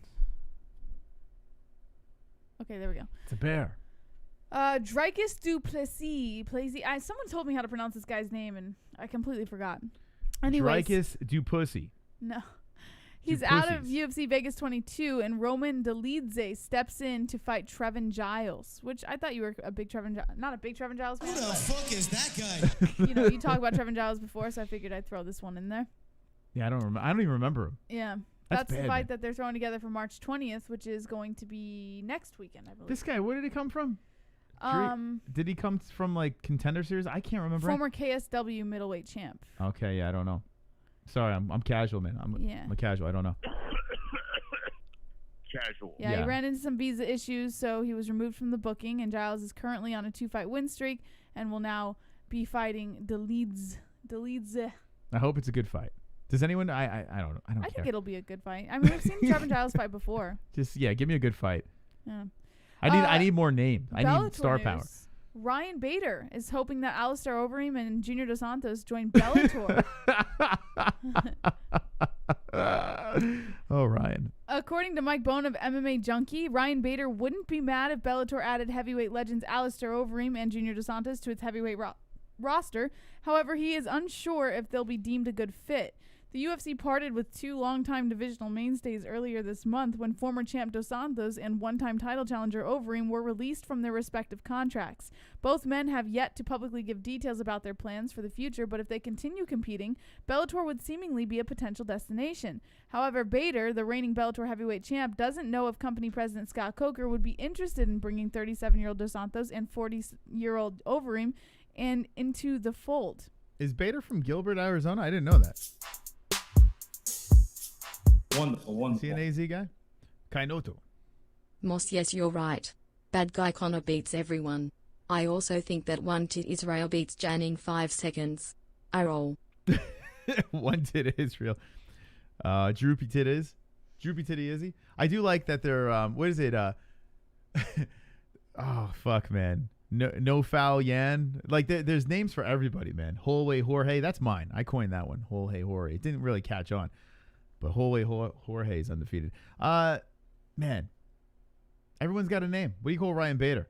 Okay, there we go. It's a bear. Dricus du Plessis. Someone told me how to pronounce this guy's name, and I completely forgot. Anyways. Dricus du Pussy. No. He's out of UFC Vegas 22, and Roman Dolidze steps in to fight Trevin Giles, which I thought you were a big Trevin Giles. Not a big Trevin Giles fan. Who the fuck is that guy? You know, you talked about Trevin Giles before, so I figured I'd throw this one in there. Yeah, I don't even remember him. Yeah. That's the bad, fight man. that they're throwing together for March 20th, which is going to be next weekend, I believe. This guy, where did he come from? Did he come from, like, Contender Series? I can't remember. Former KSW middleweight champ. Okay, yeah, I don't know. Sorry, I'm casual, man. I'm a casual. I don't know. Casual. Yeah, he ran into some visa issues, so he was removed from the booking, and Giles is currently on a 2-fight win streak and will now be fighting Dolidze. I hope it's a good fight. Does anyone? I don't know. I don't care. I think it'll be a good fight. I mean, we've seen Trevin Giles fight before. Just give me a good fight. Yeah. I need more name. I need Bellator star news. power. Ryan Bader is hoping that Alistair Overeem and Junior Dos Santos join Bellator. Oh, Ryan. According to Mike Bone of MMA Junkie, Ryan Bader wouldn't be mad if Bellator added heavyweight legends Alistair Overeem and Junior Dos Santos to its heavyweight roster. However, he is unsure if they'll be deemed a good fit. The UFC parted with two longtime divisional mainstays earlier this month when former champ Dos Santos and one-time title challenger Overeem were released from their respective contracts. Both men have yet to publicly give details about their plans for the future, but if they continue competing, Bellator would seemingly be a potential destination. However, Bader, the reigning Bellator heavyweight champ, doesn't know if company president Scott Coker would be interested in bringing 37-year-old Dos Santos and 40-year-old Overeem into the fold. Is Bader from Gilbert, Arizona? I didn't know that. Wonderful. Is he an AZ guy? Kainoto. Moss, yes, you're right. Bad guy Conor beats everyone. I also think that one tit Israel beats Jan in 5 seconds. I roll. One tit Israel. Droopy tit is. Droopy titty is he? I do like that they're, what is it? Oh, fuck, man. No foul Yan. Like, there's names for everybody, man. Holway Jorge. That's mine. I coined that one. Holway Jorge. It didn't really catch on. But Holway Jorge is undefeated. Man, everyone's got a name. What do you call Ryan Bader?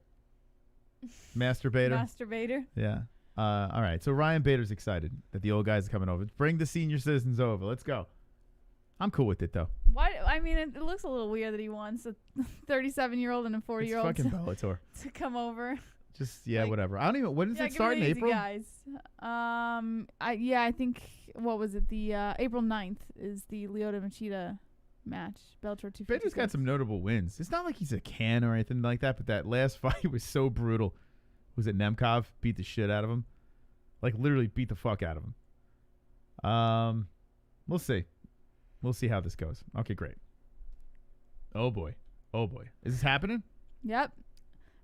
Master Bader? Master Bader. Yeah. All right. So Ryan Bader's excited that the old guys are coming over. Bring the senior citizens over. Let's go. I'm cool with it, though. Why? I mean, it looks a little weird that he wants a 37-year-old and a 40-year-old It's fucking Bellator. to come over. Just, whatever. I don't even, when does it start in April? Guys. I think, what was it? The April 9th is the Lyoto Machida match. Bellator 256. Bader's got some notable wins. It's not like he's a can or anything like that, but that last fight was so brutal. Was it Nemkov? Beat the shit out of him. Like, literally beat the fuck out of him. We'll see. We'll see how this goes. Okay, great. Oh, boy. Is this happening? Yep.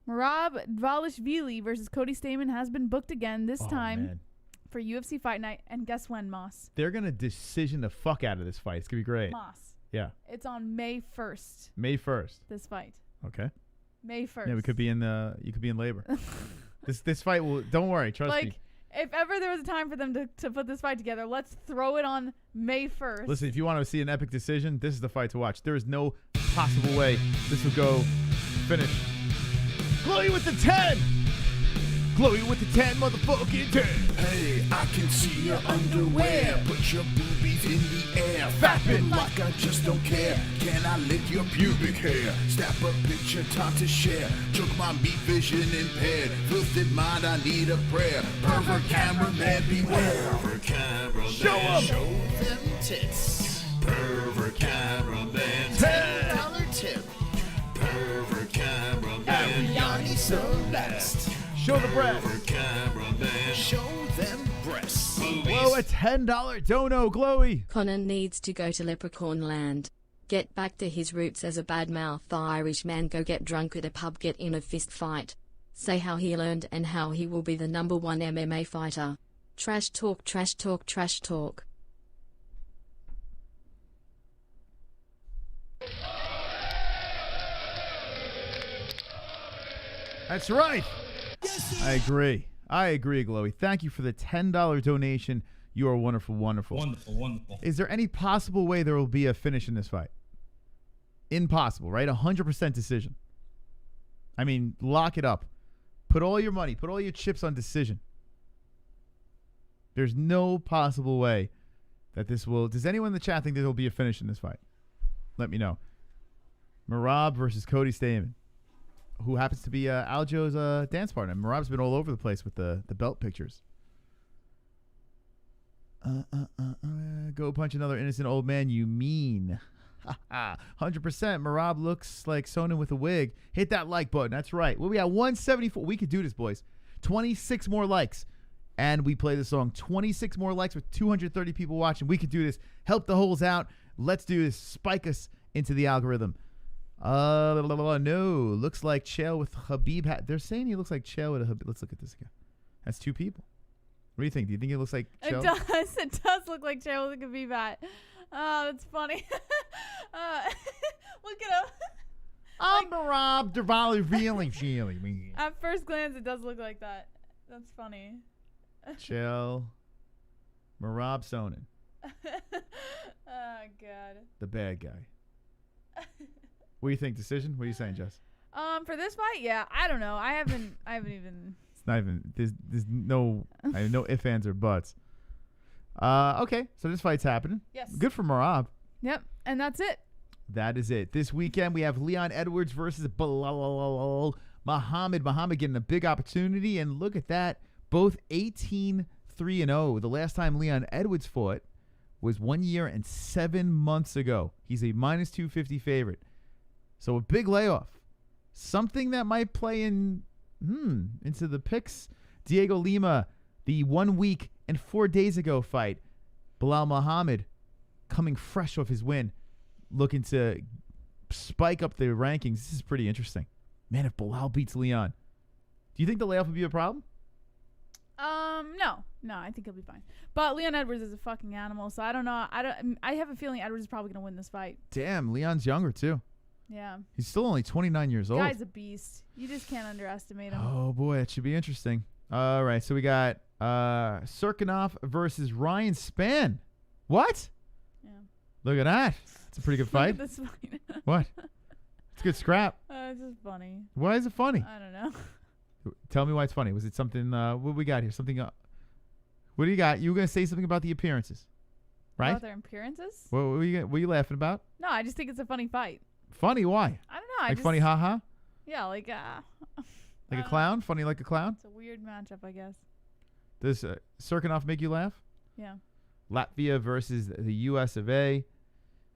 Merab Dvalishvili versus Cody Stamann has been booked again, this time for UFC Fight Night. And guess when, Moss? They're going to decision the fuck out of this fight. It's going to be great. Moss. Yeah. It's on May 1st. May 1st. This fight. Okay. May 1st. Yeah, you could be in labor. This fight will, don't worry, trust me. If ever there was a time for them to put this fight together, let's throw it on May 1st. Listen, if you want to see an epic decision, this is the fight to watch. There is no possible way this will go finish. Chloe with the 10! Chloe with the 10, motherfucking 10! Hey, I can see your underwear. Put your boobies in the air. Fapping like I just don't care. Can I lick your pubic hair? Snap a picture, time to share. Took my meat vision impaired. Filthy mind, I need a prayer. Pervert cameraman, beware. Pervert cameraman, show 'em. Show them tits. Pervert cameraman, $10 tip. Pervert cameraman, Ariani Celeste. Show the breast. Pervert cameraman, show them breasts. Whoa, a $10 dono, Chloe. Conor needs to go to Leprechaun Land. Get back to his roots as a bad-mouthed Irishman. Go get drunk at a pub. Get in a fist fight. Say how he learned and how he will be the #1 MMA fighter. Trash talk, trash talk, trash talk. That's right. I agree, Glowy. Thank you for the $10 donation. You are wonderful, wonderful. Wonderful, wonderful. Is there any possible way there will be a finish in this fight? Impossible, right? 100% decision. I mean, lock it up. Put all your money, put all your chips on decision. There's no possible way that this will... Does anyone in the chat think there will be a finish in this fight? Let me know. Merab versus Cody Stamen, who happens to be Aljo's dance partner. Merab's been all over the place with the belt pictures. Go punch another innocent old man, you mean. 100%. Merab looks like Sonnen with a wig. Hit that like button. That's right. Well, we got 174. We could do this, boys. 26 more likes. And we play the song. 26 more likes with 230 people watching. We could do this. Help the holes out. Let's do this. Spike us into the algorithm. No. Looks like Chael with Habib. They're saying he looks like Chael with a Habib. Let's look at this again. That's two people. What do you think? Do you think it looks like Chael? It does look like Chael with a Habib hat. Oh, that's funny. Look at him. I'm Rob Dervali feeling me. At first glance, it does look like that. That's funny. Chael. Merab Sonnen. Oh, God. The bad guy. What do you think? Decision? What are you saying, Jess? For this fight, yeah. I don't know. I haven't even. It's not even. There's no. I have no ifs, ands, or buts. Okay, so this fight's happening. Yes. Good for Merab. Yep, and that's it. That is it. This weekend we have Leon Edwards versus Muhammad. Muhammad getting a big opportunity, and look at that. Both 18-3-0. The last time Leon Edwards fought was 1 year and 7 months ago. He's a -250 favorite. So a big layoff. Something that might play into the picks. Diego Lima, the 1 week and 4 days ago fight. Bilal Muhammad coming fresh off his win, looking to spike up the rankings. This is pretty interesting. Man, if Bilal beats Leon, do you think the layoff would be a problem? No, I think he'll be fine. But Leon Edwards is a fucking animal, so I don't know. I have a feeling Edwards is probably gonna win this fight. Damn, Leon's younger too. Yeah. He's still only 29 years old. Guy's a beast. You just can't underestimate him. Oh boy, it should be interesting. All right, so we got Serkinov versus Ryan Spann. What? Yeah. Look at that. It's a pretty good fight. Look at this fight. What? It's a good scrap. It's just funny. Why is it funny? I don't know. Tell me why it's funny. Was it something? What we got here? Something? What do you got? You were gonna say something about the appearances, right? About their appearances? What were you laughing about? No, I just think it's a funny fight. Funny? Why? I don't know. Like funny, haha. Yeah, like like a clown. Funny like a clown. It's a weird matchup, I guess. Does Serkinov make you laugh? Yeah. Latvia versus the U.S. of A.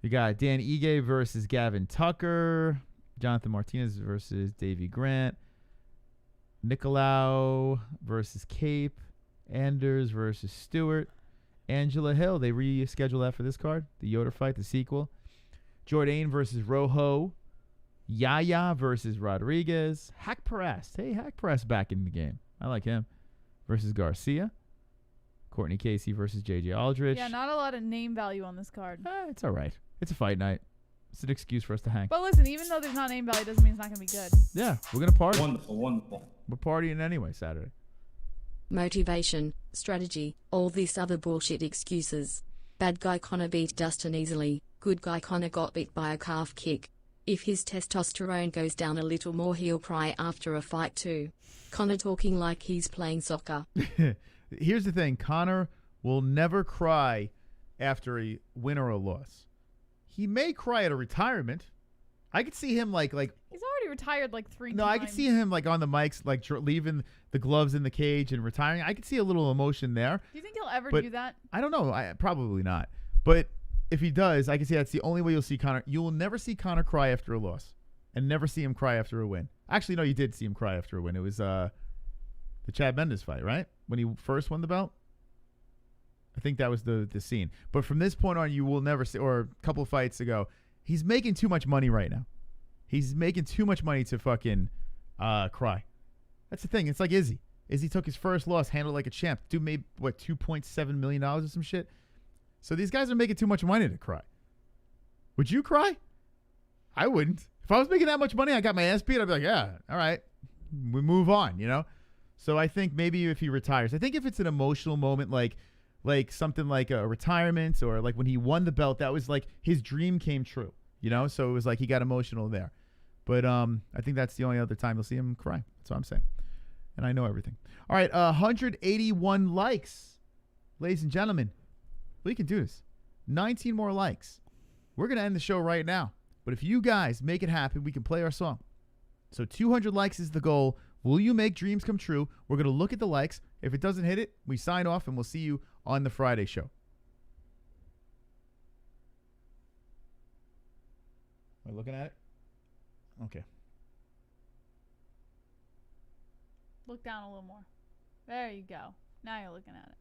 You got Dan Ige versus Gavin Tucker. Jonathan Martinez versus Davey Grant. Nicolau versus Cape. Anders versus Stewart. Angela Hill. They rescheduled that for this card. The Yoder fight, the sequel. Jourdain versus Rojo. Yaya versus Rodriguez. Hack Perez. Hey, Hack Perez back in the game. I like him. Versus Garcia. Courtney Casey versus J.J. Aldrich. Yeah, not a lot of name value on this card. It's all right. It's a fight night. It's an excuse for us to hang. But listen, even though there's not name value, doesn't mean it's not going to be good. Yeah, we're going to party. Wonderful, wonderful. We're partying anyway Saturday. Motivation, strategy, all this other bullshit excuses. Bad guy Conor beat Dustin easily. Good guy Conor got beat by a calf kick. If his testosterone goes down a little more, he'll cry after a fight too. Conor talking like he's playing soccer. Here's the thing. Conor will never cry after a win or a loss. He may cry at a retirement. I could see him like he's already retired like 3 times. No, I could see him like on the mics, like leaving the gloves in the cage and retiring. I could see a little emotion there. Do you think he'll ever do that? I don't know. Probably not. But if he does, I can see that's the only way you'll see Conor. You will never see Conor cry after a loss, and never see him cry after a win. Actually, no, you did see him cry after a win. It was the Chad Mendes fight, right? When he first won the belt. I think that was the scene. But from this point on, you will never see, or a couple of fights ago, He's making too much money right now. He's making too much money to fucking cry. That's the thing. It's like Izzy. Izzy took his first loss, handled like a champ. Dude made, what, $2.7 million or some shit? So these guys are making too much money to cry. Would you cry? I wouldn't. If I was making that much money, I got my ass beat, I'd be like, yeah, all right. We move on, you know? So I think maybe if he retires, I think if it's an emotional moment like something like a retirement or like when he won the belt, that was like his dream came true, you know? So it was like he got emotional there. But I think that's the only other time you'll see him cry. That's what I'm saying. And I know everything. All right, 181 likes. Ladies and gentlemen, we can do this. 19 more likes. We're going to end the show right now. But if you guys make it happen, we can play our song. So 200 likes is the goal. Will you make dreams come true? We're going to look at the likes. If it doesn't hit it, we sign off and we'll see you on the Friday show. Am I looking at it? Okay. Look down a little more. There you go. Now you're looking at it.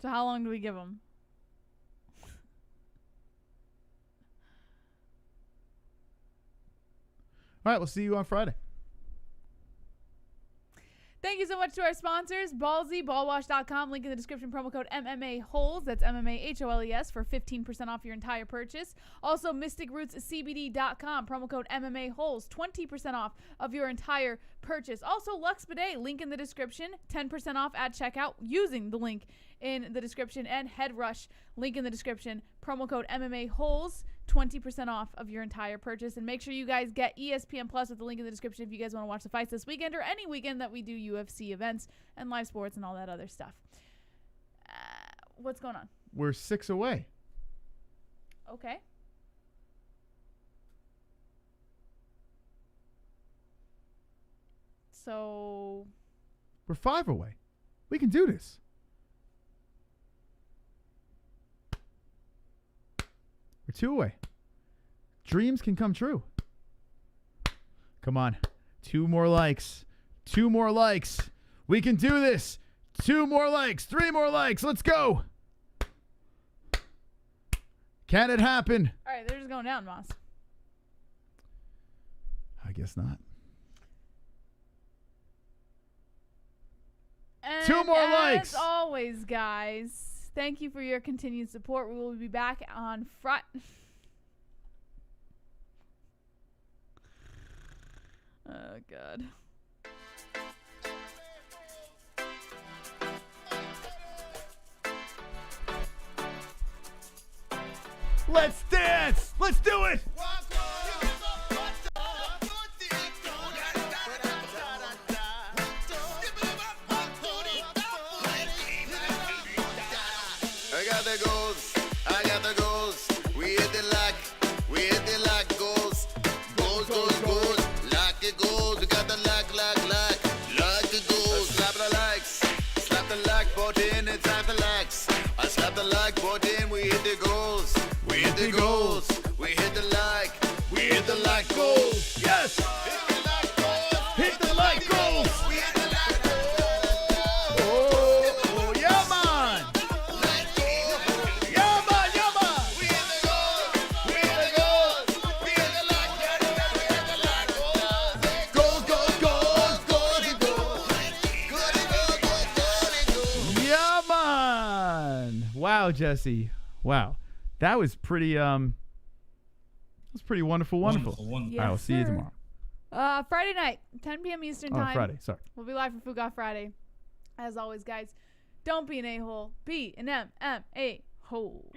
So how long do we give them? All right, we'll see you on Friday. Thank you so much to our sponsors, Ballsy, ballwash.com, link in the description, promo code MMA-Holes, that's MMA-HOLES for 15% off your entire purchase. Also, mysticrootscbd.com, promo code MMA-Holes, 20% off of your entire purchase. Also, Lux Bidet, link in the description, 10% off at checkout using the link in the description. And Head Rush, link in the description, promo code MMA-Holes, 20% off of your entire purchase. And make sure you guys get ESPN Plus with the link in the description if you guys want to watch the fights this weekend or any weekend that we do UFC events and live sports and all that other stuff. What's going on? We're 6 away. Okay. So We're 5 away. We can do this. We're 2 away. Dreams can come true. Come on. 2 more likes. 2 more likes. We can do this. 2 more likes. 3 more likes. Let's go. Can it happen? all right, they're just going down, Moss. I guess not. And 2 more likes. As always, guys, thank you for your continued support. We will be back on Friday. Oh, God. Let's dance. Let's do it. I got the goals, I got the goals. We hit the lock, goals. Goals, goals, goals. Lock it goals. We got the lock it goals. Slap the like button, it's time to lax. I slap the like button, we hit the goals. We hit the goals. We hit the like goals. Yes. Hit the like goals. We hit the like goals. Oh, yeah, man. Yeah, man, yeah, man. We hit the goals. We hit the goals. We hit the like goals. Goals, goals, goals, goals, goals. Yeah, man. Wow, Jesse. Wow. That was pretty wonderful. Wonderful. All right, I'll see you tomorrow. Friday night, 10 p.m. Eastern time. Friday, sorry. We'll be live for Food Got Friday. As always, guys, don't be an a-hole. Be an MMA-hole.